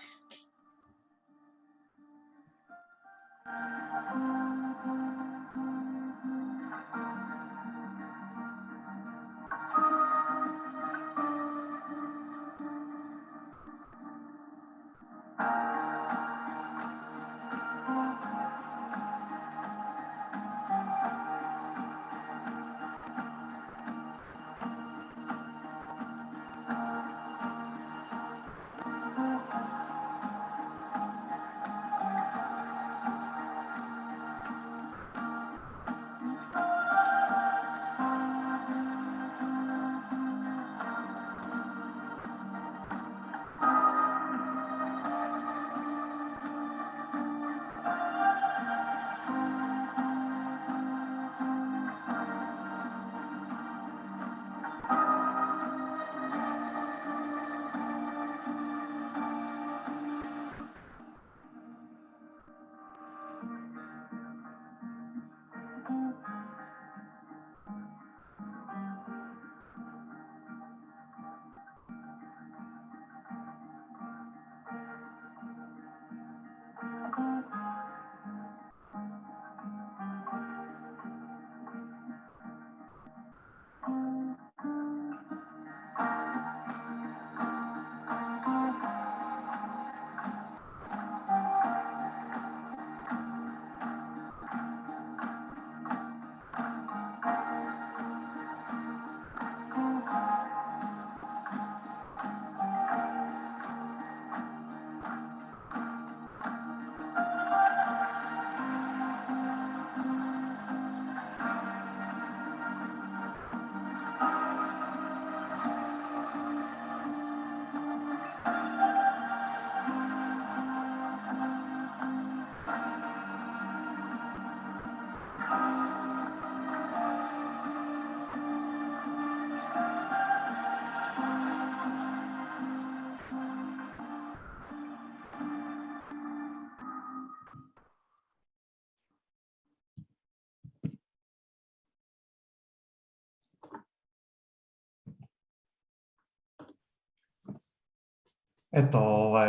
Eto,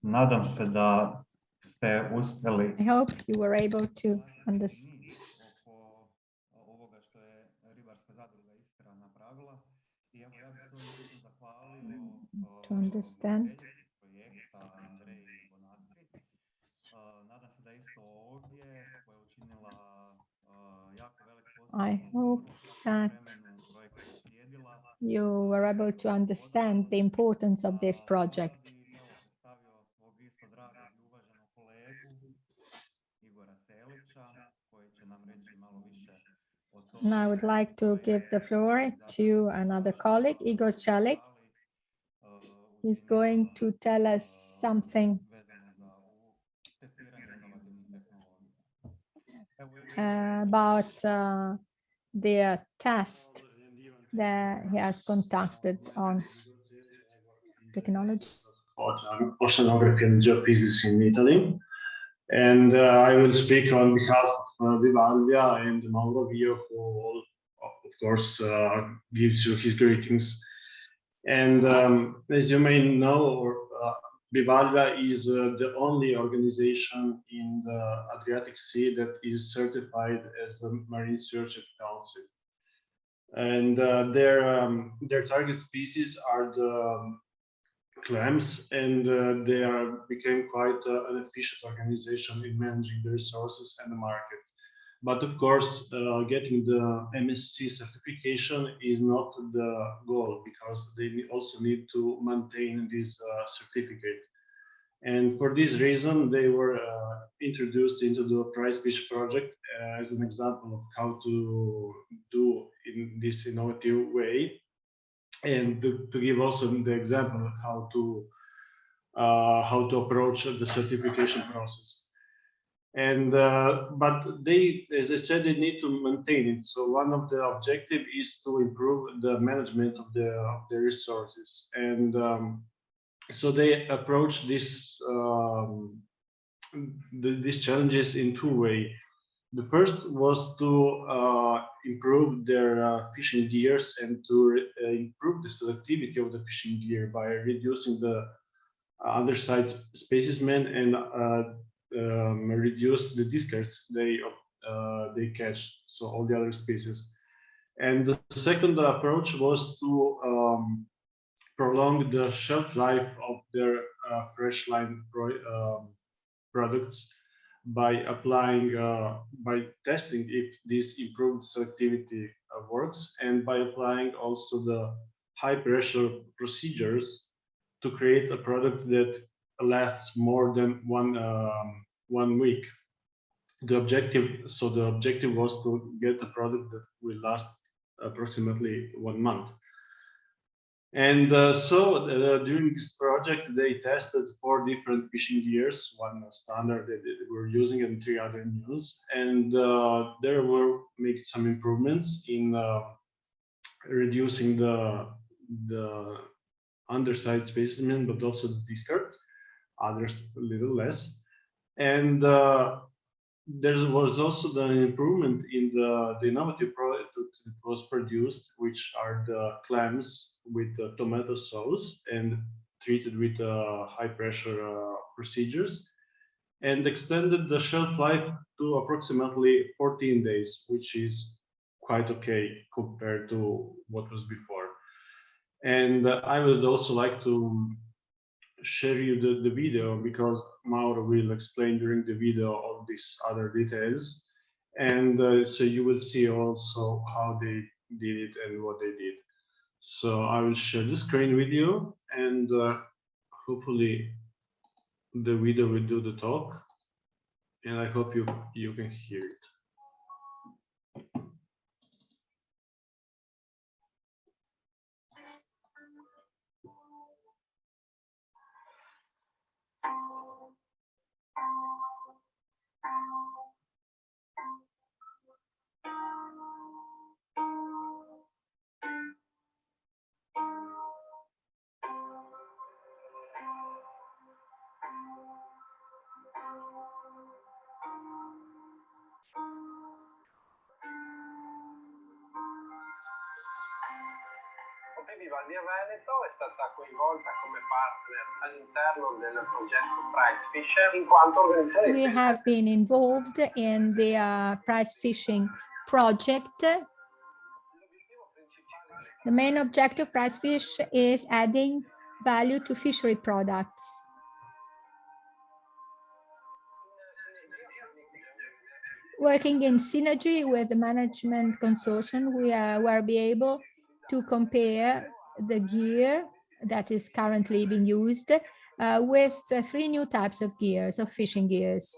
nadam se da ste uspjeli. I hope you were able to understand. Ovoga što je ribarska zadruga Istra napravila. I evo ja bih se ovdje isto zahvalio projekta Andreji Bonaci. Nadam se da isto ovdje koja je učinila jako I hope that you were able to understand the importance of this project. Now I would like to give the floor to another colleague, Igor Chalik. He's going to tell us something about the test that he has conducted on technology. Oceanography and geophysics in Italy. And I will speak on behalf of Vivalvia and Mauro Vio, who, of course, gives you his greetings. And as you may know, Vivalvia is the only organization in the Adriatic Sea that is certified as a Marine Stewardship Council. And their target species are the clams, and they became quite an efficient organization in managing the resources and the market. But of course, getting the MSC certification is not the goal, because they also need to maintain this certificate. And for this reason, they were introduced into the Prizefish project as an example of how to do in this innovative way, and to give also the example of how to approach the certification process. And but they, as I said, they need to maintain it. So one of the objectives is to improve the management of the resources, and so they approach these challenges in two ways. The first was to improve their fishing gears and to improve the selectivity of the fishing gear by reducing the underside specimen and reduce the discards they catch, so all the other species. And the second approach was to prolong the shelf life of their fresh line products by applying, by testing if this improved selectivity works, and by applying also the high pressure procedures to create a product that lasts more than one week. The objective was to get a product that will last approximately 1 month. And during this project, they tested 4 different fishing gears, one standard that they were using and 3 other news. And there were made some improvements in reducing the underside specimen, but also the discards, others a little less. And there was also the improvement in the innovative product that was produced, which are the clams with the tomato sauce and treated with high pressure procedures, and extended the shelf life to approximately 14 days, which is quite okay compared to what was before. And I would also like to share you the video, because Mauro will explain during the video all these other details, and so you will see also how they did it and what they did. So I will share the screen with you, and hopefully the video will do the talk, and I hope you can hear it. Vivalvia Veneto è stata coinvolta come partner all'interno del progetto Prizefish in quanto organizzatrice. We have been involved in the prize fishing project. The main objective of Prizefish is adding value to fishery products. Working in synergy with the management consortium, we will be able to compare the gear that is currently being used with 3 new types of gears, of fishing gears.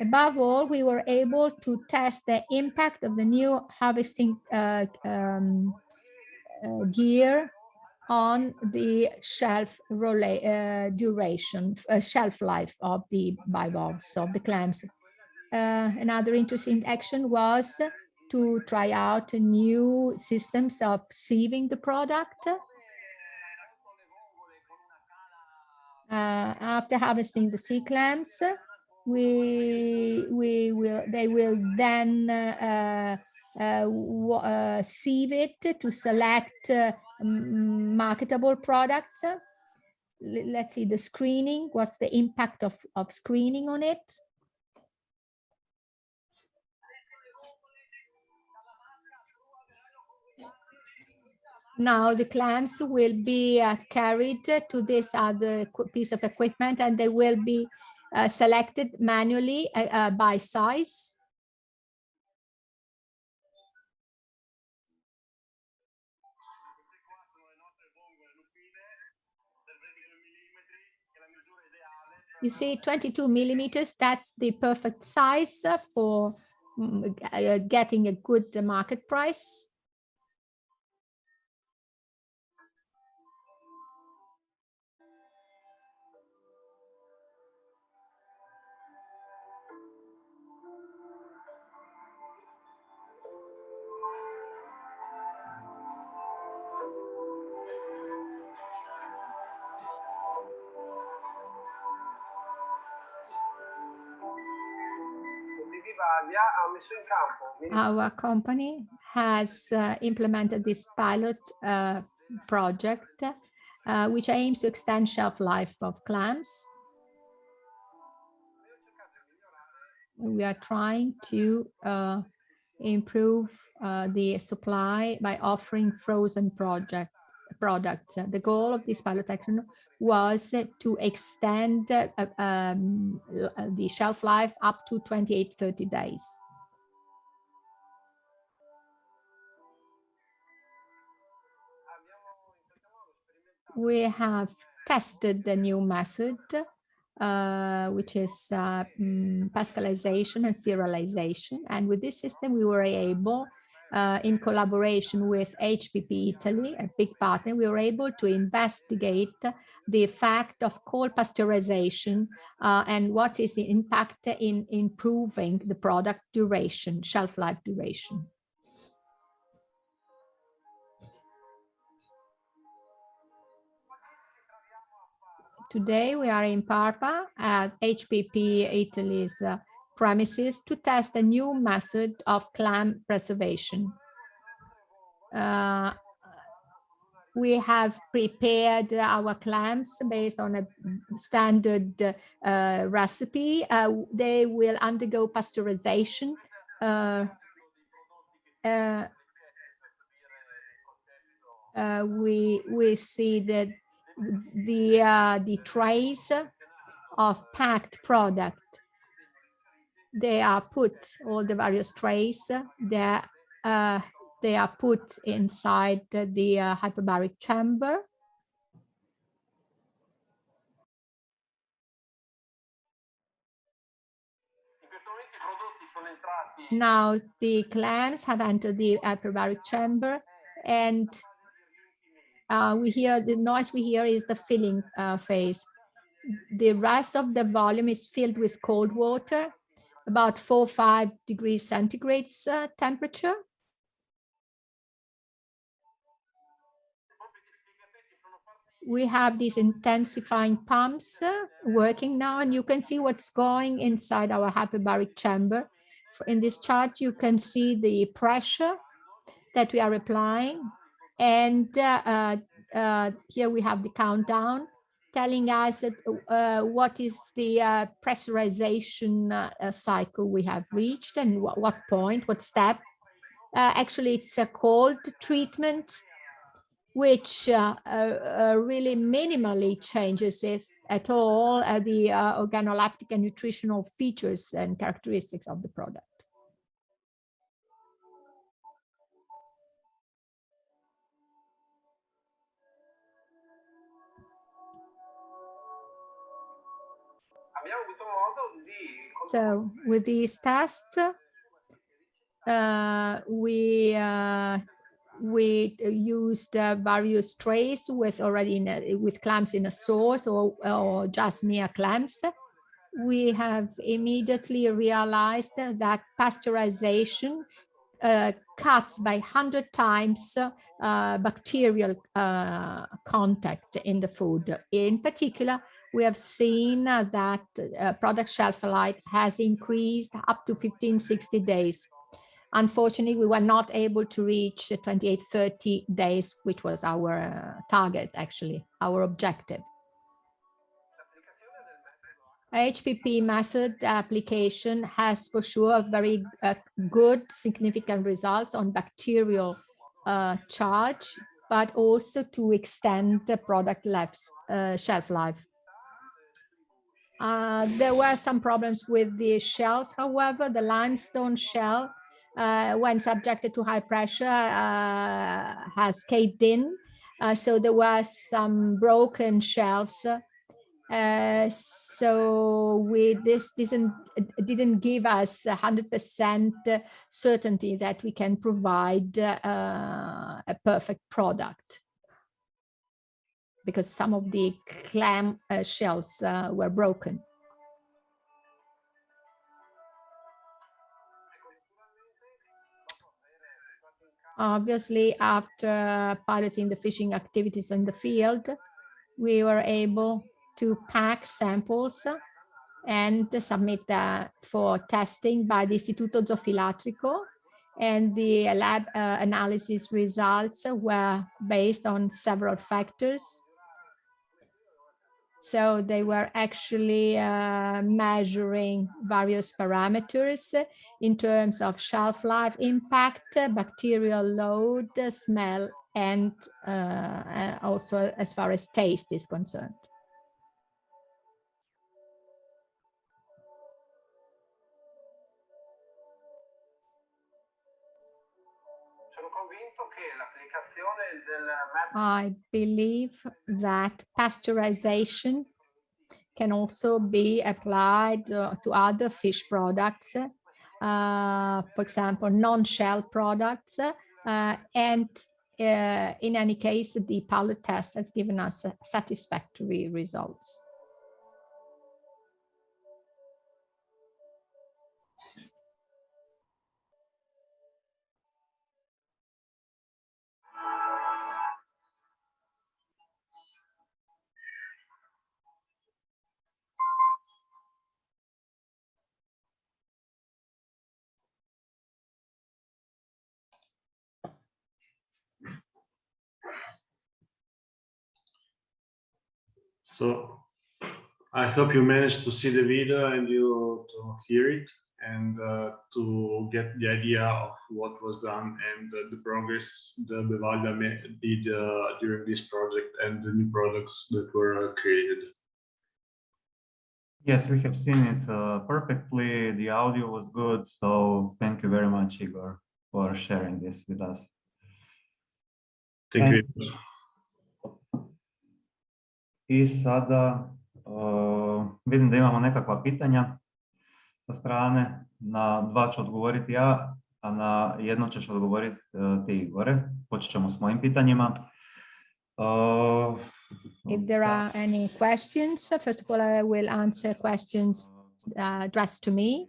Above all, we were able to test the impact of the new harvesting gear on the shelf duration, shelf life of the bivalves, of the clams. Another interesting action was to try out new systems of sieving the product. After harvesting the sea clams, they will then sieve it to select marketable products. Let's see the screening. What's the impact of screening on it? Now the clams will be carried to this other piece of equipment, and they will be selected manually by size. You see 22 millimeters, that's the perfect size for getting a good market price. Our company has implemented this pilot project, which aims to extend shelf life of clams. We are trying to improve the supply by offering frozen products. The goal of this pilot action was to extend the shelf life up to 28-30 days. We have tested the new method, which is pascalization and sterilization. And with this system, we were able, in collaboration with HPP Italy, a big partner, we were able to investigate the effect of cold pasteurization and what is the impact in improving the product duration, shelf life duration. Today, we are in Parma at HPP Italy's premises to test a new method of clam preservation. We have prepared our clams based on a standard recipe. They will undergo pasteurization. We see that the trays of packed product, they are put, all the various trays, they are put inside the hyperbaric chamber. Now the clams have entered the hyperbaric chamber, and we hear the noise we hear is the filling phase. The rest of the volume is filled with cold water, about 4 or 5 degrees centigrade temperature. We have these intensifying pumps working now, and you can see what's going inside our hyperbaric chamber. In this chart, you can see the pressure that we are applying. And here we have the countdown telling us that, what is the pressurization cycle we have reached and what point, what step. Actually, it's a cold treatment, which really minimally changes, if at all the organoleptic and nutritional features and characteristics of the product. So with these tests, we used various trays with with clams in a source or just mere clams. We have immediately realized that pasteurization cuts by 100 times bacterial contact in the food. In particular, we have seen that product shelf life has increased up to 15-60 days. Unfortunately, we were not able to reach 28-30 days, which was our target, actually, our objective. HPP method application has for sure very good, significant results on bacterial charge, but also to extend the product shelf life. There were some problems with the shells, however. The limestone shell, when subjected to high pressure, has caved in. So there were some broken shelves. So this didn't give us 100% certainty that we can provide a perfect product, because some of the clam shells were broken. Obviously, after piloting the fishing activities in the field, we were able to pack samples and submit for testing by the Istituto Zoofilatrico, and the lab analysis results were based on several factors. So they were actually measuring various parameters in terms of shelf life impact, bacterial load, smell, and also as far as taste is concerned. I believe that pasteurization can also be applied to other fish products, for example, non-shell products, and in any case, the pilot test has given us satisfactory results. So I hope you managed to see the video and you to hear it and to get the idea of what was done and the progress the Bevalda did during this project and the new products that were created. Yes, we have seen it perfectly. The audio was good, so thank you very much, Igor, for sharing this with us. Thank you. I sada vidim da imamo nekakva pitanja sa strane. Na dva ću odgovoriti ja, a na jedno ćeš odgovoriti ti, Igore. Počet ćemo s mojim pitanjima. If there are any questions, first of all, I will answer questions addressed to me.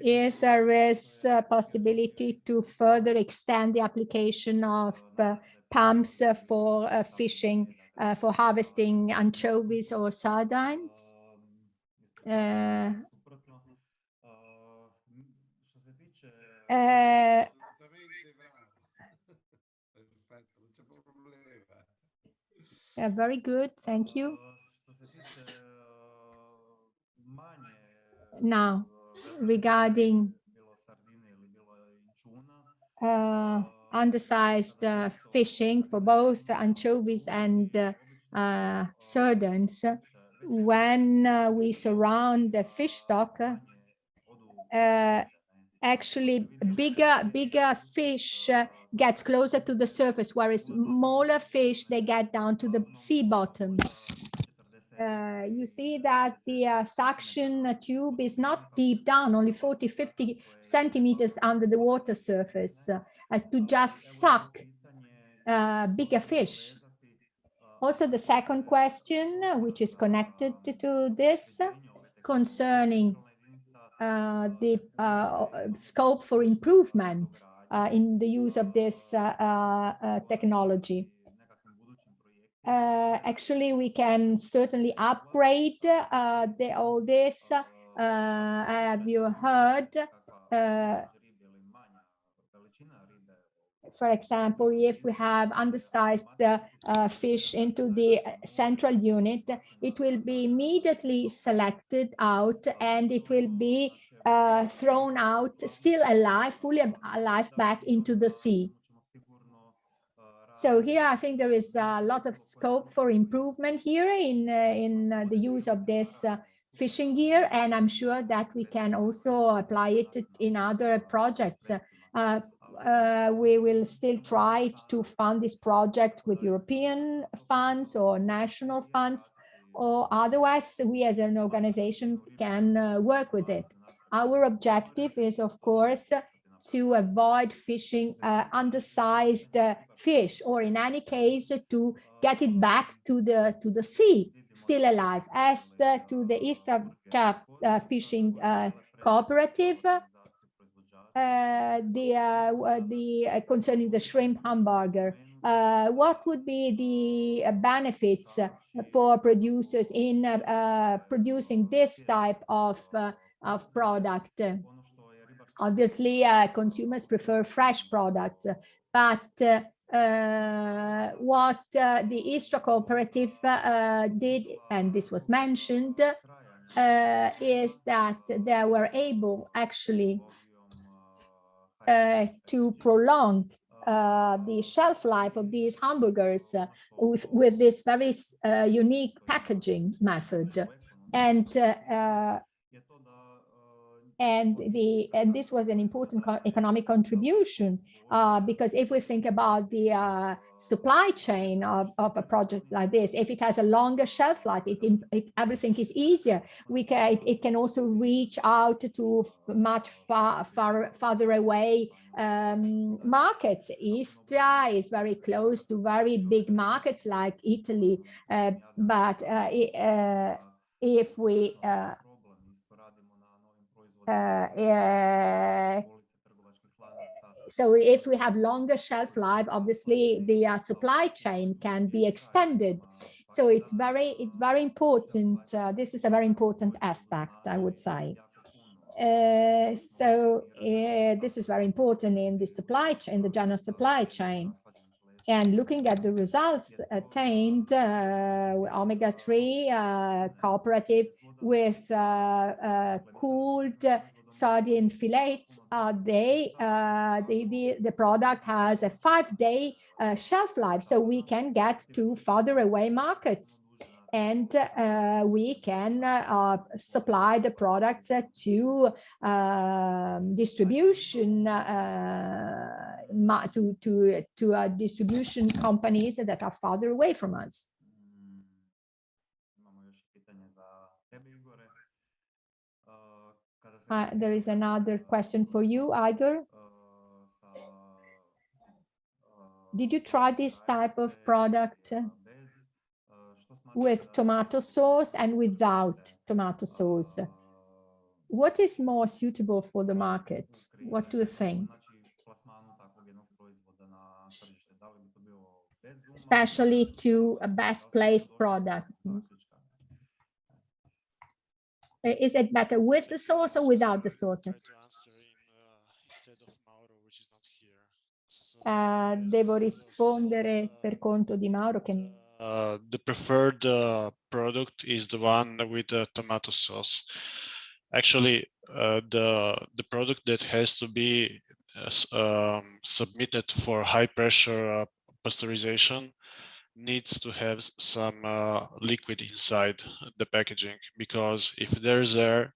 Yes, there is a possibility to further extend the application of pumps for fishing, for harvesting anchovies or sardines. Very good, thank you. Now, regarding undersized fishing for both anchovies and sardines, when we surround the fish stock, actually bigger fish gets closer to the surface, whereas smaller fish, they get down to the sea bottom. You see that the suction tube is not deep down, only 40-50 centimeters under the water surface to just suck bigger fish. Also, the second question, which is connected to this, concerning the scope for improvement in the use of this technology. Actually, we can certainly upgrade all this. Have you heard? For example, if we have undersized fish into the central unit, it will be immediately selected out and it will be thrown out, still alive, fully alive, back into the sea. So here I think there is a lot of scope for improvement here in the use of this fishing gear, and I'm sure that we can also apply it in other projects. We will still try to fund this project with European funds or national funds, or otherwise we as an organization can work with it. Our objective is, of course, to avoid fishing undersized fish, or in any case to get it back to the sea still alive. As to the Eastern Fishing Cooperative, concerning the shrimp hamburger, what would be the benefits for producers in producing this type of product? Obviously, consumers prefer fresh products, but what the Istra Cooperative did, and this was mentioned, is that they were able actually to prolong the shelf life of these hamburgers with this very unique packaging method. And this was an important economic contribution, because if we think about the supply chain of a project like this, if it has a longer shelf life, everything is easier. It can also reach out to much farther away markets. Istria is very close to very big markets like Italy, but if we so if we have longer shelf life, obviously the supply chain can be extended. So it's very important. This is a very important aspect, I would say. This is very important in the supply chain, the general supply chain. And looking at the results attained, omega-3 cooperative with cooled sardine fillets, the product has a 5-day shelf life, so we can get to farther away markets, and we can supply the products to distribution to distribution companies that are farther away from us. There is another question for you, Igor. Did you try this type of product with tomato sauce and without tomato sauce? What is more suitable for the market? What do you think? Especially to a best placed product. Is it better with the sauce or without the sauce? Devo rispondere per conto di Mauro che the preferred product is the one with the tomato sauce. Actually, the product that has to be submitted for high pressure pasteurization needs to have some liquid inside the packaging, because if there's air,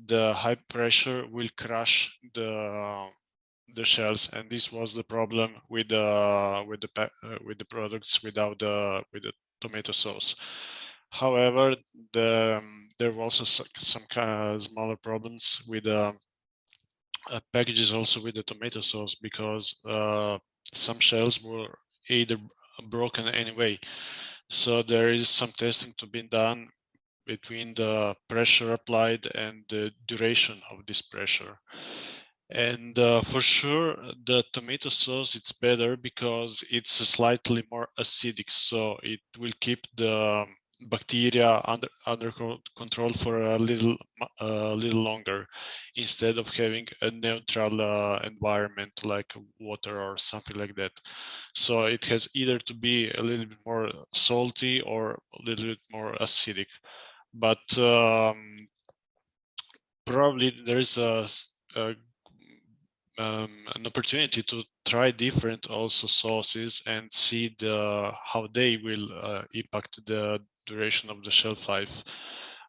the high pressure will crush the shells, and this was the problem with the products without the tomato sauce. However, there were also some kind of smaller problems with packages also with the tomato sauce, because some shells were either broken anyway. So there is some testing to be done between the pressure applied and the duration of this pressure. And for sure, the tomato sauce, it's better because it's slightly more acidic, so it will keep the bacteria under control for a little longer, instead of having a neutral environment like water or something like that. So it has either to be a little bit more salty or a little bit more acidic. But probably there is an opportunity to try different also sauces and see how they will impact the duration of the shelf life.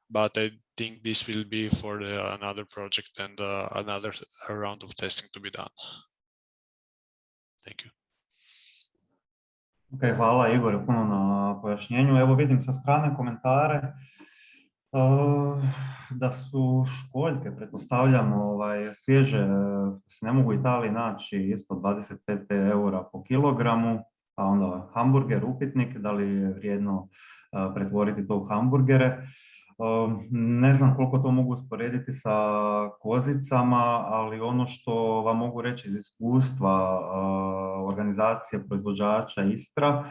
But I think this will be for another project and another round of testing to be done. Thank you. Ok, hvala Igor puno na pojašnjenju. Evo vidim sa strane komentare da su školjke, pretpostavljam, svježe, se ne mogu u Italiji naći ispod 25 eura po kilogramu, a onda hamburger, upitnik, da li je vrijedno pretvoriti to u hamburgere. Ne znam koliko to mogu usporediti sa kozicama, ali ono što vam mogu reći iz iskustva organizacije proizvođača Istra,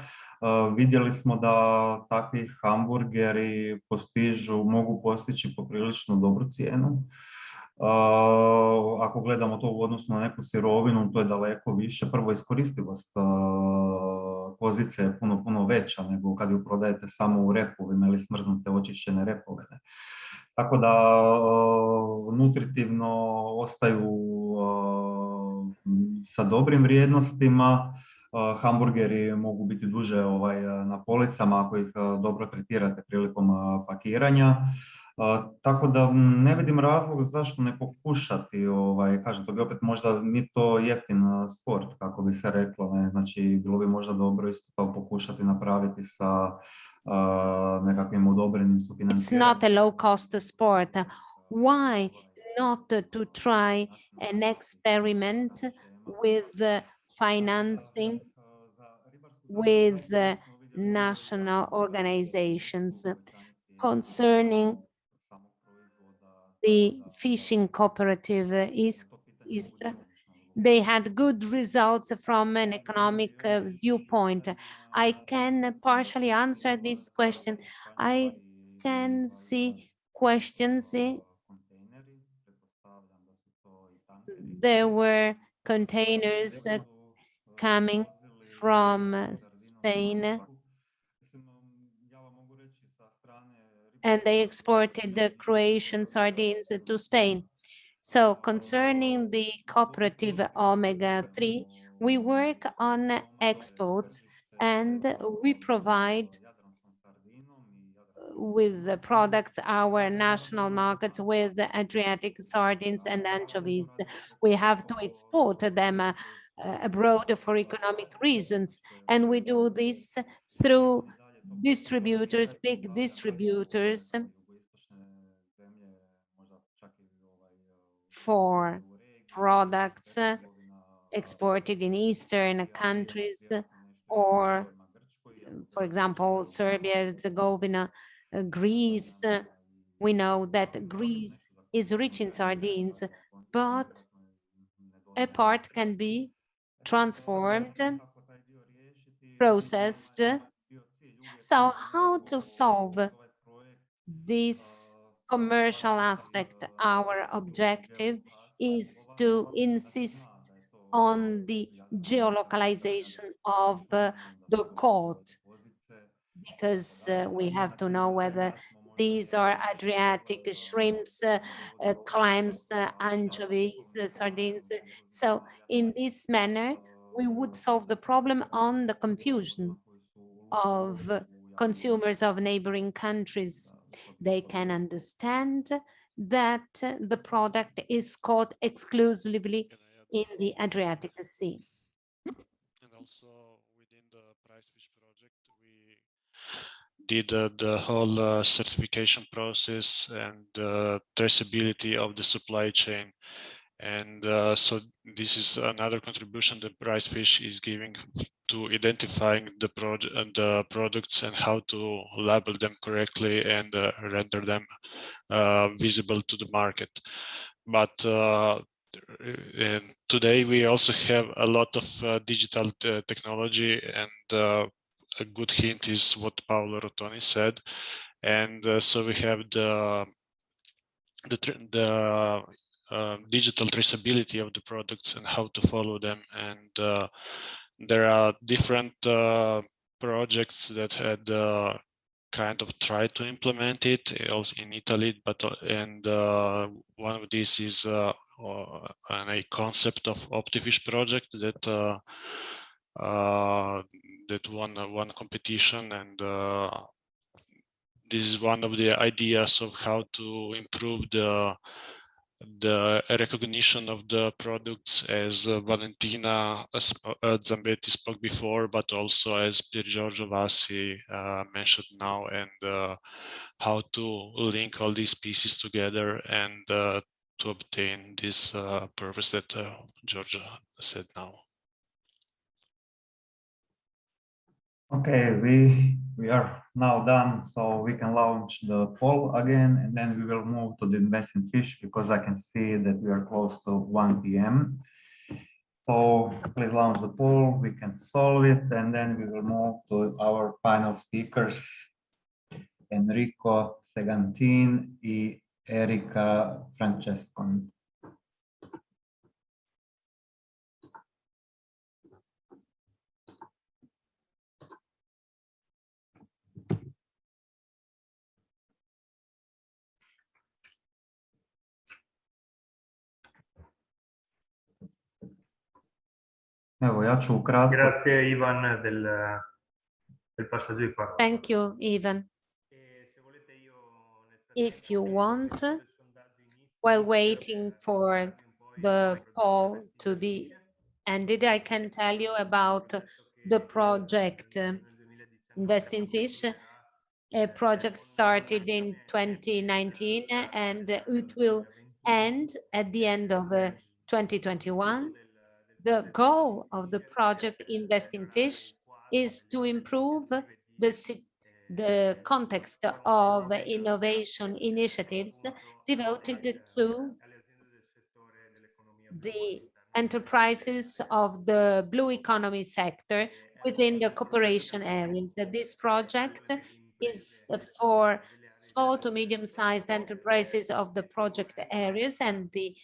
vidjeli smo da takvi hamburgeri mogu postići poprilično dobru cijenu. Ako gledamo to u odnosu na neku sirovinu, to je daleko više. Prvo, iskoristivost kozice je puno veća nego kad ju prodajete samo u repovima ili smrznute očišćene repove. Tako da nutritivno ostaju sa dobrim vrijednostima. Hamburgeri mogu biti duže na policama ako ih dobro tretirate prilikom pakiranja. Tako da ne vidim razlog zašto ne pokušati, kažem, to bi opet možda nije to jeftin sport, kako bi se reklo, ne? Znači bilo bi možda dobro isto to pokušati napraviti sa nekakvim odobrenim sufinanciranjem. It's not a low cost sport. Why not to try an experiment with financing with national organizations concerning the fishing cooperative Istra? They had good results from an economic viewpoint. I can partially answer this question. I can see questions. There were containers coming from Spain, and they exported the Croatian sardines to Spain. So concerning the cooperative omega-3, we work on exports and we provide with the products our national markets with Adriatic sardines and anchovies. We have to export them abroad for economic reasons, and we do this through distributors, big distributors, for products exported in Eastern countries, or, for example, Serbia, Herzegovina, Greece. We know that Greece is rich in sardines, but a part can be transformed, processed. So how to solve this commercial aspect? Our objective is to insist on the geolocalization of the cod, because we have to know whether These are Adriatic shrimps, clams, anchovies, sardines. So in this manner, we would solve the problem on the confusion of consumers of neighboring countries. They can understand that the product is caught exclusively in the Adriatic Sea. And also within the Prizefish project, we did the whole certification process and traceability of the supply chain. And so this is another contribution that Prizefish is giving to identifying the products and how to label them correctly and render them visible to the market. But and today we also have a lot of digital technology, and a good hint is what Paolo Rotoni said. And so we have the digital traceability of the products and how to follow them. And there are different projects that had kind of tried to implement it also in Italy, but one of these is a concept of Optifish project that that won one competition, and this is one of the ideas of how to improve the recognition of the products, as Valentina Zambetti spoke before, but also as Pier Giorgio Vassi mentioned now, and how to link all these pieces together and to obtain this purpose that Giorgio said now. Okay, we are now done, so we can launch the poll again, and then we will move to the investing fish, because I can see that we are close to 1 p.m. So please launch the poll, we can solve it, and then we will move to our final speakers, Enrico Segantin and Erika Francescon. Grazie Ivan del passaggio di parola. Thank you, Ivan. If you want, while waiting for the poll to be ended, I can tell you about the project Invest in Fish. A project started in 2019 and it will end at the end of 2021. The goal of the project Invest in Fish is to improve the context of innovation initiatives devoted to the enterprises of the blue economy sector within the cooperation areas. This project is for small to medium-sized enterprises of the project areas, and the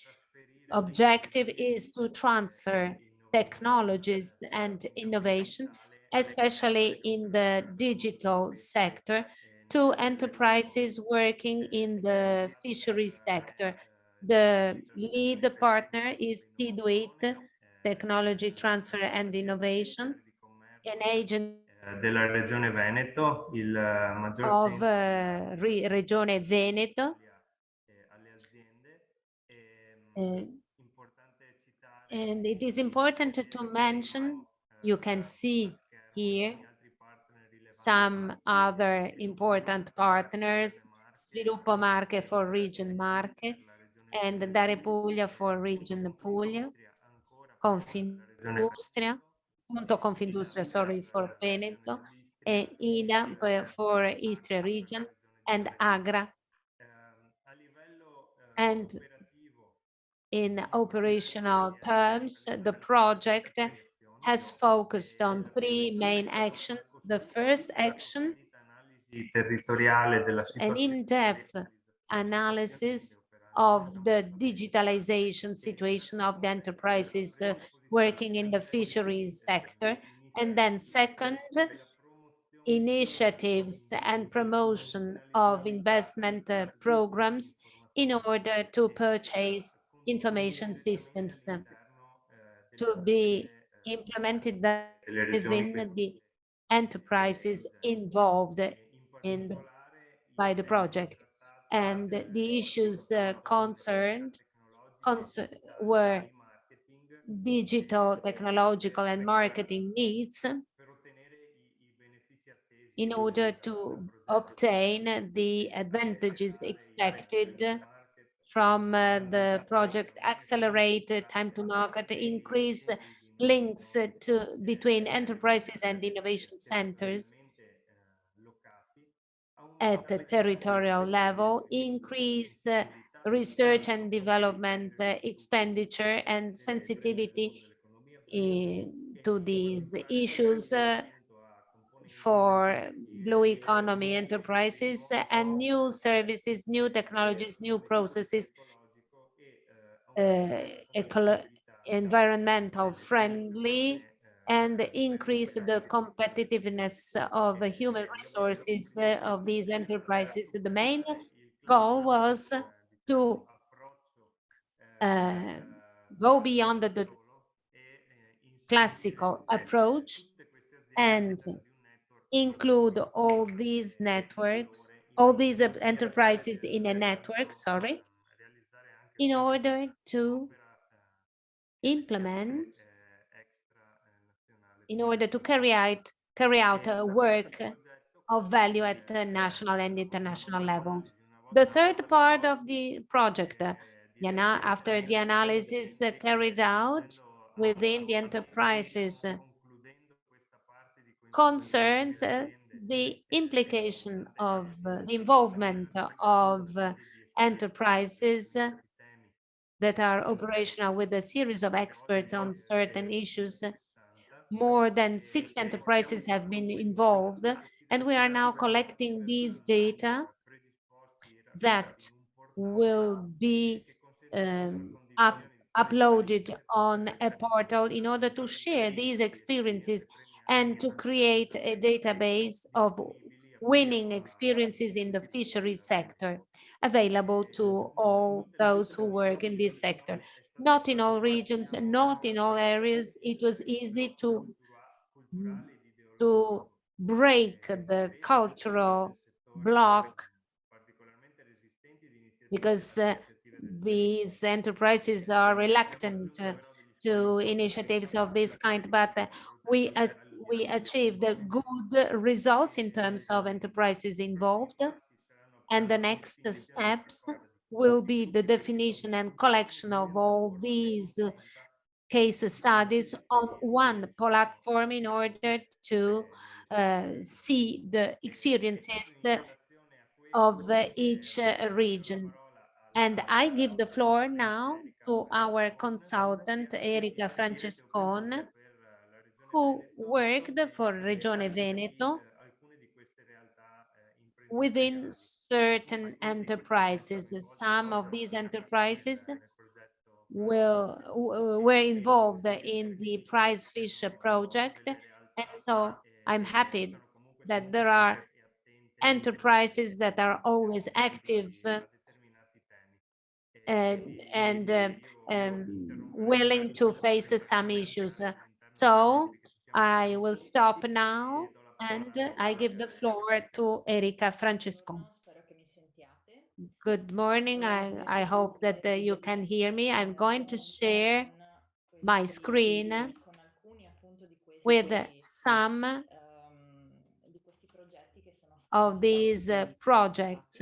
objective is to transfer technologies and innovation, especially in the digital sector, to enterprises working in the fisheries sector. The lead partner is TDUIT, Technology Transfer and Innovation, an agent Della Regione Veneto, il maggior of Regione Veneto. And it is important to mention, you can see here some other important partners, Sviluppo Marche for Region Marche, and Dare Puglia for Region Puglia, Confindustria, Confindustria, sorry, for Veneto, and INA for Istria region, and Agra. And in operational terms, the project has focused on three main actions. The first action, an in-depth analysis of the digitalization situation of the enterprises working in the fisheries sector. And then second initiatives and promotion of investment programs in order to purchase information systems to be implemented within the enterprises involved in by the project. And the issues concerned were digital, technological, and marketing needs in order to obtain the advantages expected from the project, accelerate time to market, increase links between enterprises and innovation centers at the territorial level, increase research and development expenditure and sensitivity to these issues for blue economy enterprises and new services, new technologies, new processes, environmental friendly, and increase the competitiveness of the human resources of these enterprises. The main goal was to go beyond the classical approach and include all these networks, all these enterprises in a network, sorry, in order to implement, in order to carry out work of value at the national and international levels. The third part of the project, after the analysis carried out within the enterprises, concerns the implication of the involvement of enterprises that are operational with a series of experts on certain issues. More than 60 enterprises have been involved, and we are now collecting these data that will be uploaded on a portal in order to share these experiences and to create a database of winning experiences in the fishery sector available to all those who work in this sector. Not in all regions, not in all areas, it was easy to break the cultural block because these enterprises are reluctant to initiatives of this kind, but we achieved good results in terms of enterprises involved, and the next steps will be the definition and collection of all these case studies on one platform in order to see the experiences of each region. And I give the floor now to our consultant, Erika Francescon, who worked for Regione Veneto within certain enterprises. Some of these enterprises were involved in the Prizefish project. And so I'm happy that there are enterprises that are always active and willing to face some issues. So I will stop now and I give the floor to Erika Francesco. Good morning. I hope that you can hear me. I'm going to share my screen with some of these projects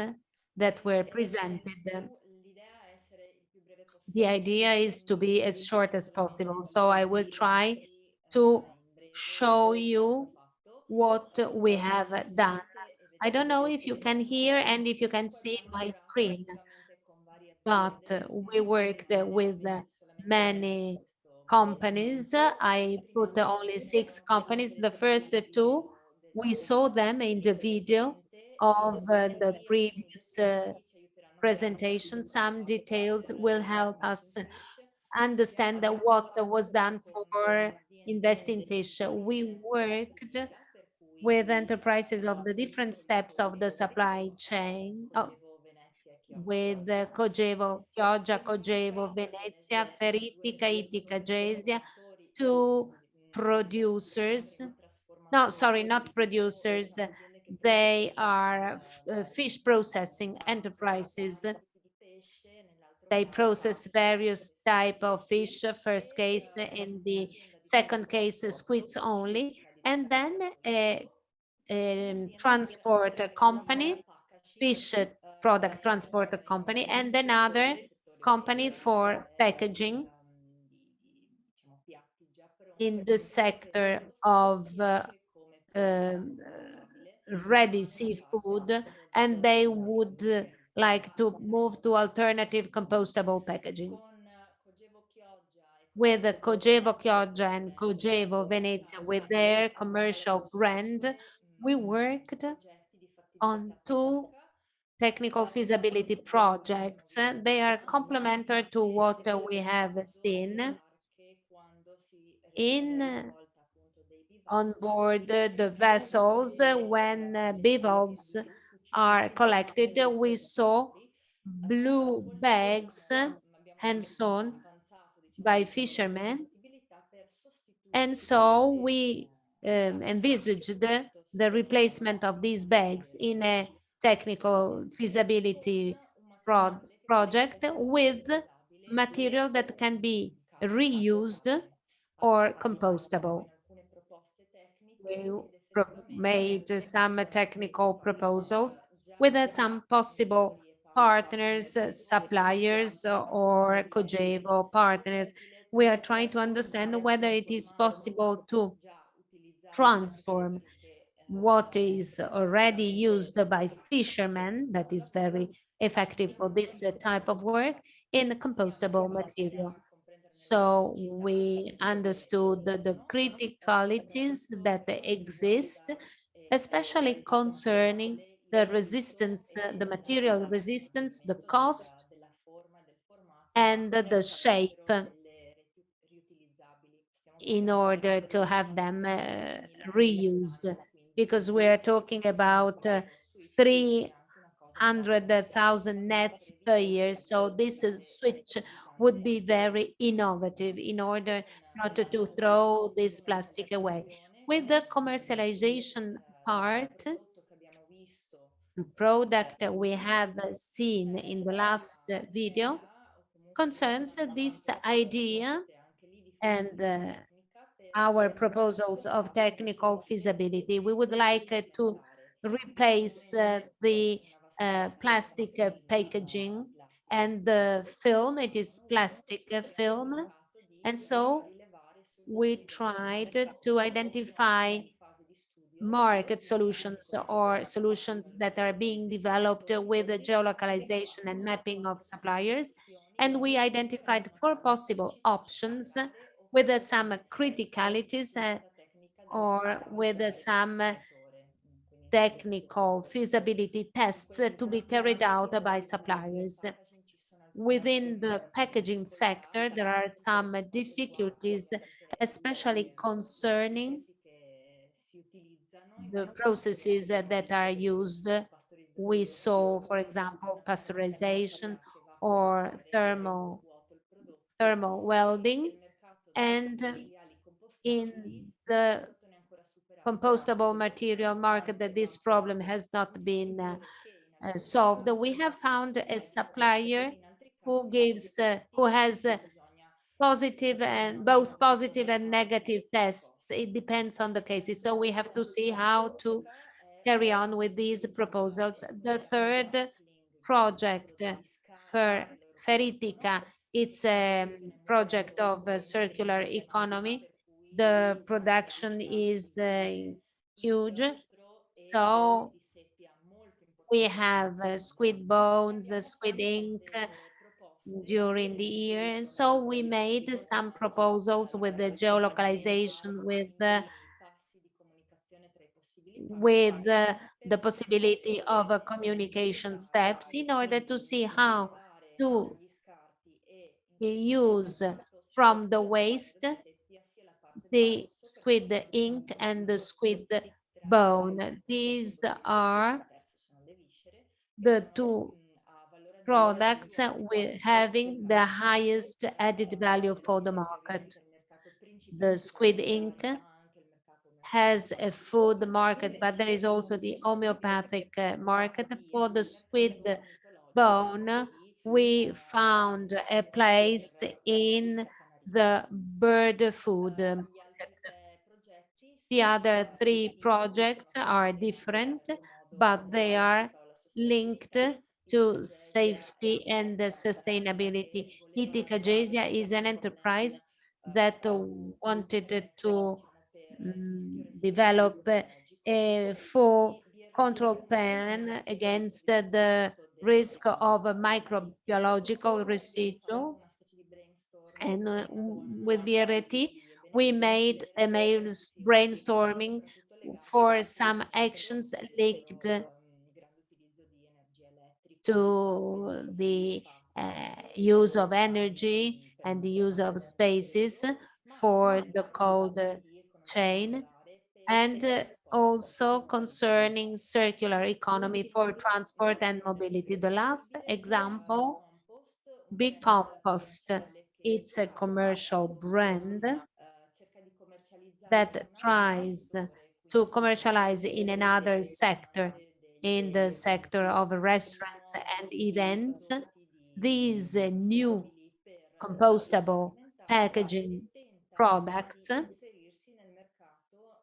that were presented. The idea is to be as short as possible, so I will try to show you what we have done. I don't know if you can hear and if you can see my screen, but we worked with many companies. I put only 6 companies. The first 2, we saw them in the video of the previous presentation. Some details will help us understand what was done for investing fish. We worked with enterprises of the different steps of the supply chain, with Cogevo, Chioggia, Cogevo, Venezia, Feritica, Itica, Gesia, to producers. No, sorry, not producers. They are fish processing enterprises. They process various type of fish, first case, in the second case, squids only, and then a transport company, fish product transport company, and another company for packaging in the sector of ready seafood, and they would like to move to alternative compostable packaging. With Cogevo Chioggia and Cogevo Venezia, with their commercial brand, we worked on 2 technical feasibility projects. They are complementary to what we have seen in on board the vessels. When bivalves are collected, we saw blue bags hands on by fishermen, and so we envisaged the replacement of these bags in a technical feasibility project with material that can be reused or compostable. We made some technical proposals with some possible partners, suppliers, or Cogevo partners. We are trying to understand whether it is possible to transform what is already used by fishermen, that is very effective for this type of work, in compostable material. So we understood the criticalities that exist, especially concerning the resistance, the material resistance, the cost, and the shape, in order to have them reused, because we are talking about 300,000 nets per year. So this switch would be very innovative in order not to throw this plastic away. With the commercialization part, the product we have seen in the last video concerns this idea and our proposals of technical feasibility. We would like to replace the plastic packaging and the film. It is plastic film, and so we tried to identify market solutions or solutions that are being developed with the geolocalization and mapping of suppliers, and we identified 4 possible options with some criticalities or with some technical feasibility tests to be carried out by suppliers. Within the packaging sector, there are some difficulties, especially concerning the processes that are used. We saw, for example, pasteurization or thermal welding, and in the compostable material market that this problem has not been solved. We have found a supplier who has positive and both positive and negative tests. It depends on the cases. So we have to see how to carry on with these proposals. The third project for Feritica, it's a project of circular economy. The production is huge. So we have squid bones, squid ink during the year. So we made some proposals with the geolocalization, with the possibility of communication steps, in order to see how to use from the waste the squid ink and the squid bone. These are the two products with having the highest added value for the market. The squid ink has a food market, but there is also the homeopathic market. For the squid bone, we found a place in the bird food market. The other three projects are different, but they are linked to safety and sustainability. Ithaca Gesia is an enterprise that wanted to develop a full control plan against the risk of microbiological residuals. And with BRT, we made a brainstorming for some actions linked to the use of energy and the use of spaces for the cold chain, and also concerning circular economy for transport and mobility. The last example, Big Compost. It's a commercial brand that tries to commercialize in another sector, in the sector of restaurants and events, these new compostable packaging products,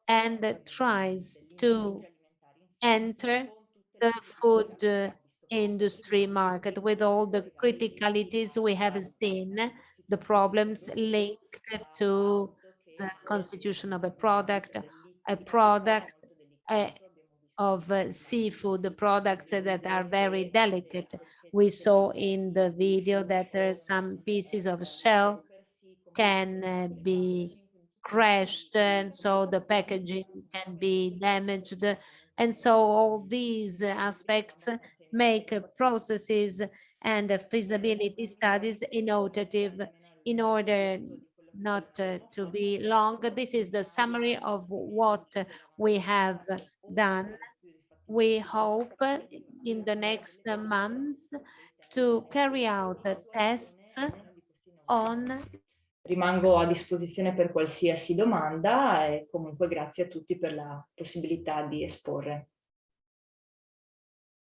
and tries to enter the food industry market with all the criticalities we have seen, the problems linked to the constitution of a product of seafood products that are very delicate. We saw in the video that there are some pieces of shell can be crashed, and so the packaging can be damaged. And so all these aspects make processes and feasibility studies innovative. In order not to be long, this is the summary of what we have done. We hope in the next months to carry out tests on. Rimango a disposizione per qualsiasi domanda e comunque grazie a tutti per la possibilità di esporre.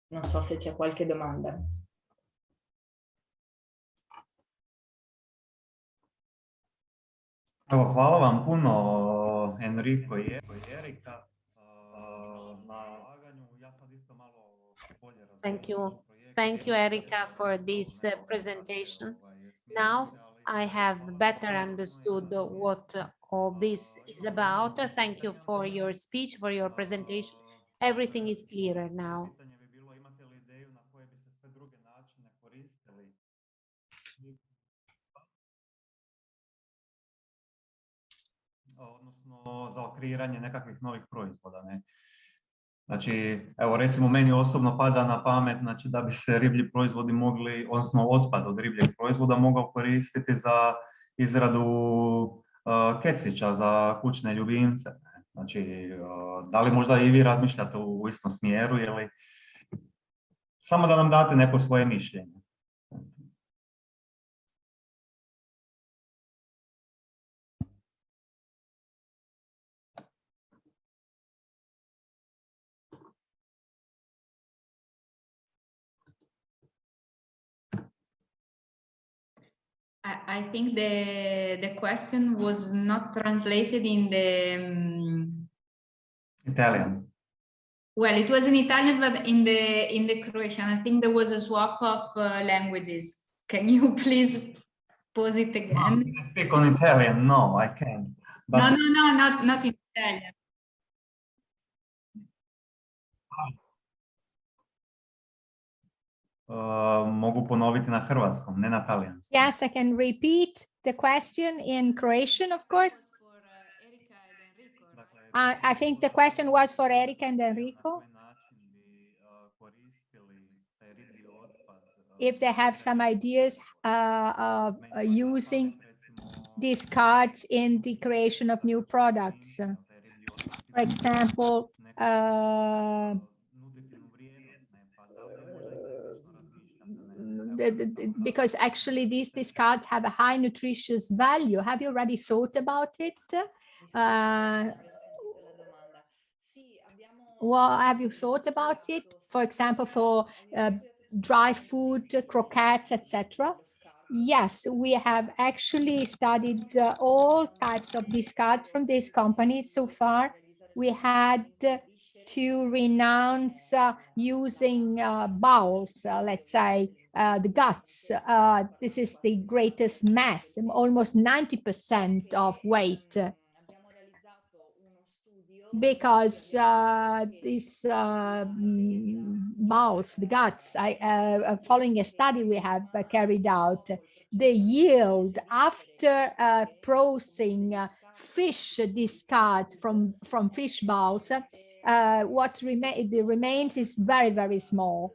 Non so se c'è qualche domanda. Evo, hvala vam puno Enrico i Erika na laganju. Ja sad isto malo bolje razumijem. Thank you, Erika, for this presentation. Now I have better understood what all this is about. Thank you for your speech, for your presentation. Everything is clearer now. Pitanje bi bilo, imate li ideju na koje biste sve druge načine koristili? Odnosno za kreiranje nekakvih novih proizvoda, ne? Znači, evo recimo meni osobno pada na pamet, znači da bi se riblji proizvodi mogli, odnosno otpad od ribljeg proizvoda mogao koristiti za izradu kecića za kućne ljubimce. Znači, da li možda i vi razmišljate u istom smjeru ili samo da nam date neko svoje mišljenje? I think the question was not translated in the Italian. Well, it was in Italian, but in the Croatian, I think there was a swap of languages. Can you please pose it again? No, can I speak on Italian? No, I can't. But No, not in Italian. Mogu ponoviti na hrvatskom, ne na talijanskom. Yes, I can repeat the question in Croatian, of course. I think the question was for Erika and Enrico. If they have some ideas of using these cards in the creation of new products. For example, because actually these discards have a high nutritious value. Have you already thought about it? Well, have you thought about it? For example, for dry food, croquettes, etc. Yes, we have actually studied all types of discards from this company. So far, we had to renounce using bowels, let's say, the guts. This is the greatest mass, almost 90% of weight. Because these bowels, the guts, following a study we have carried out, the yield after processing fish discards from fish bowls, the remains is very, very small.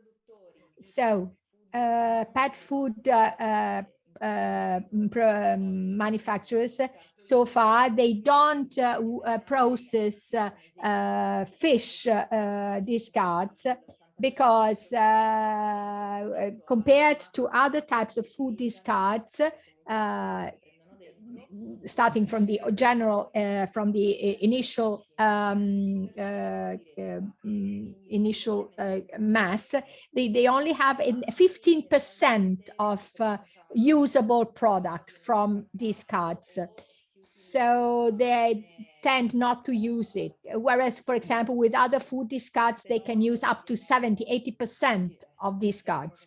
So pet food manufacturers, so far, they don't process fish discards because compared to other types of food discards, starting from the general, from the initial mass, they only have 15% of usable product from discards. So they tend not to use it. Whereas, for example, with other food discards, they can use up to 70–80% of discards.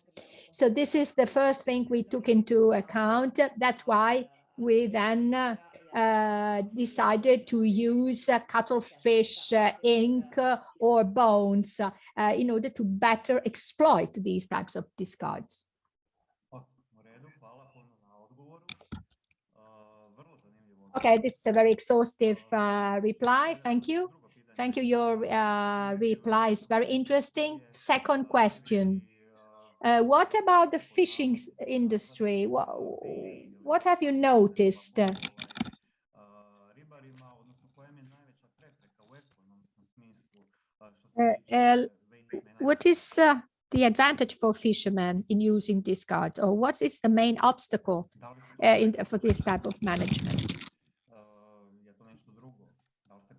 So this is the first thing we took into account. That's why we then decided to use cuttlefish ink or bones in order to better exploit these types of discards. Okay, this is a very exhaustive reply. Thank you. Thank you. Your reply is very interesting. Second question. What about the fishing industry? What have you noticed? What is the advantage for fishermen in using discards, or what is the main obstacle for this type of management?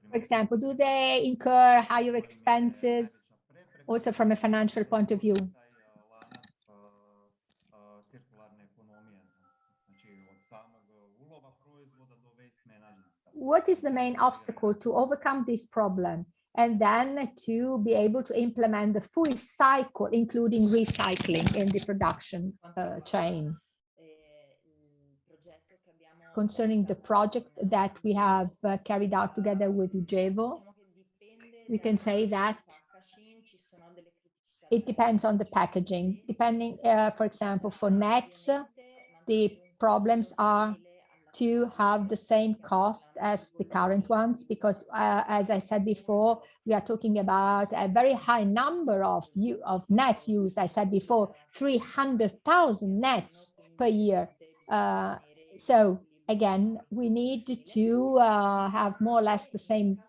For example, do they incur higher expenses, also from a financial point of view? What is the main obstacle to overcome this problem and then to be able to implement the full cycle, including recycling in the production chain? Concerning the project that we have carried out together with Ugevo, we can say that it depends on the packaging. Depending, for example, for nets, the problems are to have the same cost as the current ones, because as I said before, we are talking about a very high number of nets used. I said before, 300,000 nets per year. So again, we need to have more or less the same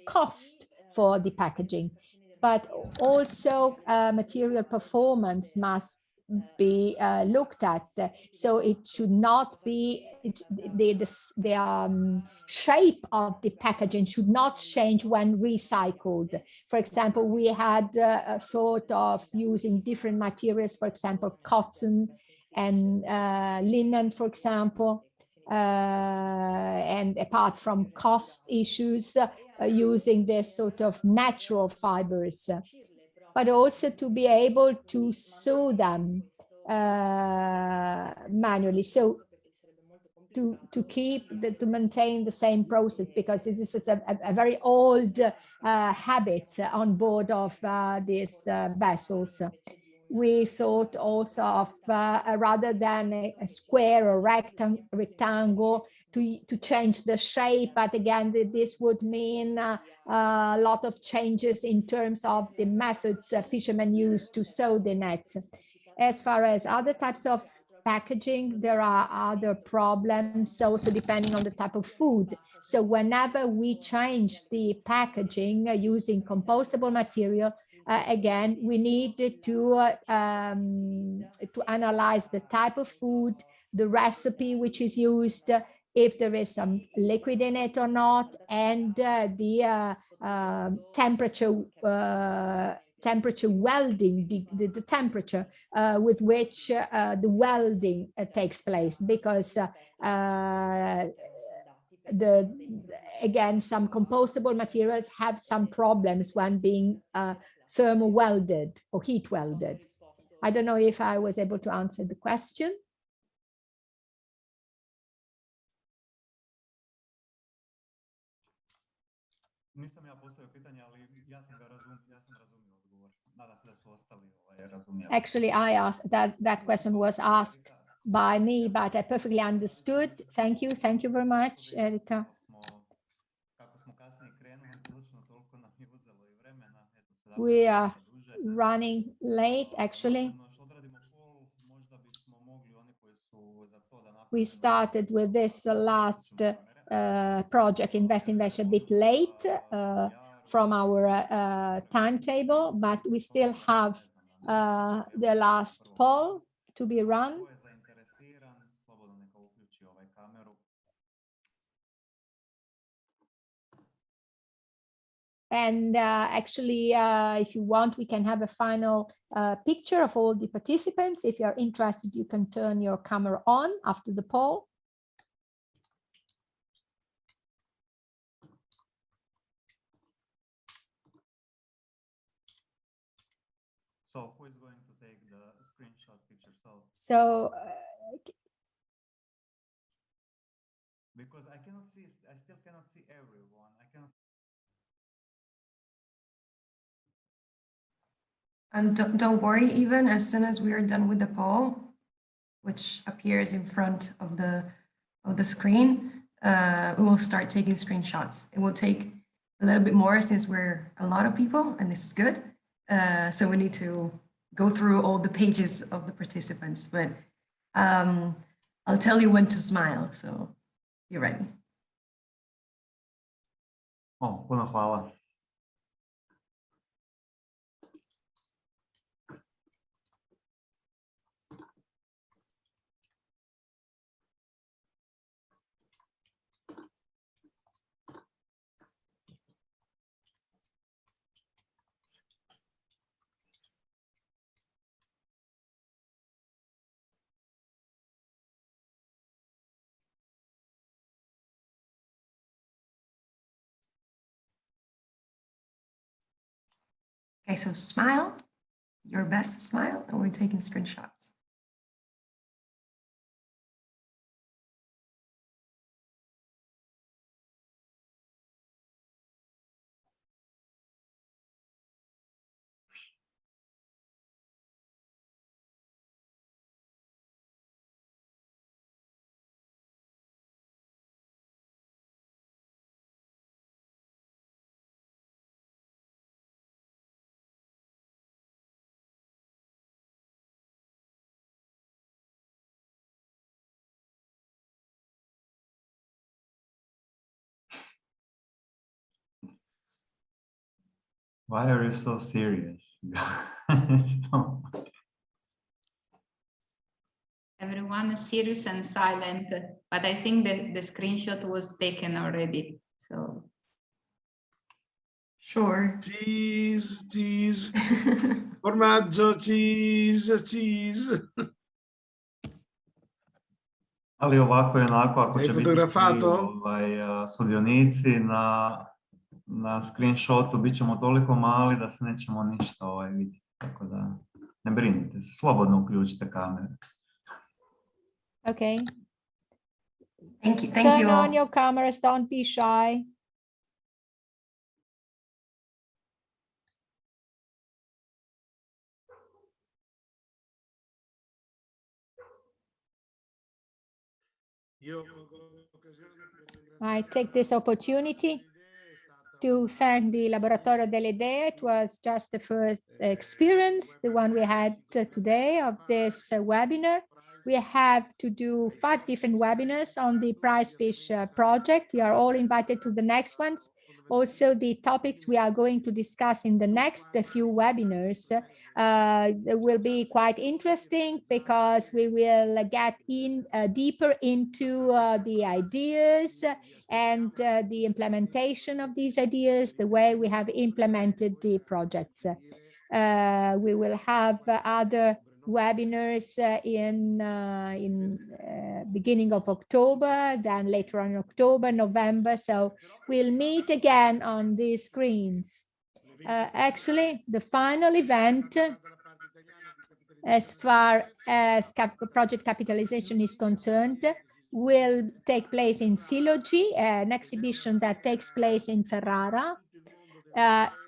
cost for the packaging, but also material performance must be looked at. So it should not be, the shape of the packaging should not change when recycled. For example, we had thought of using different materials, for example, cotton and linen, for example, and apart from cost issues, using this sort of natural fibers, but also to be able to sew them manually. So to maintain the same process, because this is a very old habit on board of these vessels. We thought also of rather than a square or rectangle to change the shape, but again, this would mean a lot of changes in terms of the methods fishermen use to sew the nets. As far as other types of packaging, there are other problems also depending on the type of food. So whenever we change the packaging using compostable material, again, we need to analyze the type of food, the recipe which is used, if there is some liquid in it or not, and the temperature welding, the temperature with which the welding takes place, because again, some compostable materials have some problems when being thermo welded or heat welded. I don't know if I was able to answer the question. Nisam ja postavio pitanje, ali ja sam razumio odgovor. Nadam se da su ostali razumjeli. Actually, I asked that question was asked by me, but I perfectly understood. Thank you very much, Erika. Kako smo kasnije krenuli, prilično toliko nam je uzelo i vremena. We are running late, actually. We started with this last project, Invest a bit late from our timetable, but we still have the last poll to be run. And actually, if you want, we can have a final picture of all the participants. If you're interested, you can turn your camera on after the poll. So who is going to take the screenshot picture? So because I cannot see, I still cannot see everyone. I cannot. And don't worry, even as soon as we are done with the poll, which appears in front of the screen, we will start taking screenshots. It will take a little bit more since we're a lot of people, and this is good. So we need to go through all the pages of the participants, but I'll tell you when to smile, so you're ready. Oh, puno hvala. Okay, so smile, your best smile, and we're taking screenshots. Why are you so serious? Everyone is serious and silent, but I think the screenshot was taken already. So sure. Cheese. Formaggio, cheese. Ali ovako i onako, ako će biti fotografato? sudionici na screenshotu, bit ćemo toliko mali da se nećemo ništa vidjeti. Tako da ne brinite se, slobodno uključite kamere. Okay. Thank you. Turn on your cameras, don't be shy. I take this opportunity to thank the Laboratorio delle Idee. It was just the first experience, the one we had today of this webinar. we have to do 5 different webinars on the Prizefish project. You are all invited to the next ones. Also, the topics we are going to discuss in the next few webinars will be quite interesting, because we will get in deeper into the ideas and the implementation of these ideas, the way we have implemented the projects. We will have other webinars in beginning of October, then later on in October, November. So we'll meet again on these screens. Actually, the final event, as far as project capitalization is concerned, will take place in Silogy, an exhibition that takes place in Ferrara.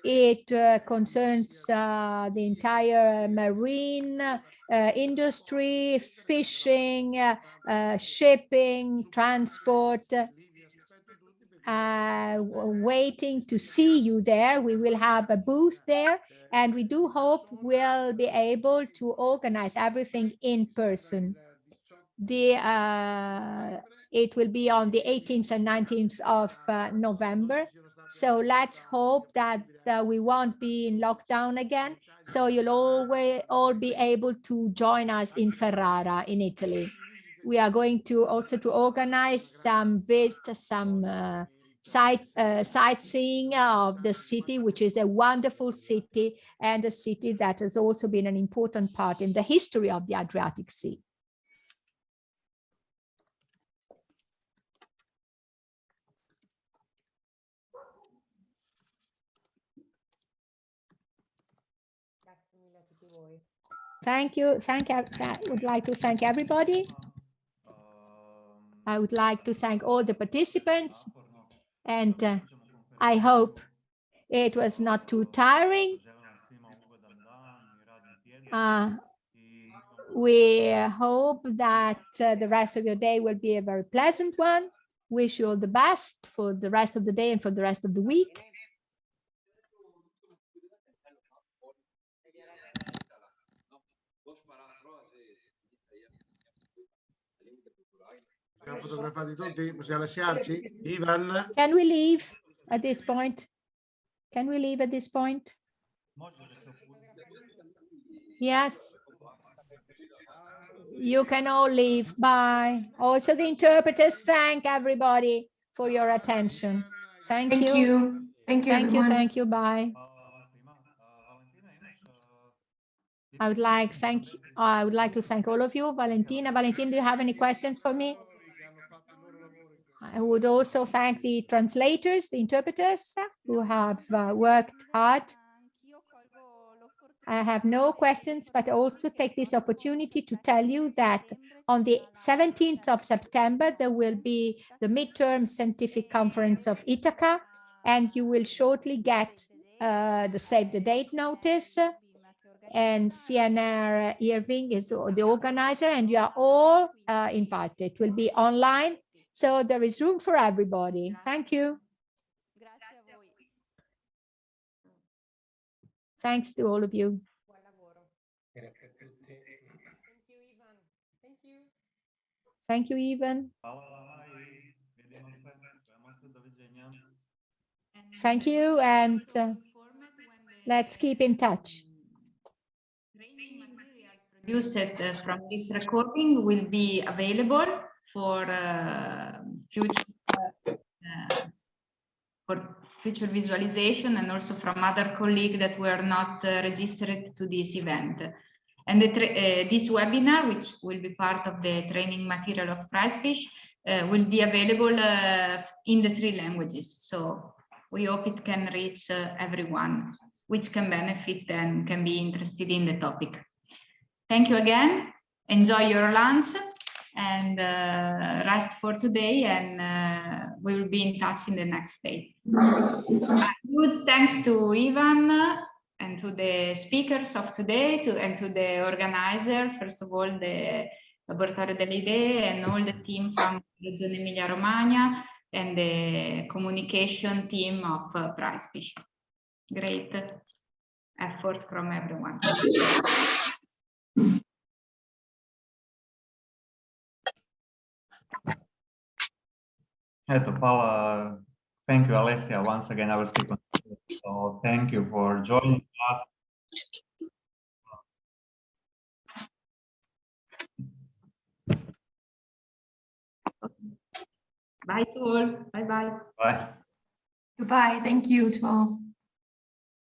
It concerns the entire marine industry, fishing, shipping, transport. Waiting to see you there. We will have a booth there, and we do hope we'll be able to organize everything in person. It will be on the 18th and 19th of November. So let's hope that we won't be in lockdown again. So you'll all be able to join us in Ferrara, in Italy. We are going to also to organize some sightseeing of the city, which is a wonderful city, and a city that has also been an important part in the history of the Adriatic Sea. Thank you. I would like to thank everybody. I would like to thank all the participants, and I hope it was not too tiring. We hope that the rest of your day will be a very pleasant one. Wish you all the best for the rest of the day and for the rest of the week. Can we leave at this point? Can we leave at this point? Yes. You can all leave. Bye. Also, the interpreters thank everybody for your attention. Thank you. Thank you, everyone. Thank you. Bye. I would like to thank all of you. Valentina, do you have any questions for me? I would also thank the translators, the interpreters who have worked hard. I have no questions, but also take this opportunity to tell you that on the 17th of September, there will be the midterm scientific conference of Ithaca, and you will shortly get the save the date notice. And CNR Irving is the organizer, and you are all invited. It will be online, so there is room for everybody. Thank you. Thanks to all of you. Thank you, Ivan. Thank you, and let's keep in touch. Training material produced from this recording will be available for future visualization, and also from other colleagues that were not registered to this event. And this webinar, which will be part of the training material of Prizefish, will be available in the 3 languages. So we hope it can reach everyone, which can benefit and can be interested in the topic. Thank you again. Enjoy your lunch and rest for today, and we will be in touch in the next day. Good thanks to Ivan and to the speakers of today, and to the organizer, first of all, the Laboratorio delle Idee, and all the team from Regione Emilia-Romagna, and the communication team of Prizefish. Great effort from everyone. Eto, hvala. Thank you, Alessia. Once again, I will speak on. So thank you for joining us. Bye to all. Bye-bye. Bye. Goodbye. Thank you to all.